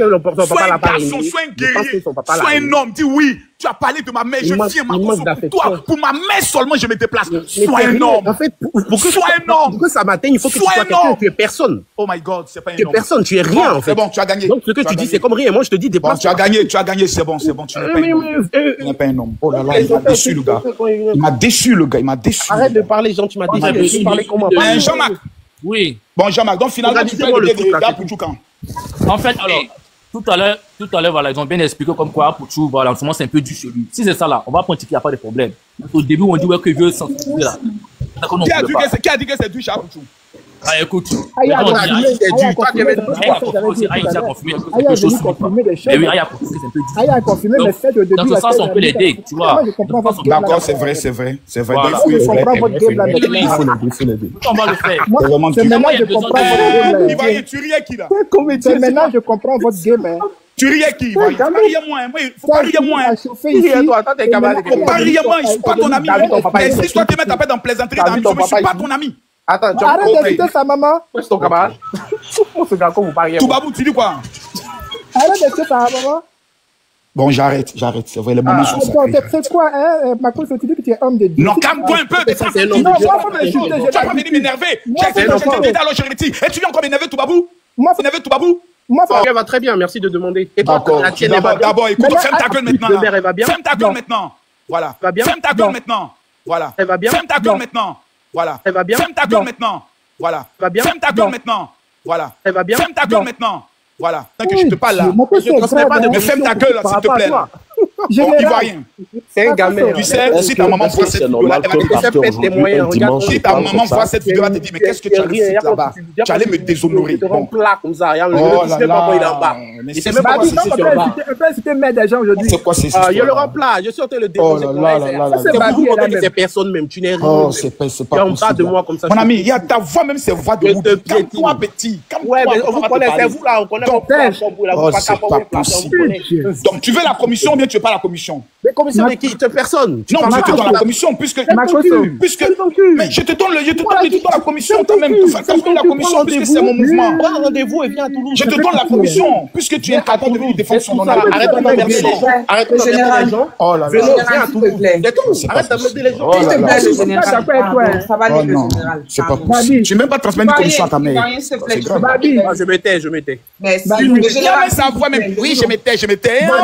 S11: sois un garçon, sois un guerrier, sois un homme, dis oui, tu as parlé de ma mère, je viens ma pour toi, pour ma mère seulement je me déplace, sois un homme,
S6: en fait,
S11: sois un homme,
S6: pour que ça m'atteigne, il faut que tu sois quelqu'un, tu es personne.
S11: Oh my God, c'est pas un homme.
S6: Tu es personne, tu es rien en fait.
S11: C'est bon, tu as gagné.
S6: Donc ce que tu dis, c'est comme rien, moi je te dis déplace.
S11: Tu as gagné, c'est bon, tu n'es pas un homme. Oh là là, il m'a déçu le gars, il m'a déçu.
S6: Arrête de parler, Jean, tu m'as déçu, tu parlais comment?
S11: Jean-Marc.
S7: Oui.
S11: Bon, Jean-Marc, donc finalement, tu fais le gars pour tout quand?
S7: En fait, alors, tout à l'heure, voilà, ils ont bien expliqué comme quoi, pour tout, voilà, en ce moment, c'est un peu dur sur lui. Si c'est ça, là, on va prendre qu'il n'y a pas de problème. Au début, on dit, ouais, qu'il veut sensibiliser, là.
S11: Qui a dit que c'est du chat pour tout?
S7: Ah, écoute.
S6: Aïe a confirmé des
S7: choses. Oui, Aïe a confirmé, c'est un peu dur.
S12: Aïe a confirmé, mais c'est de début.
S7: Dans ce sens, on peut l'aider, tu vois.
S11: D'accord, c'est vrai.
S12: Je comprends votre game là.
S7: On va le faire.
S12: C'est maintenant que je comprends votre game là.
S11: Tu riais qui là?
S12: C'est maintenant que je comprends votre game.
S11: Tu riais qui? Faut pas rire moins. Faut pas rire moins. Faut pas rire moins. Je suis pas ton ami. Mais si toi tu mets ta tête dans plaisanterie, je suis pas ton ami.
S12: Attends, arrête d'insulter sa maman.
S6: Où est ton camarade? Ce gars, vous parlez.
S11: Toubabou, tu dis quoi?
S12: Arrête d'insulter sa maman.
S11: Bon, j'arrête. C'est vrai, les moments sont sacrés.
S12: C'est quoi, hein? Macron, tu dis que tu es homme de Dieu.
S11: Non, calme-toi un peu.
S12: Non, moi, faut m'insulter.
S11: Tu vas pas venir m'énerver. J'ai dit alors je retire. Et tu viens encore m'énerver, Toubabou? Énerver, Toubabou?
S12: Moi,
S6: ça va très bien, merci de demander. Et toi, la tienne,
S11: d'abord, écoute, ferme ta gueule maintenant.
S6: Elle va bien.
S11: Ferme ta gueule maintenant. Voilà. Ferme ta gueule maintenant. Voilà.
S6: Elle va bien.
S11: Ferme ta gueule maintenant. Voilà.
S6: Elle va bien.
S11: Ferme ta gueule maintenant. Voilà. Ferme ta gueule maintenant. Voilà.
S6: Elle va bien.
S11: Ferme ta gueule maintenant. Voilà. Tant que je te parle là.
S6: Je ne transmets pas de
S11: mais ferme ta gueule là, s'il te plaît. Bon, Ivoirien.
S6: C'est un gamin.
S11: Tu sais, si ta maman voit cette vidéo là, elle va te dire, si ta maman voit cette vidéo là, elle te dit, mais qu'est-ce que tu allais foutre là-bas? Tu allais me déshonorer.
S6: Bon. Comme ça, regarde,
S11: oh là
S6: là.
S11: Il sait même pas si c'est sur bas.
S12: On peut inciter mère des gens aujourd'hui.
S11: C'est quoi ces histoires?
S6: Il y a le remplat, je suis en train de le déposer.
S11: Oh là là.
S6: C'est pas vous montrer que c'est personne même, tu n'es rien.
S11: Oh, c'est pas possible.
S6: De moi comme ça.
S11: Mon ami, il y a ta voix même, c'est voix de Woubi. Calme-toi, petit.
S6: Ouais, mais vous connaissez vous là, on connaît votre plateforme.
S11: Oh, c'est pas possible. Donc, tu veux la commission ou bien tu veux pas la commission?
S6: Mais commission de qui? Personne.
S11: Non, je te donne la commission puisque mais je te donne la commission quand même. La commission puisque c'est mon mouvement.
S6: Prends rendez-vous et viens à Toulouse.
S11: Je te donne la commission puisque tu es capable de venir défendre son honneur.
S6: Arrête d'emmerder les gens. Arrête d'emmerder les gens.
S11: Oh là là.
S6: Viens à Toulouse. Arrête d'emmerder les gens.
S12: S'il te plaît, le général. Ça va aller, le général.
S11: C'est pas possible. Tu n'as même pas transmis une commission à ta mère.
S6: Je m'étais.
S10: Mais
S11: le général, ça voit même. Oui, je m'étais.
S12: Attends,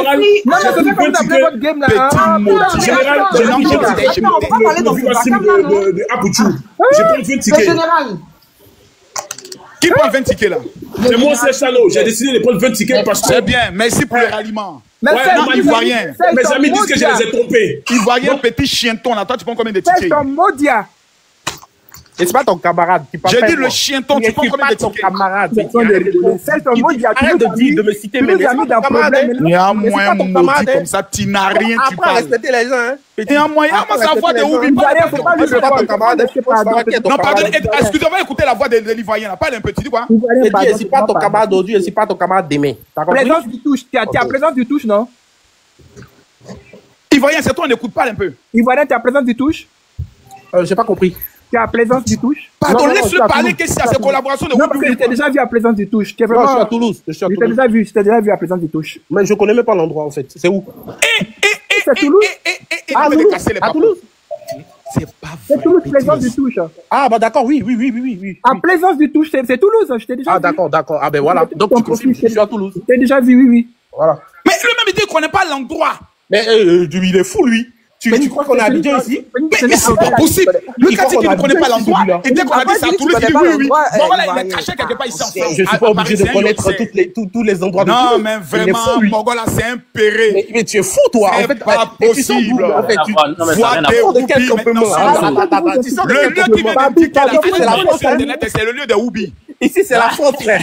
S12: aussi. Non, c'est ça comme t'appelez votre game là.
S4: Général,
S10: on va parler dans
S4: de Apouchou. J'ai pris 20 tickets.
S10: Général.
S11: Qui prend 20 tickets là?
S4: C'est moi, c'est Chalo. J'ai décidé de prendre 20 tickets parce que.
S11: C'est bien, merci pour le ralliement.
S4: Ouais, non, Ivoirien. Mes amis disent que je les ai trompés.
S11: Ivoirien, petit chienton là. Toi, tu prends combien de tickets?
S12: C'est ton Modia.
S6: Et c'est pas ton camarade qui parle.
S11: J'ai dit le chienton, tu prends combien de tickets?
S6: Ton camarade.
S12: C'est ton Modia.
S6: Arrête de me citer mes
S12: amis dans problème.
S11: Il y a un moyen maudit comme ça, tu n'as rien, tu parles.
S6: Respecter les gens, hein.
S11: Il y a un moyen, ça voix de Woubi. Non, pardon, excusez-moi, écoutez la voix de l'Ivoirien là. Parle un peu, tu dis quoi?
S6: Je suis pas ton camarade d'aujourd'hui, je suis pas ton camarade demain.
S12: Présence du touche, tu as présence du touche, non?
S11: Ivoirien, c'est toi, on n'écoute pas un peu.
S12: Ivoirien, tu as présence du touche?
S6: J'ai pas compris.
S12: Tu as présence du touche?
S11: Pardon, laisse-le parler, qu'est-ce qu'il y a, ces collaborations de Woubi?
S12: Non, parce que je t'ai déjà vu à présence du touche.
S6: Non, je suis à Toulouse.
S12: Je t'ai déjà vu à présence du touche.
S6: Mais je connais même pas l'endroit en fait. C'est où?
S12: c'est Toulouse.
S6: À Toulouse.
S11: C'est pas
S12: vrai. C'est Toulouse, Plaisance du Touche.
S6: Ah, bah d'accord, oui.
S12: À Plaisance du Touche, c'est Toulouse, je t'ai déjà vu.
S6: Ah, d'accord. Ah, ben voilà. Donc, tu confirmes que je suis à Toulouse.
S12: Je t'ai déjà vu, oui.
S6: Voilà.
S11: Mais lui-même, il ne connaît pas l'endroit.
S6: Mais il est fou, lui. Tu crois qu'on est à Abidjan ici?
S11: Mais c'est pas possible. Lui, quand il dit qu'il ne connaît pas l'endroit, et dès qu'on a dit ça à Toulouse, il dit oui. Bon, voilà, il est caché quelque part ici en France.
S6: Je ne suis pas obligé de connaître tous les endroits de Toulouse.
S11: Non, mais vraiment, Mongola, c'est un péré.
S6: Mais tu es fou, toi.
S11: C'est pas possible.
S6: En fait, tu
S11: vois des Whoopi maintenant. Le lieu qui vient de me dire que la France, sur Internet, c'est le lieu des Whoopi.
S6: Ici, c'est la France, frère.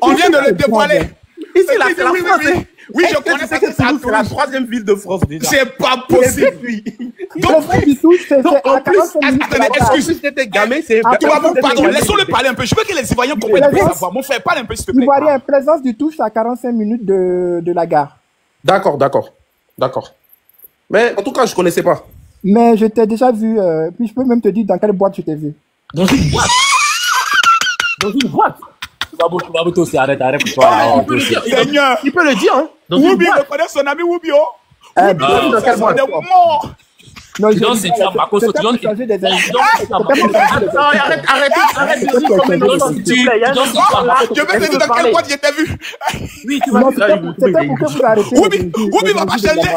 S11: On vient de le dévoiler.
S6: Ici, là, c'est la France.
S11: Oui, je connais ça.
S6: C'est la 3e ville de France déjà.
S11: C'est pas possible.
S12: Donc, en plus,
S6: excuse, t'étais gamin, c'est.
S11: Pardon, laissons-le parler un peu. Je veux que les Ivoiriens comprennent bien savoir. Mon frère, parle un peu, s'il te plaît.
S12: Ivoirien, Plaisance du Touche à 45 minutes de la gare.
S6: D'accord. Mais en tout cas, je connaissais pas.
S12: Mais je t'ai déjà vu, puis je peux même te dire dans quelle boîte je t'ai vu.
S7: Dans une boîte. Babouto aussi, arrête pour toi.
S11: Seigneur,
S6: il peut le dire, hein.
S11: Whoopi, je connais son ami Whoopi,
S12: dans quelle boîte?
S7: Non, tu donnes, c'est tu as Marcos, tu donnes. Arrête.
S11: Je vais te dire dans quelle boîte je t'ai vu.
S7: Oui, tu vas
S12: C'était pour que vous arrêtez.
S11: Whoopi va pas changer.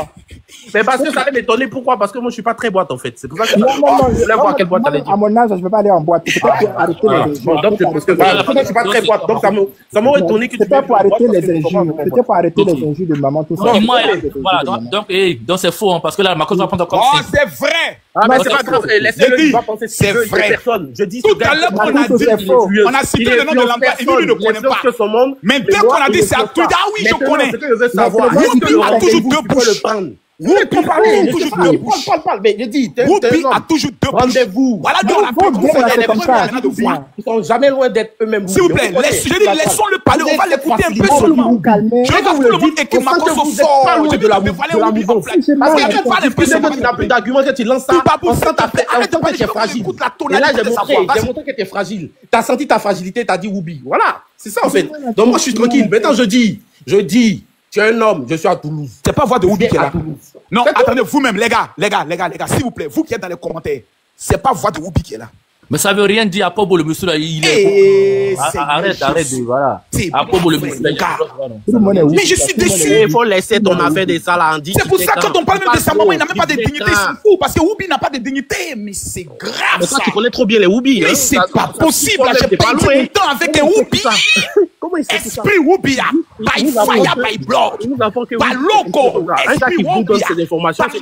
S6: Mais parce que ça allait m'étonner. Pourquoi? Parce que moi, je suis pas très boîte, en fait. C'est pour ça que je voulais voir quelle boîte t'allais dire.
S12: À mon âge, je ne veux pas aller en boîte. C'était pour arrêter les
S6: injures. Donc, parce que je suis pas très boîte. Donc, ça m'aurait étonné que tu
S12: C'était pour arrêter les injures. C'était pour arrêter les injures de maman, tout ça.
S7: Voilà, donc c'est faux, parce que là, Marcos va prendre comme
S11: oh, c'est vrai.
S6: Mais c'est pas grave. Laissez-le, pas penser.
S11: C'est vrai.
S6: Je dis
S11: tout à l'heure, on a cité le nom de l'endroit et lui ne connaît pas. Mais dès qu'on a dit c'est à Twitter, ah oui, je connais. Whoopi a toujours deux bouches. Whoopi a toujours deux bouches.
S6: Parle, mais je dis,
S11: Whoopi a toujours deux bouches.
S6: Rendez-vous.
S11: Voilà, donc la preuve de voir.
S6: Ils sont jamais loin d'être eux-mêmes.
S11: S'il vous plaît, laissons-le parler, on va l'écouter un peu seulement. Je veux que tout le monde et que Marcos sort. Je veux dévoiler Whoopi en place. Parce que tu parles un peu seulement.
S6: Tu n'as plus d'argument que tu lances ça. On sent que tu es fragile. Et là, j'ai montré que tu es fragile. Tu as senti ta fragilité, tu as dit Whoopi. Voilà, c'est ça en fait. Donc moi, je suis tranquille. Maintenant, je dis, tu es un homme, je suis à Toulouse.
S11: C'est pas voix de Whoopi qui est là. Non, attendez, vous-même, les gars, s'il vous plaît, vous qui êtes dans les commentaires, c'est pas voix de Whoopi qui est là.
S7: Mais ça veut rien dire, à Pobo le monsieur là, il est. Arrête, voilà. À Pobo le monsieur là,
S11: mais je suis déçu.
S6: Il faut laisser ton affaire de ça là en dit.
S11: C'est pour ça que quand on parle même de sa maman, il n'a même pas de dignité, c'est fou. Parce que Whoopi n'a pas de dignité, mais c'est grave.
S6: Mais toi, tu connais trop bien les Whoopi.
S11: Mais c'est pas possible, j'ai pas eu du temps avec un Whoopi.
S6: Comment il sait ça?
S11: Esprit Whoopi, by fire, by blood, by loco. Esprit Whoopi,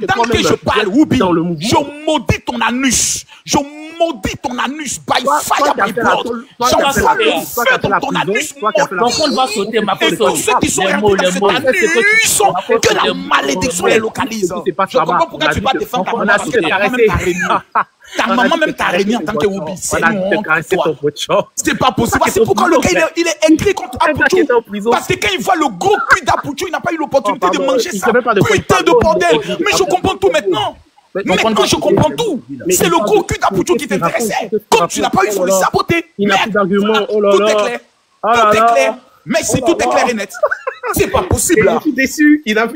S11: pendant que je parle Whoopi, je maudis ton anus. Je maudis ton anus, by fire, by blood. J'envoie le feu dans ton anus.
S7: Donc on va sauter, ma
S11: et tous ceux qui sont rentrés dans cet anus, que la malédiction les localise. Je comprends pourquoi tu vas défendre ta maman. Ta maman même t'a réuni en tant que Whoopi. C'est c'est pas possible. C'est pourquoi le gars il est écrit contre Apuchou. Parce que quand il voit le gros cul d'Apuchou, il n'a pas eu l'opportunité de manger ça. Putain de bordel. Mais je comprends tout maintenant. Maintenant, je comprends tout. C'est le gros cul d'Apuchou qui t'intéressait. Comme tu n'as pas eu, il faut le saboter.
S6: Il n'a plus d'argument.
S11: Tout est clair. Tout est clair. Mais c'est tout est clair et net. C'est pas possible.
S6: Je suis déçu.
S11: Non,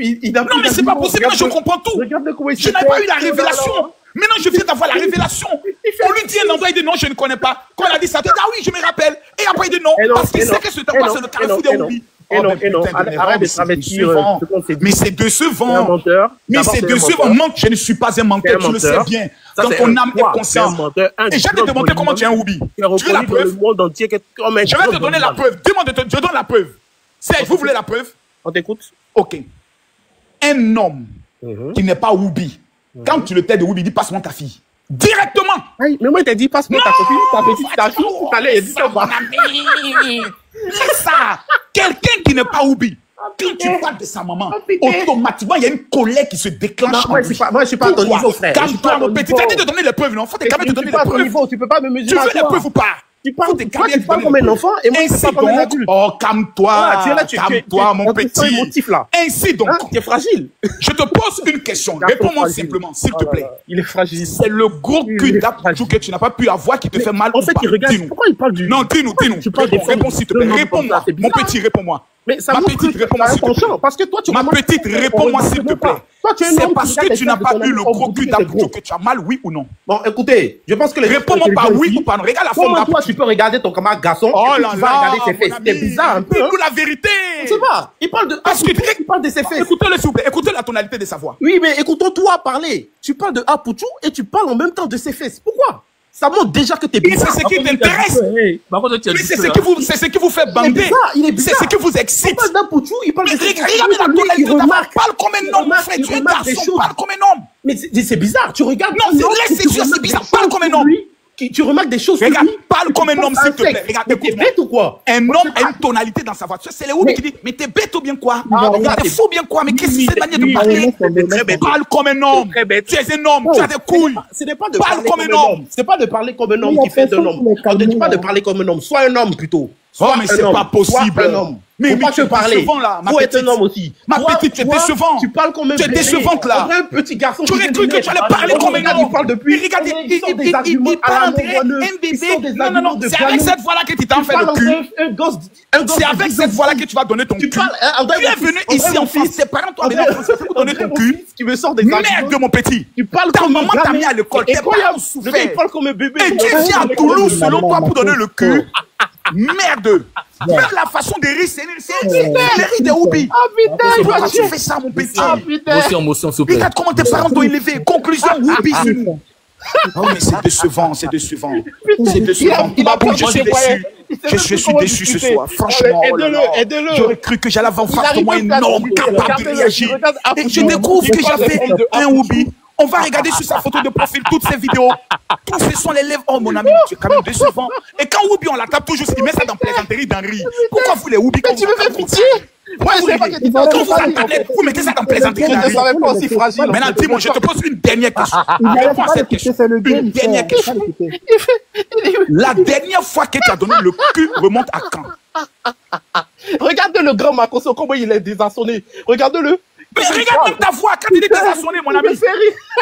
S11: mais c'est pas possible. Moi, je comprends tout. Je n'ai pas eu la révélation. Maintenant, je viens d'avoir la révélation. On lui dit un endroit, il dit non, je ne connais pas. Quand il a dit ça, il dit ah oui, je me rappelle. Et après, il dit non. Parce qu'il sait que c'est le carrefour des Whoopi.
S6: Et non, arrête de travestir.
S11: Mais c'est décevant. Mais c'est décevant. Non, je ne suis pas un menteur, tu le sais bien. Donc ton âme est consciente. Et je vais te montrer comment tu es un Whoopi. Tu veux la preuve? Je vais te donner la preuve. Je donne la preuve. Vous voulez la preuve?
S6: On t'écoute.
S11: Ok. Un homme qui n'est pas Whoopi, quand tu le t'aides de Whoopi, dis passe-moi ta fille. Directement.
S6: Mais moi, t'as dit passe-moi ta copine, ta petite, ta fille. Allez, dis ça, mon ami.
S11: C'est ça. Quelqu'un qui n'est pas Whoopi, quand tu parles de sa maman, automatiquement, il y a une colère qui se déclenche.
S6: Moi, je suis pas à ton niveau, frère.
S11: Calme-toi, mon petit. Tu as dit de donner les preuves, non? Faut te calmer de donner les preuves.
S6: Tu peux pas me mesurer.
S11: Tu veux les preuves ou pas?
S6: Tu parles comme un enfant et moi, je ne parle pas comme un adulte.
S11: Oh, calme-toi. Calme-toi, mon petit. Ainsi donc.
S6: Tu es fragile.
S11: Je te pose une question. Réponds-moi simplement, s'il te plaît.
S6: Il est fragile.
S11: C'est le gros cul d'Apuchou que tu n'as pas pu avoir qui te fait mal.
S6: En fait, il regarde. Pourquoi il parle du.
S11: Non, dis-nous. Réponds, s'il te plaît. Réponds-moi. Mon petit, réponds-moi.
S6: Mais ça
S11: ma
S6: montre
S11: petite,
S6: que
S11: réponds-moi
S6: tu as
S11: s'il te plaît.
S6: attention, parce que toi, tu
S11: Ma petite, réponds-moi s'il te plaît. C'est parce que tu n'as pas eu le gros cul d'Apoutou que tu as mal, oui ou non?
S6: Bon, écoutez, je pense que les
S11: réponds-moi par oui ou pas non. Regarde la forme
S6: d'Apoutou. Toi, tu peux regarder ton camarade garçon.
S11: Oh
S6: et
S11: là
S6: tu vas
S11: là,
S6: regarder ses fesses. C'est bizarre un peu.
S11: Dis-nous la vérité.
S6: Je sais pas. Il parle de.
S11: Parce que
S6: il parle de ses fesses.
S11: Écoutez-le s'il vous plaît. Écoutez la tonalité de sa voix.
S6: Oui, mais écoutons-toi parler. Tu parles de Apoutou et tu parles en même temps de ses fesses. Pourquoi? Ça montre déjà que t'es bizarre.
S11: C'est ce qui t'intéresse. Mais c'est ce qui vous fait bander. C'est ce qui vous excite.
S6: Il parle d'Apoutou, il parle de ses fesses.
S11: Regarde la tonalité de ta voix. Parle comme un homme, mon frère. Tu es un garçon. Parle comme un homme.
S6: Mais c'est bizarre. Tu regardes.
S11: Non, c'est sûr, c'est bizarre. Parle comme un homme.
S6: Tu remarques des choses.
S11: Regarde, parle comme un homme, s'il te plaît. Regarde,
S6: t'es bête ou quoi?
S11: Un homme a une tonalité dans sa voix. C'est les Woubi qui dit, mais t'es bête ou bien quoi? T'es fou bien quoi? Mais qu'est-ce que c'est cette manière de parler? Parle comme un homme. Tu es un homme, tu as des couilles.
S6: Ce n'est pas de
S11: parler comme un homme.
S6: C'est pas de parler comme un homme qui fait d'un homme. On ne dit pas de parler comme un homme. Sois un homme plutôt.
S11: Oh, mais c'est pas possible.
S6: Mais pas te parler.
S11: Faut être un homme aussi. Ma petite, tu es décevant.
S6: Tu parles comme un bébé.
S11: Tu es décevante là.
S6: Un petit garçon.
S11: Tu aurais cru que tu allais parler comme un homme.
S6: Il parle depuis.
S11: Regarde, il parle un bébé. Non, non, c'est avec cette voix-là que tu t'en fais le cul. C'est avec cette voix-là que tu vas donner ton cul. Tu es venu ici en France. Tes parents t'ont amené en France pour donner ton cul.
S6: Tu me sors des
S11: merde, mon petit.
S6: Tu parles
S11: ta maman t'a mis à l'école. Tes parents ont souffert.
S6: Il parle comme un bébé.
S11: Et tu viens à Toulouse selon toi pour donner le cul. Merde! Même la façon de rire, c'est les rires de Woubi.
S6: Ah putain!
S11: Pourquoi tu fais ça, mon petit?
S6: Ah putain!
S7: Motion, s'il vous plaît.
S11: Regarde comment tes parents t'ont élevé. Conclusion, Woubi. Oh, mais c'est décevant, c'est décevant. C'est décevant. Je suis déçu. Je suis déçu ce soir. Franchement,
S6: aidez-le.
S11: J'aurais cru que j'allais avoir en face de moi un homme capable de réagir. Et je découvre que j'avais un Woubi. On va regarder sur sa photo de profil toutes ces vidéos. Tous ce sont les lèvres. Oh mon ami, tu es quand même décevant. Et quand Woubi, on la tape toujours, il met ça dans plaisanterie, dans rire. Pourquoi vous les Woubi?
S6: Mais tu me fais pitié.
S11: Moi, je sais pas que tu vous mettez ça dans plaisanterie.
S6: Je ne savais pas aussi fragile.
S11: Maintenant, dis-moi, je te pose une dernière question. Réponds à cette question. Une dernière question. La dernière fois que tu as donné le cul remonte à quand?
S6: Regarde le grand Makoso, comment il est désarçonné. Regarde-le.
S11: Mais regarde même ta voix quand il est désarçonné, mon ami.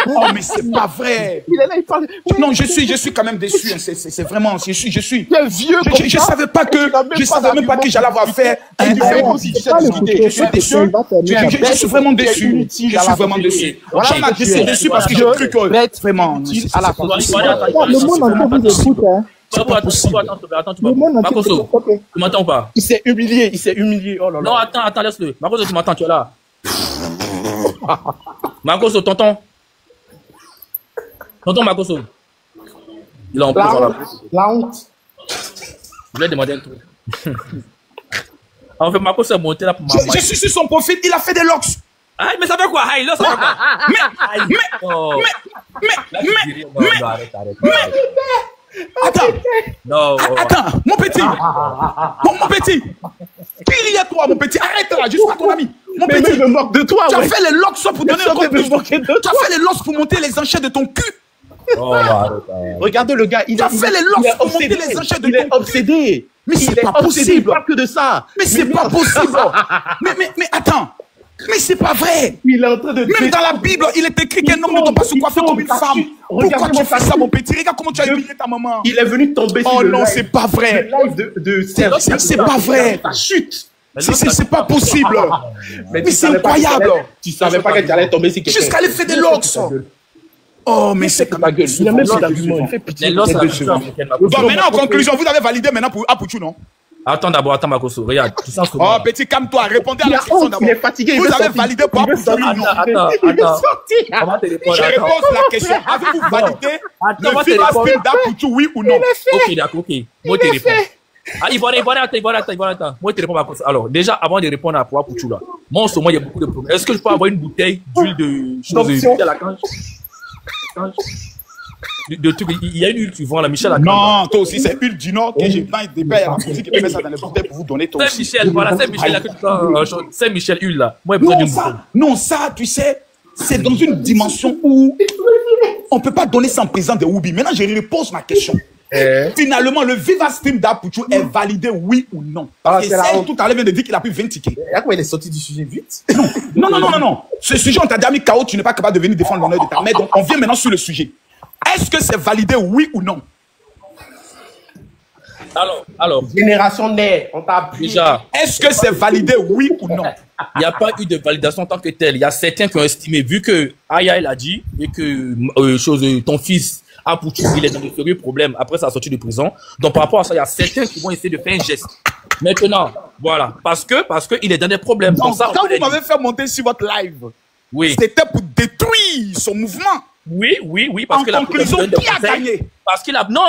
S11: Oh, mais c'est pas vrai.
S6: Il est là, il parle.
S11: Non, je suis quand même déçu. C'est vraiment, je suis.
S6: Vieux.
S11: Je savais pas que, je savais même pas que j'allais avoir fait un je suis déçu. Je suis vraiment déçu. Je suis vraiment déçu. Je suis déçu parce que j'ai cru que vraiment.
S6: À la fin.
S13: Le monde entier vous écoute, hein.
S7: Attends, tu Makoso, tu m'entends ou pas?
S6: Il s'est humilié. Oh là là.
S7: Non, attends, laisse-le. Makoso, tu m'entends, tu es là. Makoso, tonton. Tonton Makoso. Il est en prison là.
S6: La honte.
S7: Je lui ai demandé un truc. En fait, Makoso est monté là pour maman.
S11: Je suis sur son profil, il a fait des locks.
S7: Ah, mais ça fait quoi? Aïe, là, ça fait quoi? Mais.
S11: Attends, mon petit. Mon petit. Qui rit à toi, mon petit? Arrête là, je suis pas ton ami. Mon petit,
S6: je me moque de toi.
S11: Tu as fait les locks pour donner un coup de plus. Tu as fait les locks pour monter les enchères de ton cul.
S6: Regarde le gars,
S11: tu as fait les locks pour monter les enchères de ton cul.
S6: Il est obsédé.
S11: Mais c'est pas possible. Il
S6: parle que de ça.
S11: Mais c'est pas possible. Mais attends. Mais c'est pas vrai.
S6: Il est en train de
S11: même dans la Bible, il est écrit qu'un homme ne doit pas se coiffer comme une femme. Pourquoi tu fais ça, mon petit? Regarde comment tu as humilié ta maman.
S6: Il est venu tomber sur
S11: le live. Oh non, c'est pas vrai. C'est pas vrai.
S6: Chut.
S11: C'est pas possible. Mais c'est incroyable.
S6: Tu savais pas que tu allais tomber sur quelqu'un.
S11: Jusqu'à aller faire des locks. Oh, mais c'est comme gueule.
S6: Il a même pas d'argument. Il fait pitié.
S11: Bon, maintenant, en conclusion, vous avez validé maintenant pour Apoutou, non?
S7: Attends d'abord, attends Makoso, regarde.
S11: Oh, petit, calme-toi, répondez à la question d'abord.
S6: Il est fatigué.
S11: Vous avez validé pour Apoutou, non?
S7: Attends.
S11: Je réponds à la question. Avez-vous validé le film d'Apoutou, oui ou non?
S7: Ok, d'accord, ok. Moi, tu réponds. Ah, il va attends. Moi, tu réponds à Makoso. Alors, déjà, avant de répondre à Apoutou, là, moi, en ce moment, il y a beaucoup de problèmes. Est-ce que je peux avoir une bouteille d'huile de choses à la cange? De trucs, il y a une huile, tu vends la Michel à
S11: Non, toi aussi, c'est huile du Nord que j'ai plein de débats à la boutique et mettre ça dans les bouteilles pour vous donner toi aussi.
S7: Saint-Michel, voilà, Saint-Michel, là, que tu prends, Saint-Michel huile, là. Moi, j'ai besoin d'une bouteille.
S11: Non, ça, tu sais, c'est dans une dimension où on ne peut pas donner ça en présent de Woubi. Maintenant, je repose ma question. Finalement, le Viva Stream d'Apoutou est validé, oui ou non? Parce que celle tout à l'heure vient de dire qu'il a pris 20 tickets.
S6: Comment il est sorti du sujet vite?
S11: Non. Ce sujet, on t'a déjà mis KO, tu n'es pas capable de venir défendre l'honneur de ta mère. Donc, on vient maintenant sur le sujet. Est-ce que c'est validé, oui ou non?
S5: Alors.
S6: Génération née, on t'a appris.
S5: Déjà.
S11: Est-ce que c'est validé, oui ou non?
S5: Il n'y a pas eu de validation en tant que telle. Il y a certains qui ont estimé, vu que Aya, elle a dit, et que ton fils, Apoutou, il est dans de sérieux problèmes après sa sortie de prison. Donc, par rapport à ça, il y a certains qui vont essayer de faire un geste. Maintenant, voilà. Parce que il est dans des problèmes.
S11: Donc,
S5: ça,
S11: quand vous m'avez fait monter sur votre live, c'était pour détruire son mouvement.
S5: Oui, parce que
S11: en conclusion, qui a gagné?
S5: Parce qu'il a... Non,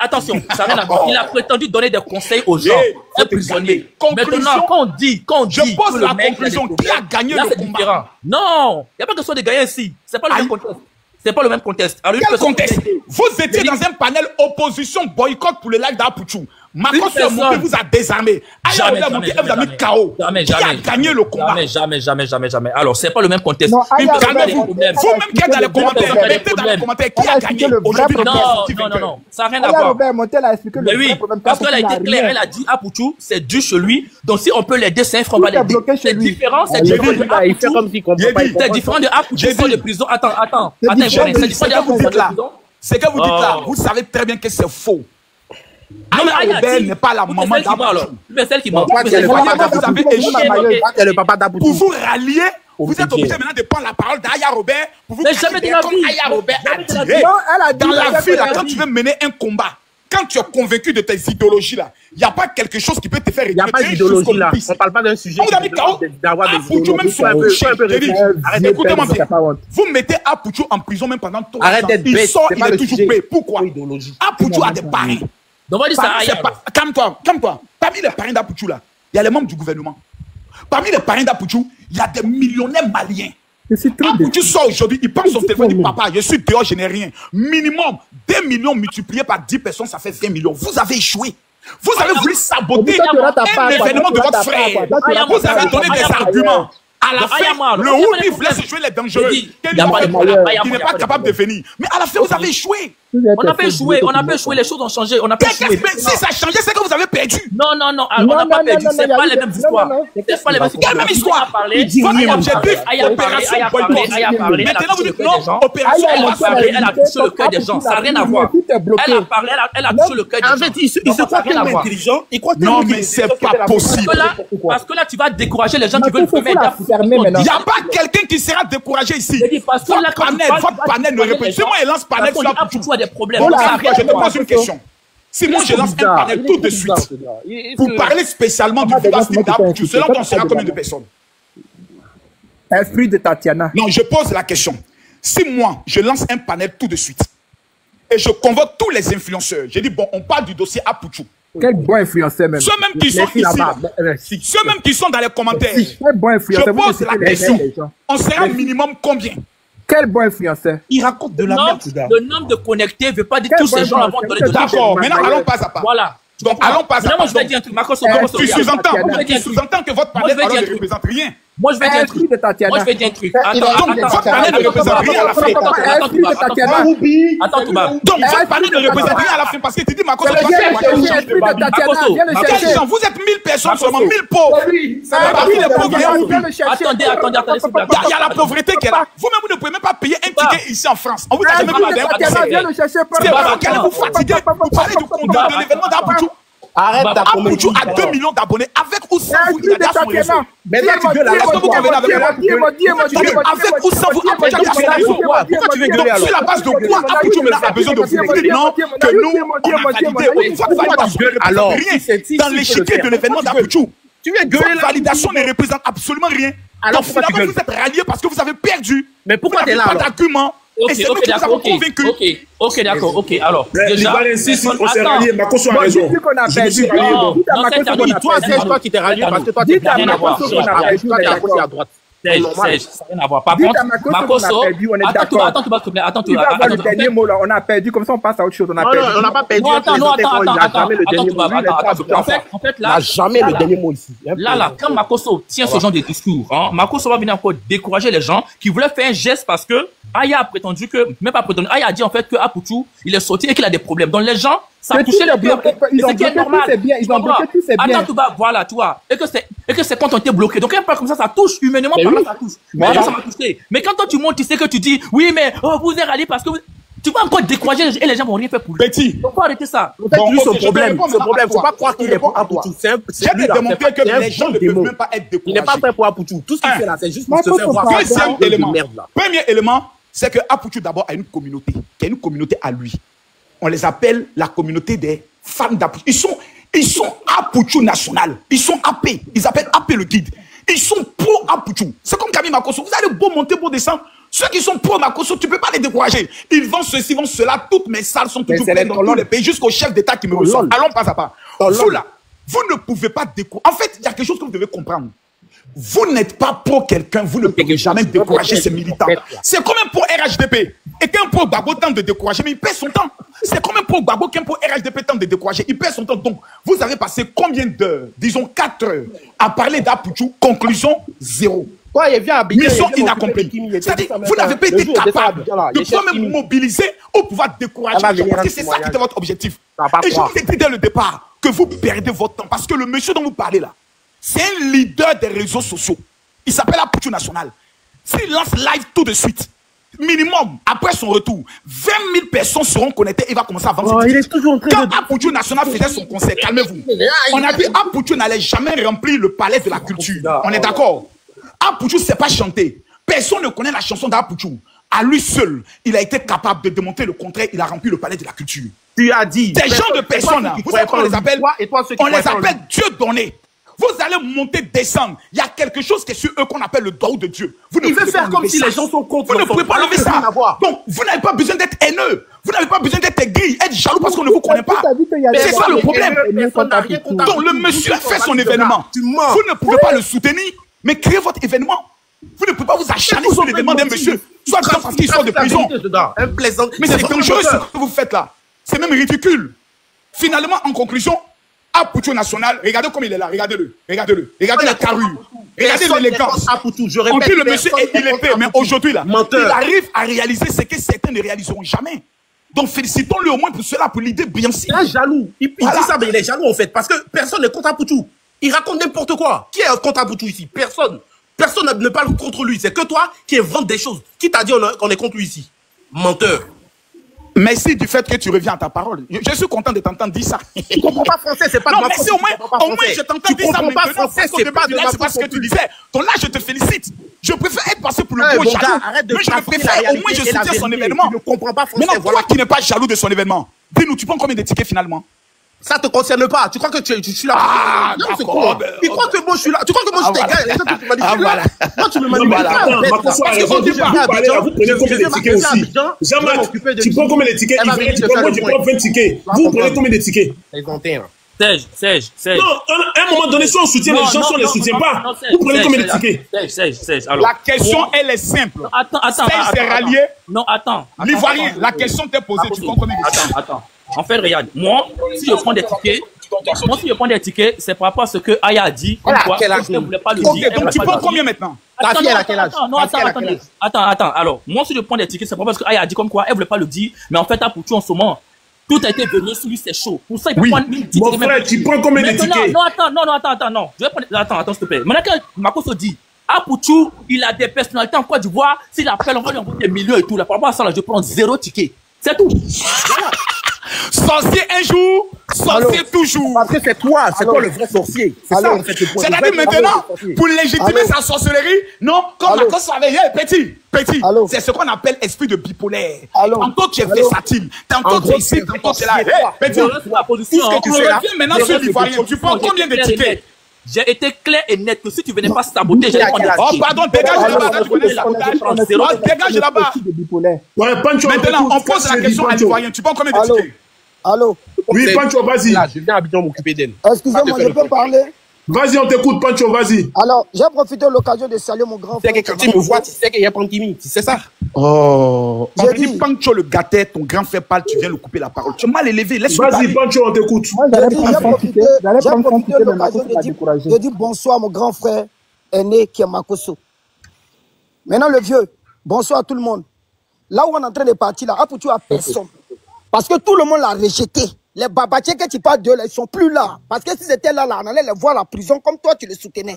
S5: attention, ça n'a rien à voir. Il a prétendu donner des conseils aux gens, aux prisonniers. Maintenant, quand on dit
S11: je pose la conclusion, qui a gagné le combat?
S5: Différent. Non, il n'y a pas question de gagner ici. C'est pas le même contexte. C'est pas le même contexte. Alors,
S11: quel contexte? Vous étiez dans un panel opposition boycott pour le live d'Apoutou. Macron vous a désarmé.
S5: Jamais,
S11: vous a mis KO. Qui a gagné le combat?
S5: Jamais. Alors, c'est pas le même contexte.
S11: Calmez-vous. Vous-même qui êtes dans les commentaires, mettez dans les commentaires qui a gagné aujourd'hui.
S5: Non. Ça n'a rien à voir.
S13: Robert Montel a expliqué le vrai problème.
S5: Parce qu'elle a été claire. Elle a dit Apoutou, c'est dû chez lui. Donc, si on peut l'aider, c'est un franc valide. C'est différent. C'est différent de Apoutou. C'est différent de Apoutou de prison. Attends. C'est différent de Apoutou.
S11: Ce que vous dites là, vous savez très bien que c'est faux. Aya Robert n'est pas la maman d'Apoutou.
S5: C'est celle qui ment.
S11: Vous avez échoué. Pour vous rallier, vous êtes obligé maintenant de prendre la parole d'Aya Robert pour vous
S5: cacher comme
S11: Aya Robert a dit. Dans la vie, quand tu veux mener un combat, quand tu es convaincu de tes idéologies là, il n'y a pas quelque chose qui peut te faire regretter.
S6: Il n'y a pas d'idéologie là. On ne parle pas d'un sujet.
S11: Vous avez d'avoir des idéologies. Arrêtez, écoutez-moi bien. Vous mettez Apoutou en prison même pendant 3 ans. Il sort, il est toujours payé. Pourquoi? Apoutou a des parrains. Calme-toi. Parmi les parrains d'Apoutou là, il y a les membres du gouvernement. Parmi les parrains d'Apoutou, il y a des millionnaires maliens. Apoutou sort aujourd'hui, il prend son téléphone, il dit papa, je suis dehors, je n'ai rien. Minimum 2 millions multipliés par 10 personnes, ça fait 20 millions. Vous avez échoué. Vous avez voulu saboter un événement de votre frère. Vous avez donné des arguments. À la fin, le Woubi voulait se jouer les dangereux. Qui n'est pas capable de venir. Mais à la fin, vous avez échoué.
S5: On n'a pas échoué, les choses ont changé.
S11: Si ça a changé, c'est que vous avez perdu.
S5: Non, on n'a pas perdu. C'est pas les mêmes histoires. C'est pas les mêmes histoires.
S11: Quelle même histoire? Votre objectif, opération boycott. Maintenant, vous dites non, opération boycott.
S5: Elle a touché le cœur des gens. Ça n'a rien à voir. Elle a parlé, elle a touché le cœur des gens.
S6: En fait, il se croit tellement intelligent.
S11: Non, mais c'est pas possible.
S5: Parce que là, tu vas décourager les gens qui veulent faire
S11: il n'y a pas quelqu'un qui sera découragé ici. Votre panel ne répond. Si moi je lance panel sur Apoutou,
S5: des problèmes.
S11: Je te pose une question. Si moi je lance un panel tout de suite, pour parler spécialement du fantastique d'Apoutou, selon toi, on sera combien de personnes?
S13: Esprit de Tatiana.
S11: Non, je pose la question. Si moi je lance un panel tout de suite et je convoque tous les influenceurs, j'ai dit bon, on parle du dossier Apoutou.
S13: Quel bon influenceur même.
S11: Ceux même qui sont ici, ceux même qui sont dans les commentaires.
S13: Quel bon influenceur.
S11: Je pose la question. On sera minimum combien?
S13: Quel bon influenceur.
S6: Il raconte de la merde.
S5: Le nombre de connectés ne veut pas dire tous ces gens avant de donner de l'argent.
S11: D'accord, maintenant allons pas à pas.
S5: Voilà.
S11: Donc allons pas à pas.
S5: Je vais dire un truc.
S11: Tu sous-entends que votre panel ne représente rien.
S5: Moi, je vais dire un truc.
S11: Votre panel ne représente rien à la fin.
S5: Attends, Touba.
S11: Donc, votre panel ne représente rien à la fin parce que tu dis, Makoso, vous êtes 1000 personnes seulement, 1000 pauvres. Parmi les pauvres,
S5: attendez.
S11: Il y a la pauvreté qui est là. Vous-même, vous ne pouvez même pas payer un ticket ici en France. On vous a jamais demandé vous fatiguez. Vous parlez de l'événement d'Apoutou.
S6: Arrête
S11: Apoutou a 2 millions d'abonnés. Avec ou sans vous, il a déjà son réseau.
S6: Mais là, tu gueules alors.
S11: Est-ce que vous convenez avec moi? Avec ou sans vous, Apoutou a déjà son réseau.
S6: Pourquoi tu veux gueuler alors?
S11: Sur la base de quoi Apoutou maintenant a besoin de vous? Vous dites non, que nous, on a validé. Votre validation ne représente rien dans l'échiquier de l'événement d'Apoutou. Votre validation ne représente absolument rien. Donc finalement, vous êtes ralliés parce que vous avez perdu.
S6: Mais pourquoi t'es là alors?
S11: Pas d'argument. Et c'est nous qui vous avons convaincu.
S5: Ok, d'accord, ok. Alors, déjà,
S4: on s'est rallié, Makoso a raison.
S6: Toi, c'est toi qui t'es rallié parce que toi, t'es à droite.
S5: Ça n'a rien à voir. Par contre, Makoso, attends,
S13: le dernier mot là, on a perdu, comme ça on passe à autre chose. On a perdu.
S6: On n'a pas perdu.
S5: En fait, là,
S6: jamais le dernier mot ici.
S5: Là, quand Makoso tient ce genre de discours, Makoso va venir encore décourager les gens qui voulaient faire un geste parce que Aya a prétendu que, même pas prétendu, Aya a dit en fait que Apoutou, il est sorti et qu'il a des problèmes. Donc les gens, ça a touché le cœur.
S13: Ils ont bloqué tous ces biens. Ils ont bloqué tous ces biens.
S5: Attends, tout bas, voilà, tu vois. Et que c'est quand on était bloqué. Donc, un peu comme ça touche, humainement parlant, ça touche. Mais ça m'a touché. Mais quand toi, tu montes, tu sais que tu dis, oui, mais, vous êtes rallié parce que
S7: Tu vas encore décourager et les gens vont rien faire pour lui.
S11: Petit.
S7: Donc, faut arrêter ça.
S6: Bon, son problème, faut pas croire qu'il est pour Apoutou.
S11: J'ai démontré que les gens ne peuvent même pas être découragés.
S6: Il n'est pas fait pour Apoutou. Tout ce qu'il fait là, c'est juste pour se faire voir.
S11: Deuxième élément. Premier élément, c'est que Apoutou d'abord a une communauté, qui est une communauté à lui. On les appelle la communauté des fans d'Apoutou. Ils sont Apoutou national. Ils sont AP. Ils appellent AP le guide. Ils sont pro Apoutou. C'est comme Camille Makosso. Vous allez beau monter, beau descendre. Ceux qui sont pro Makosso, tu ne peux pas les décourager. Ils vendent ceci, vendent cela. Toutes mes salles sont toujours pleines dans tous les pays, jusqu'au chef d'État qui me reçoit. Allons pas à pas. Vous là, vous ne pouvez pas décourager. En fait, il y a quelque chose que vous devez comprendre. Vous n'êtes pas pour quelqu'un, vous ne pouvez jamais décourager ces militants. C'est comme un pro RHDP. Et qu'un pro Gbagbo tente de décourager, mais il perd son temps. C'est comme un pro Gbagbo qu'un pro RHDP tente de décourager, il perd son temps. Donc, vous avez passé combien d'heures, disons 4 heures, à parler d'Apoutou, conclusion 0. Mission inaccomplie. C'est-à-dire, vous n'avez pas été capable de vous-même mobiliser au pouvoir décourager. Parce que c'est ça qui était votre objectif. Et je vous ai dit dès le départ que vous perdez votre temps. Parce que le monsieur dont vous parlez là, c'est un leader des réseaux sociaux. Il s'appelle Apoutou National. S'il lance live tout de suite, minimum, après son retour, 20 000 personnes seront connectées et il va commencer à vendre. Quand Apoutou National faisait son concert, calmez-vous. On a dit Apoutou n'allait jamais remplir le palais de la culture. On est d'accord? Apoutou ne sait pas chanter. Personne ne connaît la chanson d'Apoutou. À lui seul, il a été capable de démontrer le contraire. Il a rempli le palais de la culture.
S6: Tu as dit.
S11: Des gens de personnes, vous savez comment on les appelle? On les appelle Dieu donné. Vous allez monter, descendre. Il y a quelque chose qui est sur eux qu'on appelle le droit de Dieu.
S6: Il veut faire comme si les gens sont contre.
S11: Vous ne pouvez pas lever ça. Donc, vous n'avez pas besoin d'être haineux. Vous n'avez pas besoin d'être aigri, être jaloux parce qu'on ne vous connaît pas. C'est ça le problème. Donc, le monsieur fait son événement. Vous ne pouvez pas le soutenir, mais créez votre événement. Vous ne pouvez pas vous acharner sur l'événement d'un monsieur, soit parce qu'il sort de prison. Mais c'est dangereux ce que vous faites là. C'est même ridicule. Finalement, en conclusion, Apoutou National, regardez comme il est là, regardez-le, regardez-le, regardez la carrure, regardez l'élégance. On dit le monsieur est illettré, mais aujourd'hui là, il arrive à réaliser ce que certains ne réaliseront jamais. Donc félicitons-le au moins pour cela, pour l'idée bien si.
S6: Il est jaloux, il dit ça, mais il est jaloux en fait, parce que personne n'est contre Apoutou. Il raconte n'importe quoi. Qui est contre Apoutou ici? Personne. Personne ne parle contre lui, c'est que toi qui inventes des choses. Qui t'a dit qu'on est contre lui ici? Menteur.
S11: Merci du fait que tu reviens à ta parole. Je suis content de t'entendre dire ça.
S6: Tu comprends pas français, c'est pas de ma faute.
S11: Non, mais au moins je t'entends dire ça.
S6: Tu comprends pas français, c'est pas de ma faute.
S11: C'est pas ce que tu disais. Donc là, je te félicite. Je préfère être passé pour le gros jaloux. Mais je préfère au moins je soutiens son événement.
S6: Tu ne comprends pas français.
S11: Maintenant, toi qui n'es pas jaloux de son événement, dis-nous, tu prends combien de tickets finalement?
S6: Ça te concerne pas. Tu crois que je suis là?
S11: Ah,
S6: non, c'est quoi? Tu crois que moi je suis là? Tu crois que moi je t'égale? Moi tu me manipules pas.
S4: Makosso a raison. Vous prenez combien de tickets aussi? Jean-Marc, tu prends combien de tickets? Moi je prends 20 tickets. Vous prenez combien de tickets?
S6: 21.
S7: Serge.
S4: Non, à un moment donné, si on soutient les gens, si on ne les soutient pas, vous prenez combien de tickets?
S7: Serge.
S11: La question, elle est simple.
S7: Attends.
S11: Serge s'est rallié.
S7: Non, attends.
S11: L'ivoirien, la question t'est posée. Tu prends combien de tickets?
S7: Attends. En fait, regarde, moi, si je prends des tickets, c'est par rapport à ce que Aya a dit.
S6: Elle ne
S7: voulait pas le dire.
S11: Donc tu prends combien maintenant?
S6: Ta fille, elle a quel âge?
S7: Attends. Alors, moi, si je prends des tickets, c'est pas parce que Aya a dit comme quoi elle voulait pas le dire. Mais en fait, Apoutou, en ce moment, tout a été venu sur lui, c'est chaud. Pour ça, il peut prendre 1000 tickets.
S4: Mon frère, tu prends combien de tickets?
S7: Non, attends. Je vais prendre. Attends, s'il te plaît. Maintenant, quand Makosso dit, Apoutou, il a des personnalités en Côte d'Ivoire. S'il appelle, on va lui envoyer des millions et tout. Là, par rapport à ça, là, je prends 0 ticket. C'est tout.
S11: Sorcier un jour, sorcier toujours.
S6: Parce que c'est toi le vrai sorcier. C'est ça en fait le point.
S11: C'est-à-dire maintenant, pour légitimer sa sorcellerie, non, comme Makosso avait dit, petit, c'est ce qu'on appelle esprit de bipolaire. Tantôt tu es versatile, tantôt tu es ici, tantôt tu es là. Petit, on revient maintenant sur l'Ivoirien. Tu prends combien de tickets?
S7: J'ai été clair et net que si tu venais pas saboter, j'allais prendre.
S11: Oh, pardon, dégage là-bas. Dégage là-bas. Maintenant, on pose la question à l'Ivoirien. Tu prends combien de tickets?
S3: Allô?
S4: Oui, Pancho, vas-y.
S6: Je viens à Abidjan m'occuper d'elle.
S3: Excusez-moi, je peux parler?
S4: Vas-y, on t'écoute, Pancho, vas-y.
S3: Alors, j'ai profité de l'occasion de saluer mon grand frère.
S6: Quand tu me vois, tu sais qu'il y a Pankimi, tu sais ça?
S11: Oh, on dit Pancho le gâtet, ton grand frère parle, tu viens lui couper la parole. Tu es mal élevé, laisse-moi.
S4: Vas-y, Pancho, on t'écoute.
S3: J'ai profité de l'occasion de dire bonsoir à mon grand frère aîné qui est Makosso. Maintenant, le vieux, bonsoir à tout le monde. Là où on est en train de partir, là, Apoutou a personne. Parce que tout le monde l'a rejeté. Les babatiers que tu parles d'eux, ils ne sont plus là. Parce que s'ils étaient là, on allait les voir à la prison comme toi, tu les soutenais.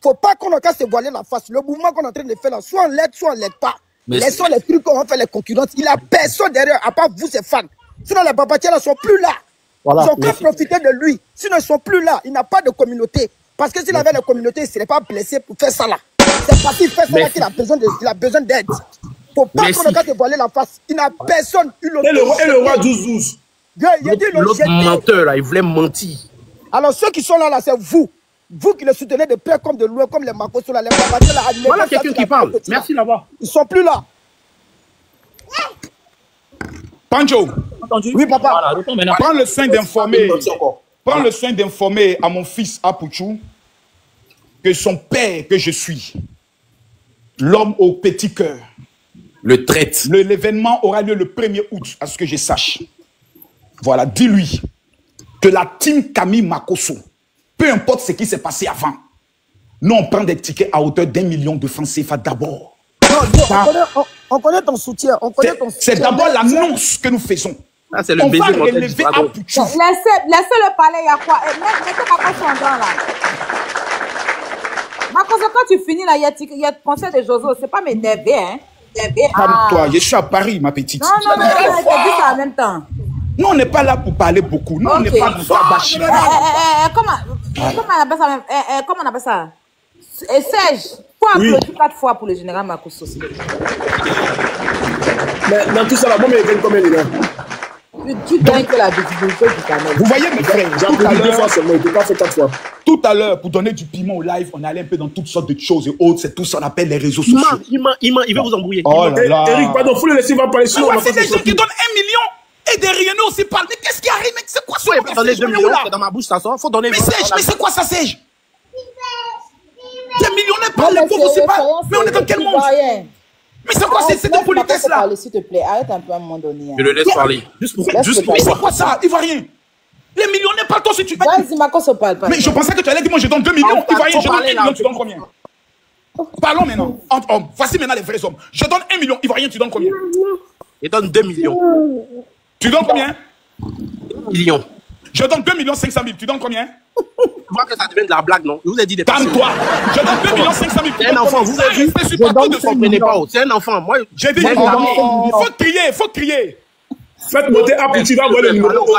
S3: Faut pas qu'on ait qu'à se voiler la face. Le mouvement qu'on est en train de faire là, soit on l'aide pas.
S14: Laissons les trucs qu'on va faire les concurrences. Il a personne derrière, à part vous, ses fans. Sinon, les babatiers ne sont plus là.
S6: Voilà,
S14: ils ont qu'à profiter de lui. Sinon, ils ne sont plus là. Il n'a pas de communauté. Parce que s'il avait la communauté, il ne serait pas blessé pour faire ça là. C'est parce qu'il fait ça là qu'il a besoin d'aide. Il ne faut pas qu'on regarde te voiler la face. Il n'a personne.
S4: Et le roi 12-12.
S6: L'autre menteur là, il voulait mentir.
S14: Alors ceux qui sont là, c'est vous. Vous qui le soutenez de près comme de loin, comme les Makosso là, les babatiers là.
S6: Voilà quelqu'un qui parle. Merci là-bas.
S14: Ils ne sont plus là.
S11: Pancho.
S14: Oui, papa.
S11: Voilà, prends le soin d'informer. Prends le soin d'informer à mon fils Apuchou que son père que je suis, l'homme au petit cœur,
S5: le traite.
S11: L'événement aura lieu le 1er août, à ce que je sache. Voilà, dis-lui que la team Camille Makosso, peu importe ce qui s'est passé avant, nous on prend des tickets à hauteur d'1 million de francs CFA d'abord.
S14: On connaît ton soutien.
S11: C'est d'abord l'annonce que nous faisons.
S5: Ah, c'est le
S11: on
S5: baiser
S11: va relever Apuchou.
S9: Laissez-le parler, il y a quoi? Mettez Makosso en grand là. Makosso, quand tu finis là, il y a le conseil de Jozo. C'est pas m'énerver, hein.
S11: Calme-toi, je suis à Paris, ma petite.
S9: Non, on a dit ça en même temps.
S11: Nous, on n'est pas là pour parler beaucoup. Nous, on n'est pas dans ça bâcher.
S9: Comment on appelle ça? Serge, faut applaudir 4 fois pour le général Makosso.
S4: Mais dans tout ça, là, moi, il gagne combien de gars?
S9: Tu gagnes que la visibilité du canal.
S11: Vous voyez mes frères,
S4: j'ai appris 2 fois seulement, il ne peut pas faire 4 fois.
S11: Tout à l'heure, pour donner du piment au live, on allait un peu dans toutes sortes de choses et autres. C'est tout ça qu'on appelle les réseaux sociaux.
S6: Il veut vous embrouiller.
S11: Oh là là.
S4: Eric, pardon, faut le laisser, il va parler sur.
S11: C'est des gens qui donnent 1 million et derrière nous aussi parlent. Mais qu'est-ce qui arrive, mec? C'est quoi ça?
S6: Il faut donner 2 millions, c'est dans ma bouche, ça sort. Faut donner.
S11: Mais c'est quoi ça, Serge? Des millionnaires parlent, les pauvres aussi parlent. Mais on est dans quel monde? Mais c'est quoi cette politesse là?
S9: S'il te plaît, arrête un peu à un moment donné.
S5: Je le laisse parler.
S11: Juste pour mais c'est quoi ça? Ivoirien. Les millionnaires parlent toi si tu.
S9: Vas-y, Makosso parle.
S11: Mais je pensais que tu allais dire, moi je donne 2 millions. Ivoirien, je donne 1 million, tu donnes combien? Parlons maintenant. Entre hommes. Voici maintenant les vrais hommes. Je donne 1 million. Ivoirien, tu donnes combien?
S6: Il donne 2 millions.
S11: Tu donnes combien?
S6: 1 million.
S11: Je donne 2 500 000. Tu donnes combien?
S6: Je vois que ça devient de la blague, non? Je vous ai dit des
S11: personnes. Calme-toi. Je donne 2 500 000.
S6: C'est un enfant, vous avez vu? Je comprenez pas. C'est un enfant. Moi,
S11: j'ai dit, il faut crier, faut crier. Faites monter Apuchou, tu vas voir le numéro.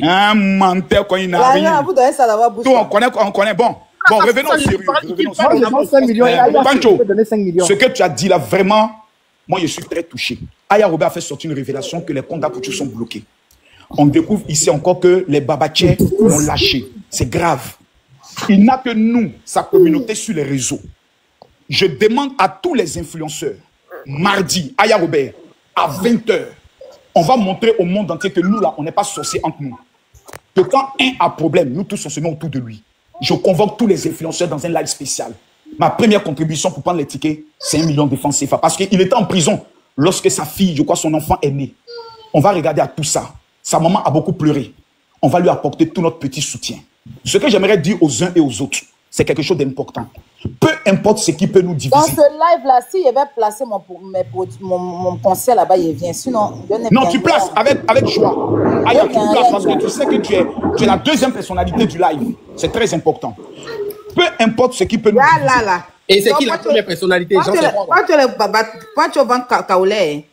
S11: Un menteur quand il n'a rien. Tout, on connaît. Bon, revenons au sérieux. Pancho, ce que tu as dit là, vraiment, moi je suis très touché. Aya Robert a fait sortir une révélation que les comptes d'Apuchou sont bloqués. On découvre ici encore que les babatiers l'ont lâché. C'est grave. Il n'a que nous, sa communauté, sur les réseaux. Je demande à tous les influenceurs, mardi, Aya Robert, à 20h, on va montrer au monde entier que nous, là, on n'est pas sorciers entre nous. Que quand un a problème, nous tous, on se met autour de lui. Je convoque tous les influenceurs dans un live spécial. Ma première contribution pour prendre les tickets, c'est 1 million de francs CFA. Parce qu'il était en prison lorsque sa fille, je crois, son enfant est né. On va regarder à tout ça. Sa maman a beaucoup pleuré. On va lui apporter tout notre petit soutien. Ce que j'aimerais dire aux uns et aux autres, c'est quelque chose d'important. Peu importe ce qui peut nous diviser.
S9: Dans ce live-là, si il avait placé mon conseil là-bas, il vient. Sinon,
S11: non, tu places avec joie. Ailleurs, tu places parce que tu sais que tu es la deuxième personnalité du live. C'est très important. Peu importe ce qui peut nous diviser.
S9: Là.
S6: Et c'est qui la première personnalité?
S9: Quand tu vas Kaolé,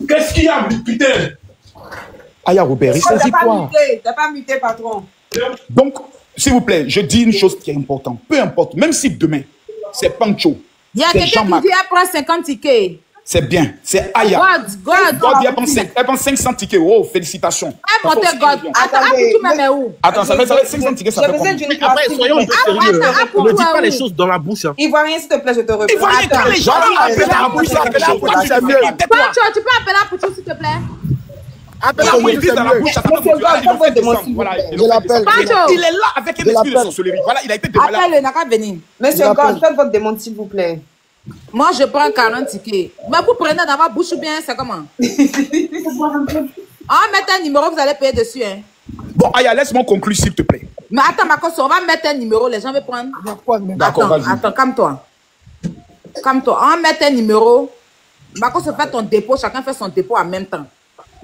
S4: qu'est-ce qu'il y a, putain?
S11: Aya Robert, saisis-toi.
S10: T'as pas muté, patron.
S11: Donc, s'il vous plaît, je dis une chose qui est importante. Peu importe, même si demain, c'est Pancho.
S9: Il y a quelqu'un qui dit elle prend 50 tickets.
S11: C'est bien, c'est Aya. God, elle prend 500 tickets. Oh, félicitations.
S9: Elle monte God. Attends, tu me mets où?
S11: Attends, ça fait 500 tickets, ça fait combien?
S6: Après, soyons un peu sérieux. Ne dis pas les choses dans la bouche.
S10: Ivoirien, s'il te plaît, je te reprends.
S11: Ivoirien, quand les gens appellent à la bouche, tu peux
S9: appeler à Pouchou, s'il te plaît?
S11: Appelle à Pouchou dans la bouche, ça il est là avec un esprit de sorcellerie. Voilà, il a été dévoilé.
S9: Appelle-le, n'a qu'à venir.
S10: Monsieur God, faites votre demande, s'il vous plaît.
S9: Moi, je prends 40 tickets. Mais vous prenez dans ma bouche ou bien, c'est comment? On va mettre un numéro, vous allez payer dessus. Hein.
S11: Bon, Aya, laisse-moi conclure, s'il te plaît.
S9: Mais attends, Makosso, on va mettre un numéro, les gens vont prendre.
S11: D'accord, vas-y.
S9: Attends, calme-toi. Calme-toi. On va mettre un numéro. Makosso fait ton dépôt, chacun fait son dépôt en même temps.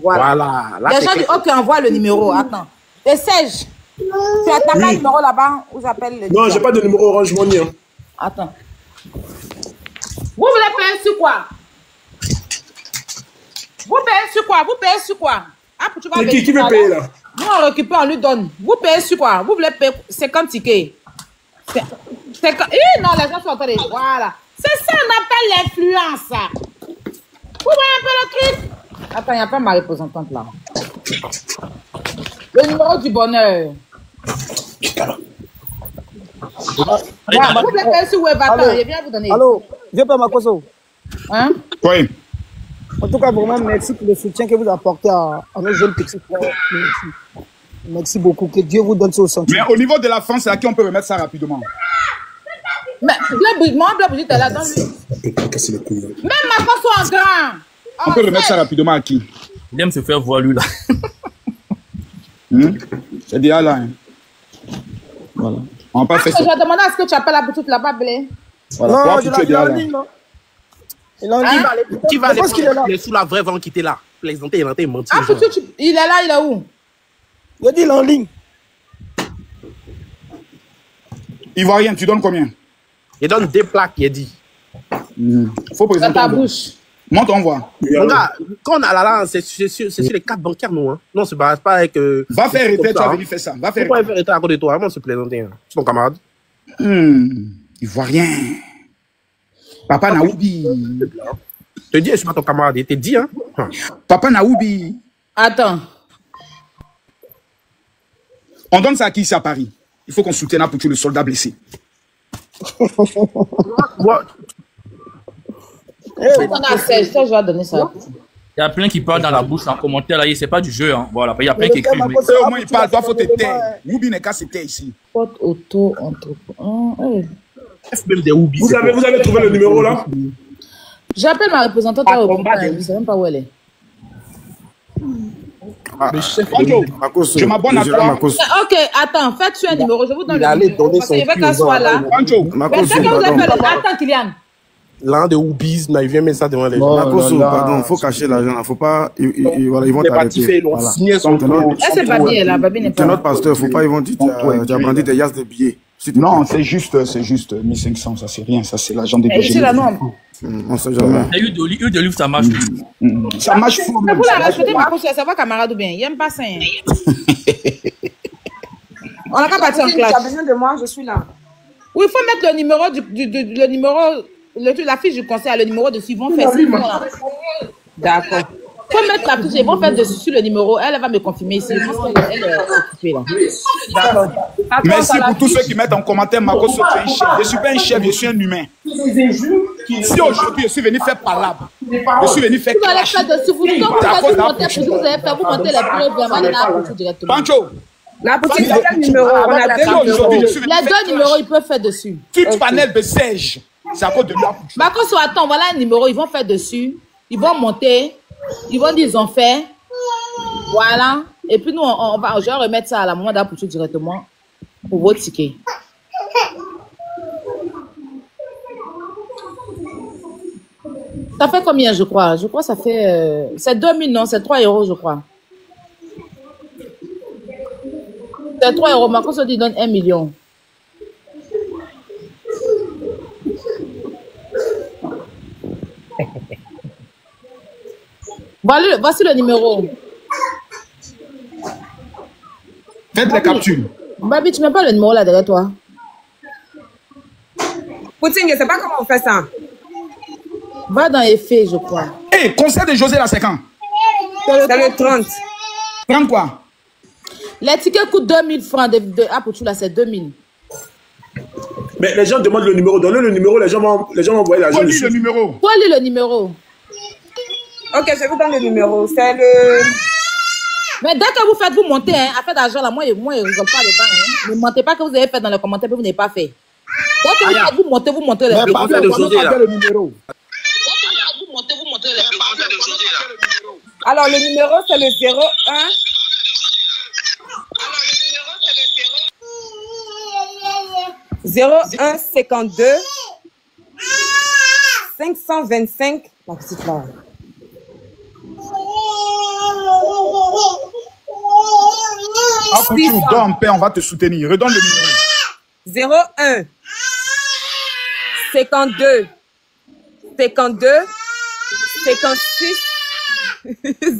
S9: Voilà. Les gens disent, ok, envoie le numéro. Attends. Et Serge, tu as pas le numéro là-bas? Vous appelez le
S4: non, j'ai pas de numéro Orange Money. Hein.
S9: Attends.
S1: Vous voulez payer sur quoi? Vous payez sur quoi? Vous payez sur quoi? Ah, tu vas
S4: C'est qui veut payer là?
S1: Nous, on récupère, on lui donne. Vous payez sur quoi? Vous voulez payer 50 tickets? Non, les gens sont en train de... Voilà. C'est ça, on appelle l'influence. Vous voyez un peu le truc? Attends, il n'y a pas ma représentante là. Le numéro du bonheur. Voilà, vous voulez payer sur Web. Attends, je viens vous donner.
S14: Allô, viens pas Makoso.
S1: Hein?
S8: Oui.
S14: En tout cas, vraiment, merci pour le soutien que vous apportez à nos jeunes petits frères. Merci beaucoup. Que Dieu vous donne ce sentiment.
S11: Mais au niveau de la France, c'est à qui on peut remettre ça rapidement?
S1: Mais Blablabla est là, donne-lui. Même Makoso en grand.
S11: On peut remettre ça rapidement à qui?
S7: Il aime se faire voir lui là.
S11: C'est déjà là. Hein. Voilà. On va pas faire ça.
S1: Je vais demander à ce que tu appelles la boutique là-bas, Blé.
S6: Voilà.
S14: Non,
S6: Toi,
S14: je
S6: tu es déjà là.
S2: Qui va aller
S14: qu'il est là.
S2: prendre sous la vraie vente qui était là? Plaisanter, il mentir.
S1: Ah, il est là, il est où?
S14: Je dis, il est en ligne.
S11: Ivoirien, tu donnes combien?
S2: Il donne 2 plaques, il a dit.
S11: Faut présenter.
S1: Dans ta bouche.
S11: Monte, on voit.
S2: Mon gars, quand on a là, c'est sur les cartes bancaires, nous. Hein. Non, c'est pas avec.
S11: Va faire retrait, tu vas
S2: hein.
S11: venir faire ça. Va faire
S2: Pourquoi faire retrait à côté de toi? Vraiment, c'est plaisanter. Hein. C'est ton camarade.
S11: Ivoirien. Papa Naoubi.
S2: Je te dis, je suis pas ton camarade. Il te dit, hein.
S11: Papa Naoubi.
S1: Attends.
S11: On donne ça à qui ici à Paris? Il faut qu'on soutienne pour tous les soldats blessés.
S2: Moi.
S1: Je vais donner ça.
S7: Il y a plein qui parlent dans la bouche en commentaire là, c'est pas du jeu. Hein. Voilà, il y a plein qui écrivent.
S11: Au moins, il parle, toi, faut te taire. Woubi n'est qu'à se taire ici.
S1: Porte auto entrepreneur.
S4: Vous avez trouvé le numéro là?
S1: J'appelle ma représentante à je ne sais même pas où elle est.
S11: Je m'abonne à toi.
S1: Ok, attends, faites sur un numéro. Je vous donne le numéro. Parce qu'il veut qu'elle soit là. Attends, Kylian.
S2: L'un de Woobies, il vient mettre ça devant les gens.
S6: Makoso, pardon, il faut cacher l'argent. Il ne faut pas. Voilà, ils vont t'arrêter.
S2: Voilà.
S1: C'est Babi, là. Babi n'est pas
S6: là. Tu es notre pasteur, il ne faut pas. Ils vont dire tu as brandi des yas de billets.
S11: Non, c'est juste 1500, ça c'est rien, ça c'est l'argent des billets.
S1: C'est la norme.
S6: On ne sait jamais.
S7: Huile de livre, ça marche.
S11: Ça marche fou.
S1: Vous la rachetez, Makoso, ça va camarade ou bien? Il n'aime pas ça. On n'a qu'à partir en classe.
S10: Tu as besoin de moi, je suis là.
S1: Oui, il faut mettre le numéro le numéro. La fiche du conseil a le numéro dessus. Ils vont faire ça. D'accord. Il faut mettre la fiche. Ils vont faire dessus le numéro. Elle va me confirmer ici. Je pense qu'elle est occupée là. D'accord.
S11: Merci pour tous ceux qui mettent en commentaire Makoso, tu es un chef. Je ne suis pas un chef, je suis un humain. Si aujourd'hui je suis venu faire palabre, je suis venu faire clash.
S1: Vous allez faire dessus. Vous allez faire, vous montez les preuves directement.
S11: Pancho.
S10: La boutique, c'est quel numéro? On a 2 numéros.
S1: Les 2 numéros, ils peuvent faire dessus.
S11: Tout panel de siège. C'est à cause de là.
S1: Makoso, attends, voilà un numéro, ils vont faire dessus. Ils vont monter. Ils vont dire ils ont fait. Voilà. Et puis nous, je vais remettre ça à la maman d'Apouchou directement pour vos tickets. Ça fait combien, je crois? Je crois que ça fait... c'est 2000, non? C'est 3 €, je crois. C'est 3 €. Makoso dit donne 1 million. Voici le numéro.
S11: Faites les captures.
S1: Babi, tu mets pas le numéro là derrière toi.
S10: Poutine, je sais pas comment on fait ça.
S1: Va dans effet, je crois.
S11: Hé, concert de José là, c'est quand?
S10: C'est le 30.
S11: 30 quoi?
S1: Les tickets coûtent 2000 francs. Ah, pour tout là, c'est 2000.
S4: Mais les gens demandent le numéro. Donnez le numéro, les gens vont envoyer l'argent dessus.
S11: Le numéro.
S1: Quoi, le numéro?
S10: Ok, je vous donne le numéro. C'est le...
S1: Mais dès que vous faites, vous montez, hein, affaire d'argent là, moi, je ne rigole pas dedans. Hein. Ne mentez pas que vous avez fait dans les commentaires, mais vous n'avez pas fait. Dès que vous faites, vous montez les
S2: le concert de José là.
S10: Alors, le numéro, c'est le 01. 01 52 525. La petite là.
S11: Apouchou, dors en paix, on va te soutenir. Redonne le numéro.
S10: 01
S3: 52 56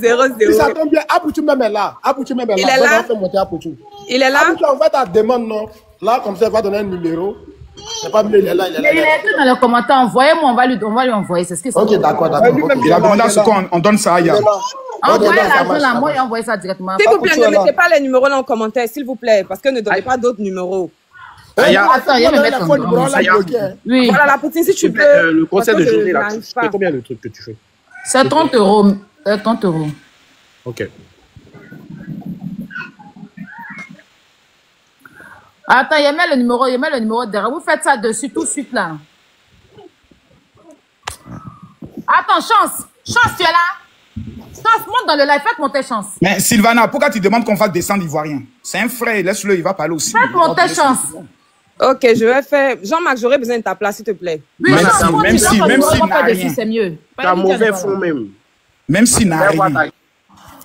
S3: 00.
S6: Ça tombe bien. Apoutou même est là. Apoutou même est là.
S3: Il est là. Il est là.
S6: Apoutou, on va ta demande, non? Là, comme ça, il va donner un numéro. C'est pas mieux, il est là.
S9: Il est écrit dans les commentaires. Envoyez-moi, on va lui envoyer. C'est ce que c'est.
S6: Ok, d'accord.
S11: Il a demandé à ce qu'on donne ça à Aya.
S9: Envoyez l'argent là, moi, et envoyez ça directement.
S3: S'il vous plaît, ne mettez pas les numéros là en commentaire, s'il vous plaît, parce que ne donnez pas d'autres numéros.
S9: Attends, il y a me mettre
S3: Oui. Voilà, la poutine, si tu peux.
S2: Le conseil de journée, là, c'est combien le truc que tu fais?
S9: C'est 30 €. 30 €.
S2: Ok.
S9: Attends, il y a le numéro derrière. Vous faites ça dessus tout de suite là. Attends, Chance, tu es là? Chance, monte dans le live, faites monter Chance.
S11: Mais Sylvana, pourquoi tu demandes qu'on fasse descendre l'Ivoirien? C'est un frère, laisse-le, il va parler aussi.
S9: Faites monter Chance.
S3: Ok, je vais faire. Jean-Marc, j'aurais besoin de ta place, s'il te plaît.
S9: Oui,
S11: même si n'a rien.
S9: C'est mieux.
S2: T'as mauvais fond même.
S11: Même s'il n'a rien.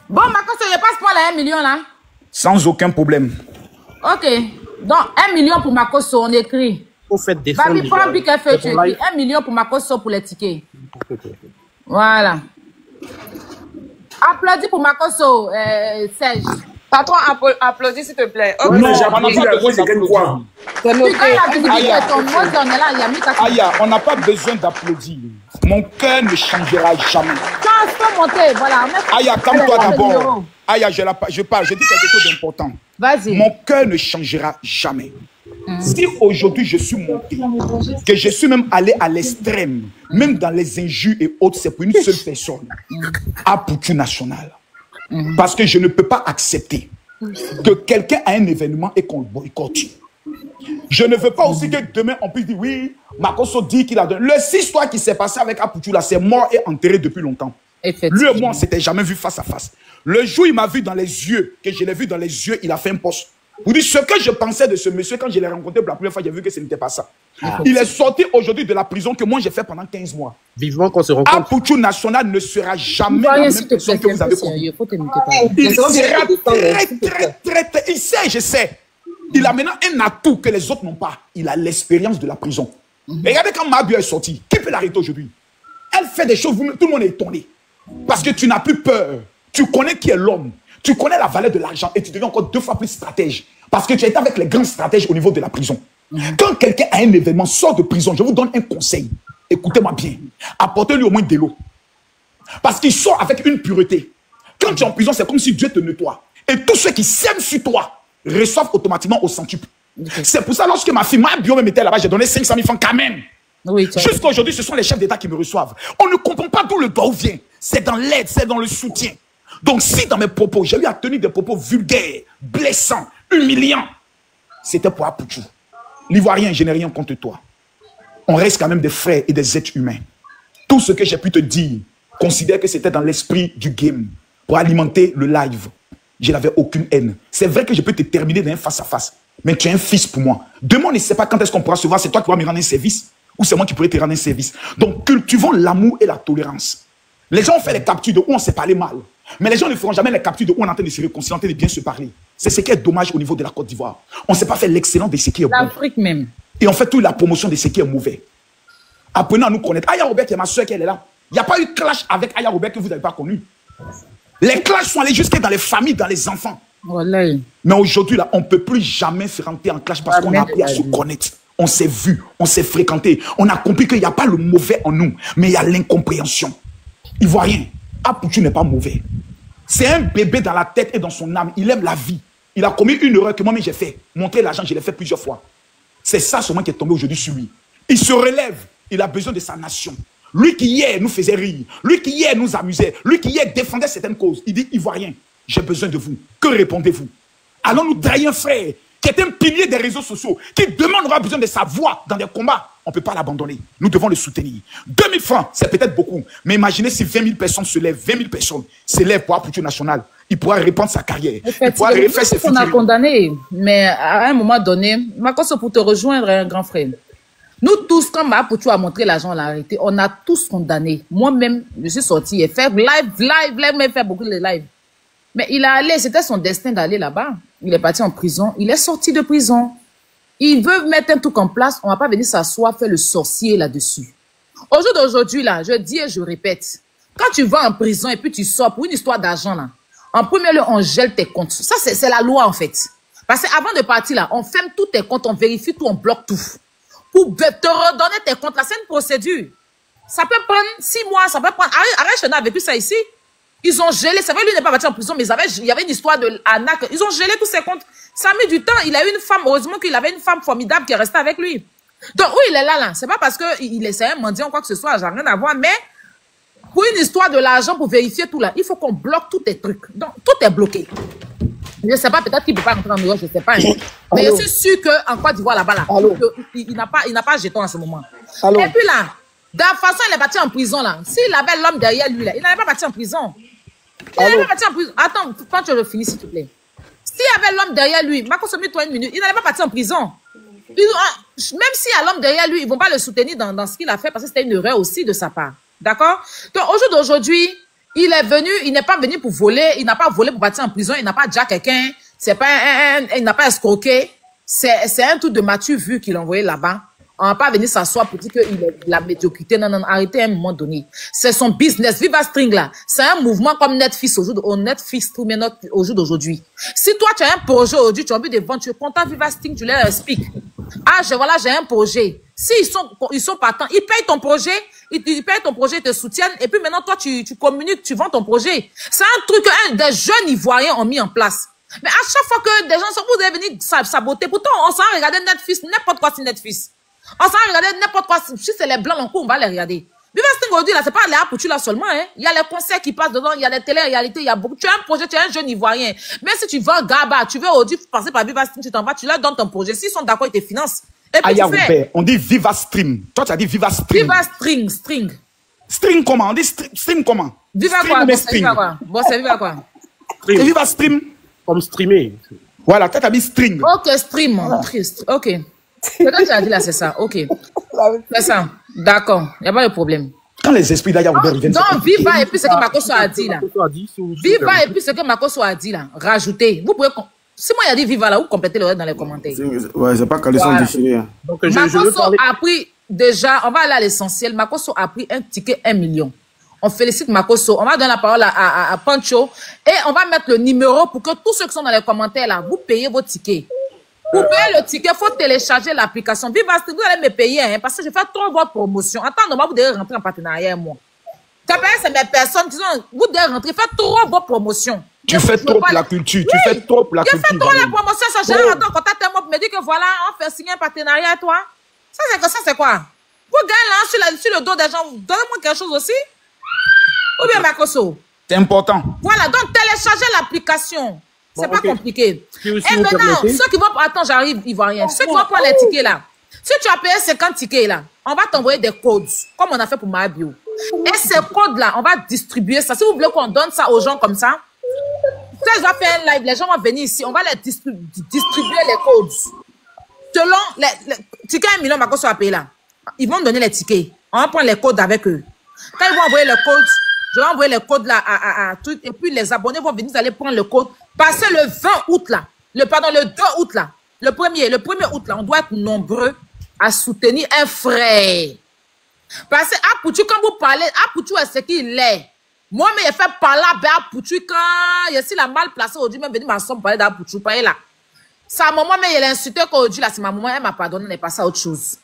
S9: Bon, Marcos, je passe pas là 1 million là.
S11: Sans aucun problème.
S9: Ok. Donc, 1 million pour Marcos, on écrit.
S2: Au fait descendre.
S9: Babi, prends un pic à feu, tu écris 1 million pour Marcos pour les tickets. Voilà. Applaudis pour Marcos, Serge.
S3: Patron, applaudis s'il te plaît.
S4: Okay. Non, j'ai gagné quoi?
S11: Aya, on n'a pas besoin d'applaudir. Mon cœur ne changera jamais.
S9: Voilà.
S11: Aya, calme-toi d'abord. Aya, je parle, je dis quelque chose d'important.
S9: Vas-y.
S11: Mon cœur ne changera jamais. Si aujourd'hui je suis monté, que je suis même allé à l'extrême, même dans les injures et autres, c'est pour une seule personne, Apoutou National. Parce que je ne peux pas accepter que quelqu'un a un événement et qu'on le boycotte. Je ne veux pas aussi que demain on puisse dire oui, Makosso dit qu'il a donné. L'histoire qui s'est passée avec Apoutou là, c'est mort et enterré depuis longtemps. Lui et moi, on ne s'était jamais vu face à face. Le jour où il m'a vu dans les yeux, que je l'ai vu dans les yeux, il a fait un poste. Vous dites ce que je pensais de ce monsieur quand je l'ai rencontré pour la première fois, j'ai vu que ce n'était pas ça. Il est sorti aujourd'hui de la prison que moi j'ai fait pendant 15 mois.
S2: Vivement qu'on se rencontre.
S11: Apoutou National ne sera jamais la même personne que vous avez connue. Il sera très, il sait, je sais. Il a maintenant un atout que les autres n'ont pas. Il a l'expérience de la prison. Regardez quand Mabio est sorti. Qui peut l'arrêter aujourd'hui? Elle fait des choses, tout le monde est étonné. Parce que tu n'as plus peur. Tu connais qui est l'homme. Tu connais la valeur de l'argent et tu deviens encore 2 fois plus stratège. Parce que tu as été avec les grands stratèges au niveau de la prison. Quand quelqu'un a un événement, sort de prison, je vous donne un conseil. Écoutez-moi bien. Apportez-lui au moins de l'eau. Parce qu'il sort avec une pureté. Quand tu es en prison, c'est comme si Dieu te nettoie. Et tous ceux qui s'aiment sur toi reçoivent automatiquement au centuple. C'est pour ça, lorsque ma fille, ma bio même était là-bas, j'ai donné 500 000 francs quand même.
S9: Oui,
S11: jusqu'à aujourd'hui, ce sont les chefs d'État qui me reçoivent. On ne comprend pas d'où le doigt vient. C'est dans l'aide, c'est dans le soutien. Donc si dans mes propos, j'ai eu à tenir des propos vulgaires, blessants, humiliants, c'était pour Apoutou. L'Ivoirien, je n'ai rien contre toi. On reste quand même des frères et des êtres humains. Tout ce que j'ai pu te dire, considère que c'était dans l'esprit du game, pour alimenter le live. Je n'avais aucune haine. C'est vrai que je peux te terminer d'un face-à-face, mais tu es un fils pour moi. Demain, on ne sait pas quand est-ce qu'on pourra se voir, c'est toi qui vas me rendre un service, ou c'est moi qui pourrais te rendre un service. Donc cultivons l'amour et la tolérance. Les gens ont fait les captures de où on s'est parlé mal. Mais les gens ne feront jamais les captures de où on est en train de se réconcilier, en train de bien se parler. C'est ce qui est dommage au niveau de la Côte d'Ivoire. On ne s'est pas fait l'excellent de ce qui est bon.
S9: L'Afrique même.
S11: Et on fait toute la promotion de ce qui est mauvais. Apprenez à nous connaître. Aya Robert, qui est ma soeur, qui est là. Il n'y a pas eu de clash avec Aya Robert que vous n'avez pas connu. Les clashs sont allés jusqu'à dans les familles, dans les enfants.
S9: Voilà.
S11: Mais aujourd'hui, là, on ne peut plus jamais se rentrer en clash parce qu'on a appris à se connaître. On s'est vu, on s'est fréquenté. On a compris qu'il n'y a pas le mauvais en nous, mais il y a l'incompréhension. Ivoirien, Apoutou n'est pas mauvais. C'est un bébé dans la tête et dans son âme. Il aime la vie. Il a commis une erreur que moi-même j'ai fait. Montrer l'argent, je l'ai fait plusieurs fois. C'est ça seulement qui est tombé aujourd'hui sur lui. Il se relève. Il a besoin de sa nation. Lui qui hier nous faisait rire. Lui qui hier nous amusait. Lui qui hier défendait certaines causes. Il dit, Ivoirien, j'ai besoin de vous. Que répondez-vous? Allons nous trahir un frère qui est un pilier des réseaux sociaux, qui demandera besoin de sa voix dans des combats. On ne peut pas l'abandonner. Nous devons le soutenir. 2000 francs, c'est peut-être beaucoup. Mais imaginez si 20 000 personnes se lèvent, 20 000 personnes se lèvent pour Apoutou National. Il pourra répandre sa carrière. Il pourra refaire ses futurs.
S9: On a condamné, mais à un moment donné, Marcos, pour te rejoindre, un grand frère. Nous tous, quand Apoutou a montré l'argent, on l'a arrêté. On a tous condamné. Moi-même, je suis sorti et fait live, fait beaucoup de live. Mais il a allé, c'était son destin d'aller là-bas. Il est parti en prison. Il est sorti de prison. il veut mettre un truc en place, on va pas venir s'asseoir, faire le sorcier là-dessus. Au jour d'aujourd'hui, là, je dis et je répète, quand tu vas en prison et puis tu sors pour une histoire d'argent, là, en premier lieu, on gèle tes comptes. Ça, c'est la loi, en fait. Parce qu'avant de partir, là, on ferme tous tes comptes, on vérifie tout, on bloque tout. Pour te redonner tes comptes, là, c'est une procédure. Ça peut prendre 6 mois, ça peut prendre... Arrête, a vécu ça ici. Ils ont gelé, c'est vrai, lui n'est pas parti en prison, mais il y avait une histoire de arnaque. Ils ont gelé tous ses comptes. Ça a mis du temps. Il a eu une femme, heureusement qu'il avait une femme formidable qui est restée avec lui. Donc, oui, il est là. C'est pas parce qu'il essaie un mendiant ou quoi que ce soit, j'ai rien à voir, mais pour une histoire de l'argent, pour vérifier tout là, il faut qu'on bloque tous tes trucs. Donc, tout est bloqué. Je ne sais pas, peut-être qu'il ne peut pas rentrer en Europe, je ne sais pas. Mais je suis sûr qu'en Côte d'Ivoire, là-bas, là, il n'a pas jeton en ce moment. Et puis là, de la façon, il est parti en prison, là. S'il avait l'homme derrière lui, là, il n'allait pas partir en prison. Il n'allait pas partir en prison. Attends, quand tu le finis, s'il te plaît. S'il y avait l'homme derrière lui, Marco Somi, toi, une minute, il n'allait pas partir en prison. Même s'il y a l'homme derrière lui, ils ne vont pas le soutenir dans ce qu'il a fait parce que c'était une erreur aussi de sa part. D'accord? Donc, au jour d'aujourd'hui, il est venu, il n'est pas venu pour voler, il n'a pas volé pour partir en prison, il n'a pas déjà quelqu'un, il n'a pas escroqué. C'est un truc de Mathieu vu qu'il a envoyé là-bas. On va pas venir s'asseoir pour dire qu'il est la médiocrité. Non, arrêtez à un moment donné. C'est son business. Viva String, là. C'est un mouvement comme Netflix au jour d'aujourd'hui. Si toi, tu as un projet aujourd'hui, tu as envie de vendre, tu es content, Viva String, tu leur expliques. Ah, voilà, j'ai un projet. S'ils sont partants, ils payent ton projet, ils payent ton projet, ils te soutiennent, et puis maintenant, toi, tu communiques, tu vends ton projet. C'est un truc que des jeunes Ivoiriens ont mis en place. Mais à chaque fois que des gens sont, vous devez venir saboter, pourtant, on s'en regarde Netflix, n'importe quoi sur Netflix. On s'en regarde n'importe quoi. Si c'est les blancs, on va les regarder. Viva Sting aujourd'hui, là, c'est pas les Apoutu là seulement, hein. Il y a les concerts qui passent dedans, il y a les télé-réalités, il y a beaucoup. Tu as un projet, tu es un jeune Ivoirien. Mais si tu vas Gaba, tu veux aujourd'hui passer par Viva Sting, tu t'en vas, tu leur donnes ton projet. S'ils sont d'accord, ils te financent. Et puis tu fais.
S11: On dit Viva Stream. Toi, tu as dit Viva Stream.
S9: Viva String.
S11: String comment? On dit stream comment?
S9: Viva quoi? Bon, c'est Viva quoi? Bon, c'est Viva quoi?
S11: C'est Viva Stream.
S2: Comme streamer.
S11: Voilà, toi, tu as dit string.
S9: Ok, stream. Ok. Peut-être tu as dit là, c'est ça. Ok. C'est ça. D'accord. Il n'y a pas de problème.
S11: Quand les esprits d'ailleurs viennent.
S9: Donc, Viva et puis ce que Makoso a dit là. Viva et puis ce que Makoso a dit là. Rajoutez. Vous pouvez. Si moi il a dit Viva là, vous complétez le reste dans les commentaires.
S8: Ouais, c'est pas quand ils sont déchirés.
S9: Donc, Makoso a pris déjà, on va aller à l'essentiel. Makoso a pris un ticket 1 million. On félicite Makoso. On va donner la parole à Pancho. Et on va mettre le numéro pour que tous ceux qui sont dans les commentaires là, vous payez vos tickets. Pour payer le ticket, il faut télécharger l'application. Viva String, vous allez me payer, hein, parce que je fais trop votre promotion. Attends, vous devez rentrer en partenariat avec moi. C'est mes personnes qui sont, vous devez rentrer, faites trop votre promotion.
S11: Tu fais trop pour la culture. Oui, tu fais trop pour la culture.
S9: Je fais trop la promotion. Ça, j'ai rentré en contact avec moi pour me dire que voilà, on fait signer un partenariat avec toi. Ça, c'est quoi? Vous gagnez là sur le dos des gens, donnez-moi quelque chose aussi. Ou bien Makoso?
S11: C'est important.
S9: Voilà, donc téléchargez l'application. C'est pas compliqué. Et maintenant, ceux qui vont... Attends, j'arrive, Ivoirien. Ceux qui vont prendre les tickets là, si tu as payé 50 tickets là, on va t'envoyer des codes, comme on a fait pour Mabio. Et ces codes là, on va distribuer ça. Si vous voulez qu'on donne ça aux gens comme ça, quand je vais faire un live, les gens vont venir ici, on va les distribuer les codes. Selon les tickets 1 million, Makoso a payé là. Ils vont donner les tickets. On va prendre les codes avec eux. Quand ils vont envoyer les codes, je vais envoyer les codes là à tout, et puis les abonnés vont venir, vous allez prendre le code. Passer le 20 août là, le 2 août là, le 1er août là, on doit être nombreux à soutenir un frère. Parce que Apoutu, quand vous parlez, Apoutu est ce qu'il est. Moi, mais il fait parler à Apoutu quand il y a mal placé aujourd'hui, même venu ma somme parler d'Apoutu, pas là. Sa maman, mais il a insulté qu'aujourd'hui là, c'est ma maman, elle m'a pardonné, elle est passée à autre chose.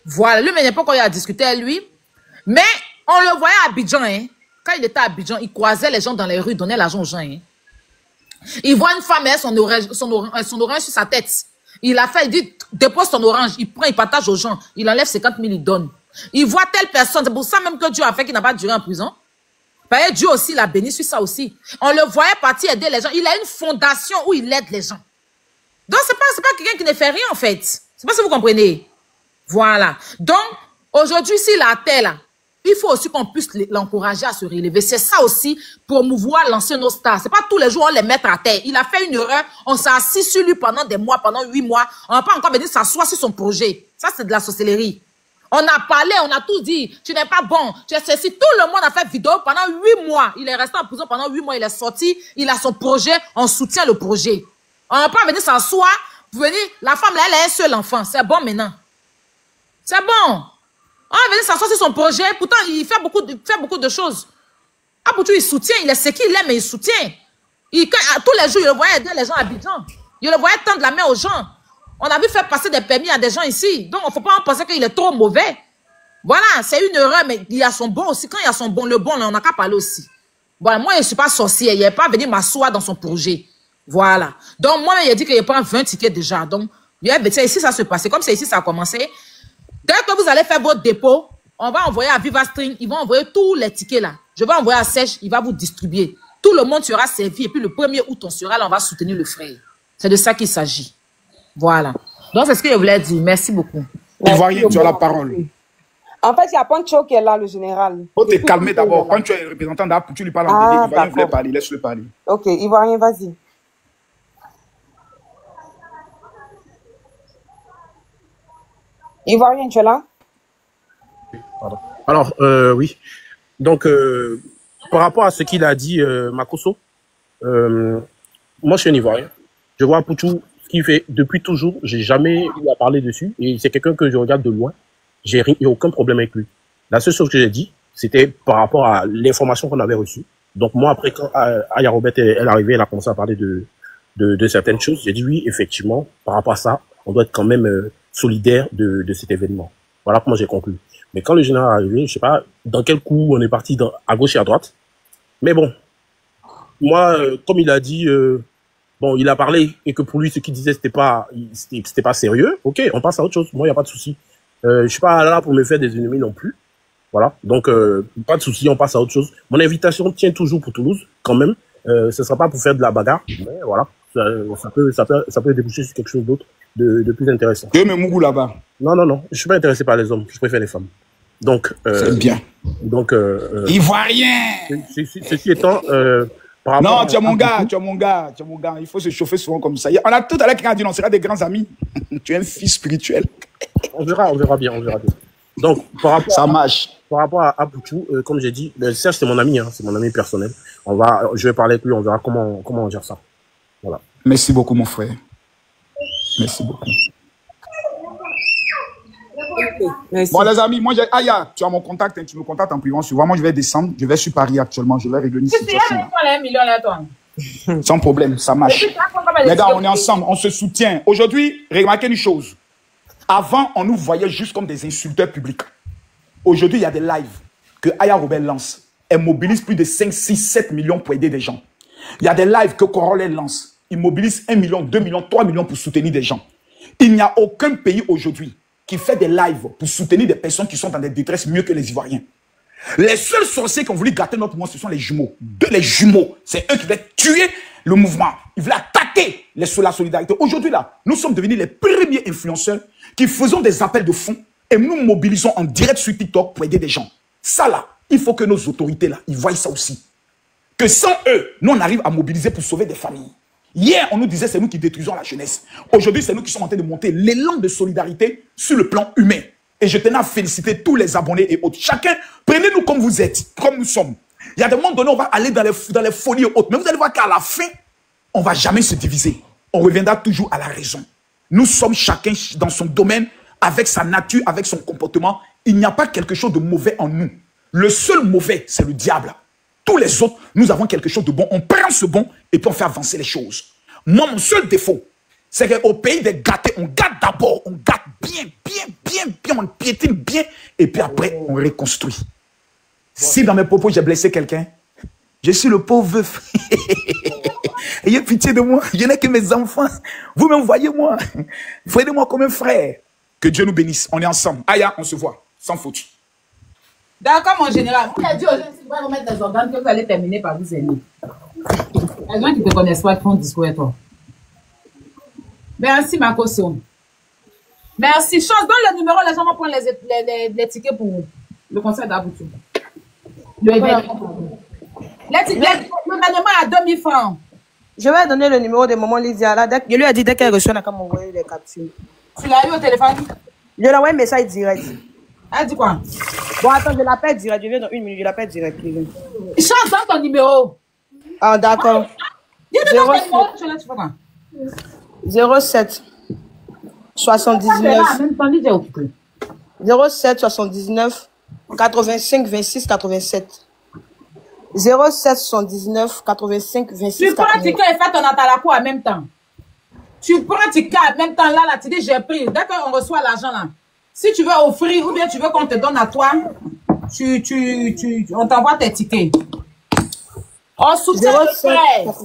S9: Voilà, lui, mais il n'y a pas qu'on a discuté avec lui. Mais on le voyait à Abidjan, hein. Quand il était à Abidjan, il croisait les gens dans les rues, donnait l'argent aux gens, hein. Il voit une femme, son orange sur sa tête. Il a fait, il dit, dépose ton orange. Il prend, il partage aux gens. Il enlève 50 000, il donne. Il voit telle personne. C'est pour ça même que Dieu a fait qu'il n'a pas duré en prison. Parce que Dieu aussi l'a béni sur ça aussi. On le voyait partir aider les gens. Il a une fondation où il aide les gens. Donc, c'est pas quelqu'un qui ne fait rien, en fait. C'est pas si vous comprenez. Voilà. Donc, aujourd'hui, s'il a terre là, il faut aussi qu'on puisse l'encourager à se relever. C'est ça aussi, promouvoir, lancer nos stars. C'est pas tous les jours on les mettre à terre. Il a fait une erreur, on s'est assis sur lui pendant des mois, pendant 8 mois. On n'a pas encore venu s'asseoir sur son projet. Ça, c'est de la sorcellerie. On a parlé, on a tout dit. Tu n'es pas bon, tu es ceci. Tout le monde a fait vidéo pendant 8 mois. Il est resté en prison pendant 8 mois. Il est sorti, il a son projet, on soutient le projet. On n'a pas venu s'asseoir
S1: venir, la femme là, elle a un seul enfant. C'est bon maintenant. C'est bon. On va venir s'asseoir sur son projet. Pourtant, il fait beaucoup de choses. Aboutou, il soutient. Il est ce qu'il aime, mais il soutient. Tous les jours, il le voyait aider les gens à Abidjan. Il le voyait tendre la main aux gens. On a vu faire passer des permis à des gens ici. Donc, il ne faut pas en penser qu'il est trop mauvais. Voilà, c'est une erreur, mais il y a son bon aussi. Quand il y a son bon, le bon, là, on n'a qu'à parler aussi. Voilà, moi, je ne suis pas sorcière. Il n'est pas venu m'asseoir dans son projet. Voilà. Donc, moi, il a dit qu'il prend 20 tickets déjà. Donc, c'est ici ça se passe. Comme c'est ici ça a commencé. Dès que vous allez faire votre dépôt, on va envoyer à Viva String. Ils vont envoyer tous les tickets là. Je vais envoyer à Sèche. Il va vous distribuer. Tout le monde sera servi. Et puis, le 1er août, on sera là. On va soutenir le frère. C'est de ça qu'il s'agit. Voilà. Donc, c'est ce que je voulais dire. Merci beaucoup.
S6: Ivoirien, tu as la parole.
S3: En fait, il y a Pancho qui est là, le général.
S6: Il faut te calmer d'abord. Quand tu es représentant d'App, tu lui parles en télé. Ivoirien voulait parler. Laisse-le parler.
S3: Ok, Ivoirien, vas-y. Ivoirien, tu es là?
S5: Pardon. Alors, oui. Donc, par rapport à ce qu'il a dit, Makosso, moi, je suis un Ivoirien. Je vois Pouchou, ce qu'il fait depuis toujours. J'ai jamais eu à parler dessus. Et c'est quelqu'un que je regarde de loin. J'ai aucun problème avec lui. La seule chose que j'ai dit, c'était par rapport à l'information qu'on avait reçue. Donc, moi, après, quand Aya Robert est arrivée, elle a commencé à parler de certaines choses. J'ai dit oui, effectivement, par rapport à ça, on doit être quand même solidaire de cet événement. Voilà comment j'ai conclu. Mais quand le général est arrivé, je sais pas dans quel coup on est parti à gauche et à droite. Mais bon, moi, comme il a dit, bon, il a parlé et que pour lui, ce qu'il disait, c'était pas sérieux. Ok, on passe à autre chose. Moi, il y a pas de souci. Je suis pas là pour me faire des ennemis non plus. Voilà. Donc, pas de souci, on passe à autre chose. Mon invitation tient toujours pour Toulouse, quand même. Ce sera pas pour faire de la bagarre, mais voilà. Ça peut déboucher sur quelque chose d'autre de plus intéressant.
S6: Tu veux me mougou là-bas?
S5: Non. Je suis pas intéressé par les hommes. Je préfère les femmes. Donc,
S6: c'est bien.
S5: Donc,
S6: Ivoirien!
S5: Ceci étant,
S6: non, tu es mon gars. Il faut se chauffer souvent comme ça. On a tout à l'heure qui a dit, on sera des grands amis. Tu es un fils spirituel.
S5: On verra bien. Donc, par rapport à Pouchou, comme j'ai dit, Serge, c'est mon ami, c'est mon ami personnel. Je vais parler avec lui, on verra comment on gère ça. Voilà.
S6: Merci beaucoup, mon frère. Merci beaucoup. Merci. Bon, les amis, moi, Aya, tu as mon contact, tu me contactes en privé. Moi, je vais descendre, je vais sur Paris actuellement, je vais régler une situation. Sans problème, ça marche. Les gars, on est ensemble, on se soutient. Aujourd'hui, remarquez une chose. Avant, on nous voyait juste comme des insulteurs publics. Aujourd'hui, il y a des lives que Aya Robert lance. Elle mobilise plus de 5, 6, 7 millions pour aider des gens. Il y a des lives que Corolla lance. Il mobilise 1 million, 2 millions, 3 millions pour soutenir des gens. Il n'y a aucun pays aujourd'hui qui fait des lives pour soutenir des personnes qui sont dans des détresses mieux que les Ivoiriens. Les seuls sorciers qui ont voulu gâter notre mouvement, ce sont les jumeaux. Les jumeaux, c'est eux qui voulaient tuer le mouvement. Ils voulaient attaquer la solidarité. Aujourd'hui, là, nous sommes devenus les premiers influenceurs qui faisons des appels de fonds et nous mobilisons en direct sur TikTok pour aider des gens. Ça, là, il faut que nos autorités, là, ils voient ça aussi. Que sans eux, nous, on arrive à mobiliser pour sauver des familles. Hier, on nous disait c'est nous qui détruisons la jeunesse. Aujourd'hui, c'est nous qui sommes en train de monter l'élan de solidarité sur le plan humain. Et je tenais à féliciter tous les abonnés et autres. Chacun, prenez-nous comme vous êtes, comme nous sommes. Il y a des moments donnés, on va aller dans les folies et autres. Mais vous allez voir qu'à la fin, on ne va jamais se diviser. On reviendra toujours à la raison. Nous sommes chacun dans son domaine, avec sa nature, avec son comportement. Il n'y a pas quelque chose de mauvais en nous. Le seul mauvais, c'est le diable. Tous les autres, nous avons quelque chose de bon. On prend ce bon et puis on fait avancer les choses. Moi, mon seul défaut, c'est qu'au pays des gâtés, on gâte d'abord. On gâte bien. On piétine bien. Et puis après, on reconstruit. Si dans mes propos, j'ai blessé quelqu'un, je suis le pauvre veuf. Ayez pitié de moi. Je n'ai que mes enfants. Vous-même, voyez-moi. Voyez-moi comme un frère. Que Dieu nous bénisse. On est ensemble. Aya, on se voit. Sans faute.
S1: D'accord, mon général. Vous avez dit aux gens, si vous allez remettre des organes, que vous allez terminer par vous aimer. Les gens qui ne te connaissent pas, qui font discours à toi. Merci, Makosso. Merci. Chance, donne le numéro, les gens vont prendre les tickets pour le concert d'Aboutou. Le événement à 2000 francs.
S10: Je vais donner le numéro de maman Lydia. Là, je lui ai dit dès qu'elle reçoit, elle a m'envoyer les captures.
S1: Tu l'as eu au téléphone?
S10: Je lui ai envoyé un message direct.
S1: Elle dit quoi?
S10: Bon, attends, je l'appelle direct. Je viens dans 1 minute, je l'appelle direct.
S1: Chance, donne ton numéro.
S10: Ah, d'accord.
S1: 07.
S14: 79 07 79 85 26 87. 07 79 85 26
S9: Tu prends un ticket et fais ton atalaco en même temps. Tu prends un ticket en même temps, là, tu dis j'ai pris. Dès qu'on reçoit l'argent là, si tu veux offrir ou bien tu veux qu'on te donne à toi, on t'envoie tes tickets. On soutient le frère.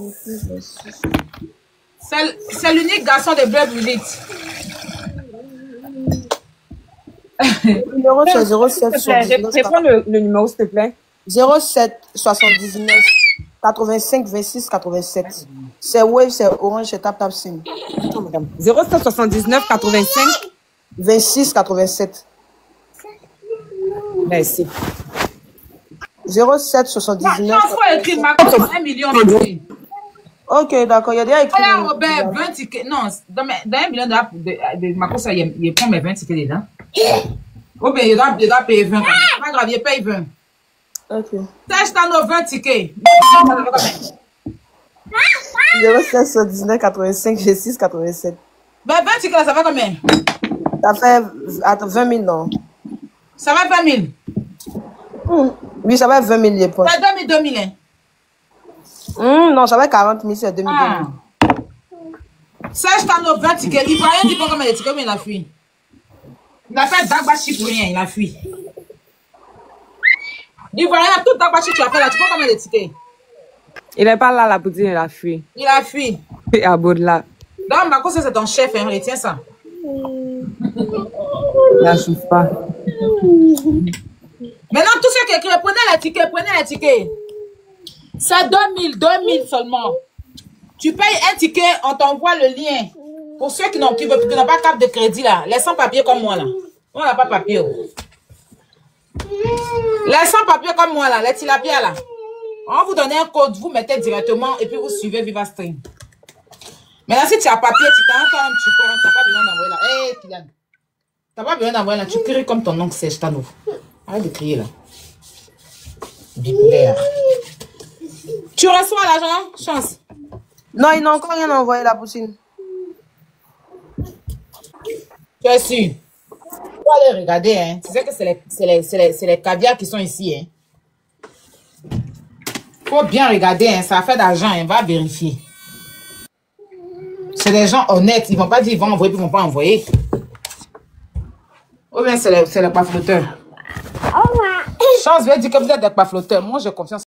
S9: C'est l'unique garçon de Bleu Brigitte.
S14: Numéro c'est 07 79.
S3: Réponds le numéro s'il te plaît.
S14: 07 79 85 26 87. C'est Wave, c'est Orange, c'est Tap Tap Sim.
S3: 07 79 85
S14: 26 87.
S3: Merci.
S14: 07 79.
S9: Il faut écrire Marco 1 million de tickets.
S14: Ok, d'accord, il y a déjà écrit.
S9: Voilà, Robert, 20 tickets. Non, dans 1 million de Marco, il prend mes 20 tickets dedans. Robert, il doit payer 20. C'est pas grave, il paye 20.
S14: Ok.
S9: Tâche dans nos 20 tickets.
S14: 07 79 85 26 87.
S9: Ben, 20 tickets là, ça va combien?
S14: Ça fait 20 000, non?
S9: Ça va 20 000.
S14: Oui, ça va 20 000 les points.
S9: Ça va 2 000, hein?
S14: Non, ça va 40 000, c'est 2 000.
S9: Sage dans nos 20 tickets. Il va rien dire pas combien de tickets, mais il a fui. Il a fait Dagbachi pour rien, il a fui. Il va rien, tout Dagbachi tu as fait là, tu prends combien de tickets?
S3: Il n'est pas là, la poutine, il a fui.
S9: Il a fui.
S3: Et à bout de là.
S9: Donc, Marco, c'est ton chef, hein, retiens ça.
S3: Il ne souffre pas.
S9: Maintenant, tous ceux qui écrivent, prenez les tickets. C'est 2 000 seulement. Tu payes un ticket, on t'envoie le lien. Pour ceux qui n'ont pas carte de crédit, là, les sans-papiers comme moi, là. On n'a pas papier. Les sans-papiers comme moi, là, les tilapia, là. On vous donne un code, vous mettez directement et puis vous suivez Viva Stream. Maintenant, si tu as papier, tu t'entends, tu n'as pas besoin d'envoyer là. Hé, Kylian. Tu n'as pas besoin d'envoyer là. Tu cries comme ton oncle Serge Tano. Arrête de crier là. Bipolaire. Tu reçois l'argent, Chance?
S14: Non, il n'a encore rien envoyé, la poutine.
S9: Tu es sûr? Tu vas aller regarder, hein. Tu sais que c'est les caviars qui sont ici, hein. Faut bien regarder, hein. Ça fait d'argent, hein. Va vérifier. C'est des gens honnêtes. Ils vont pas dire ils vont envoyer puis ils vont pas envoyer. Ou bien c'est le pafloteur. Chance veut dire que vous êtes des pafloteurs. Moi, j'ai confiance.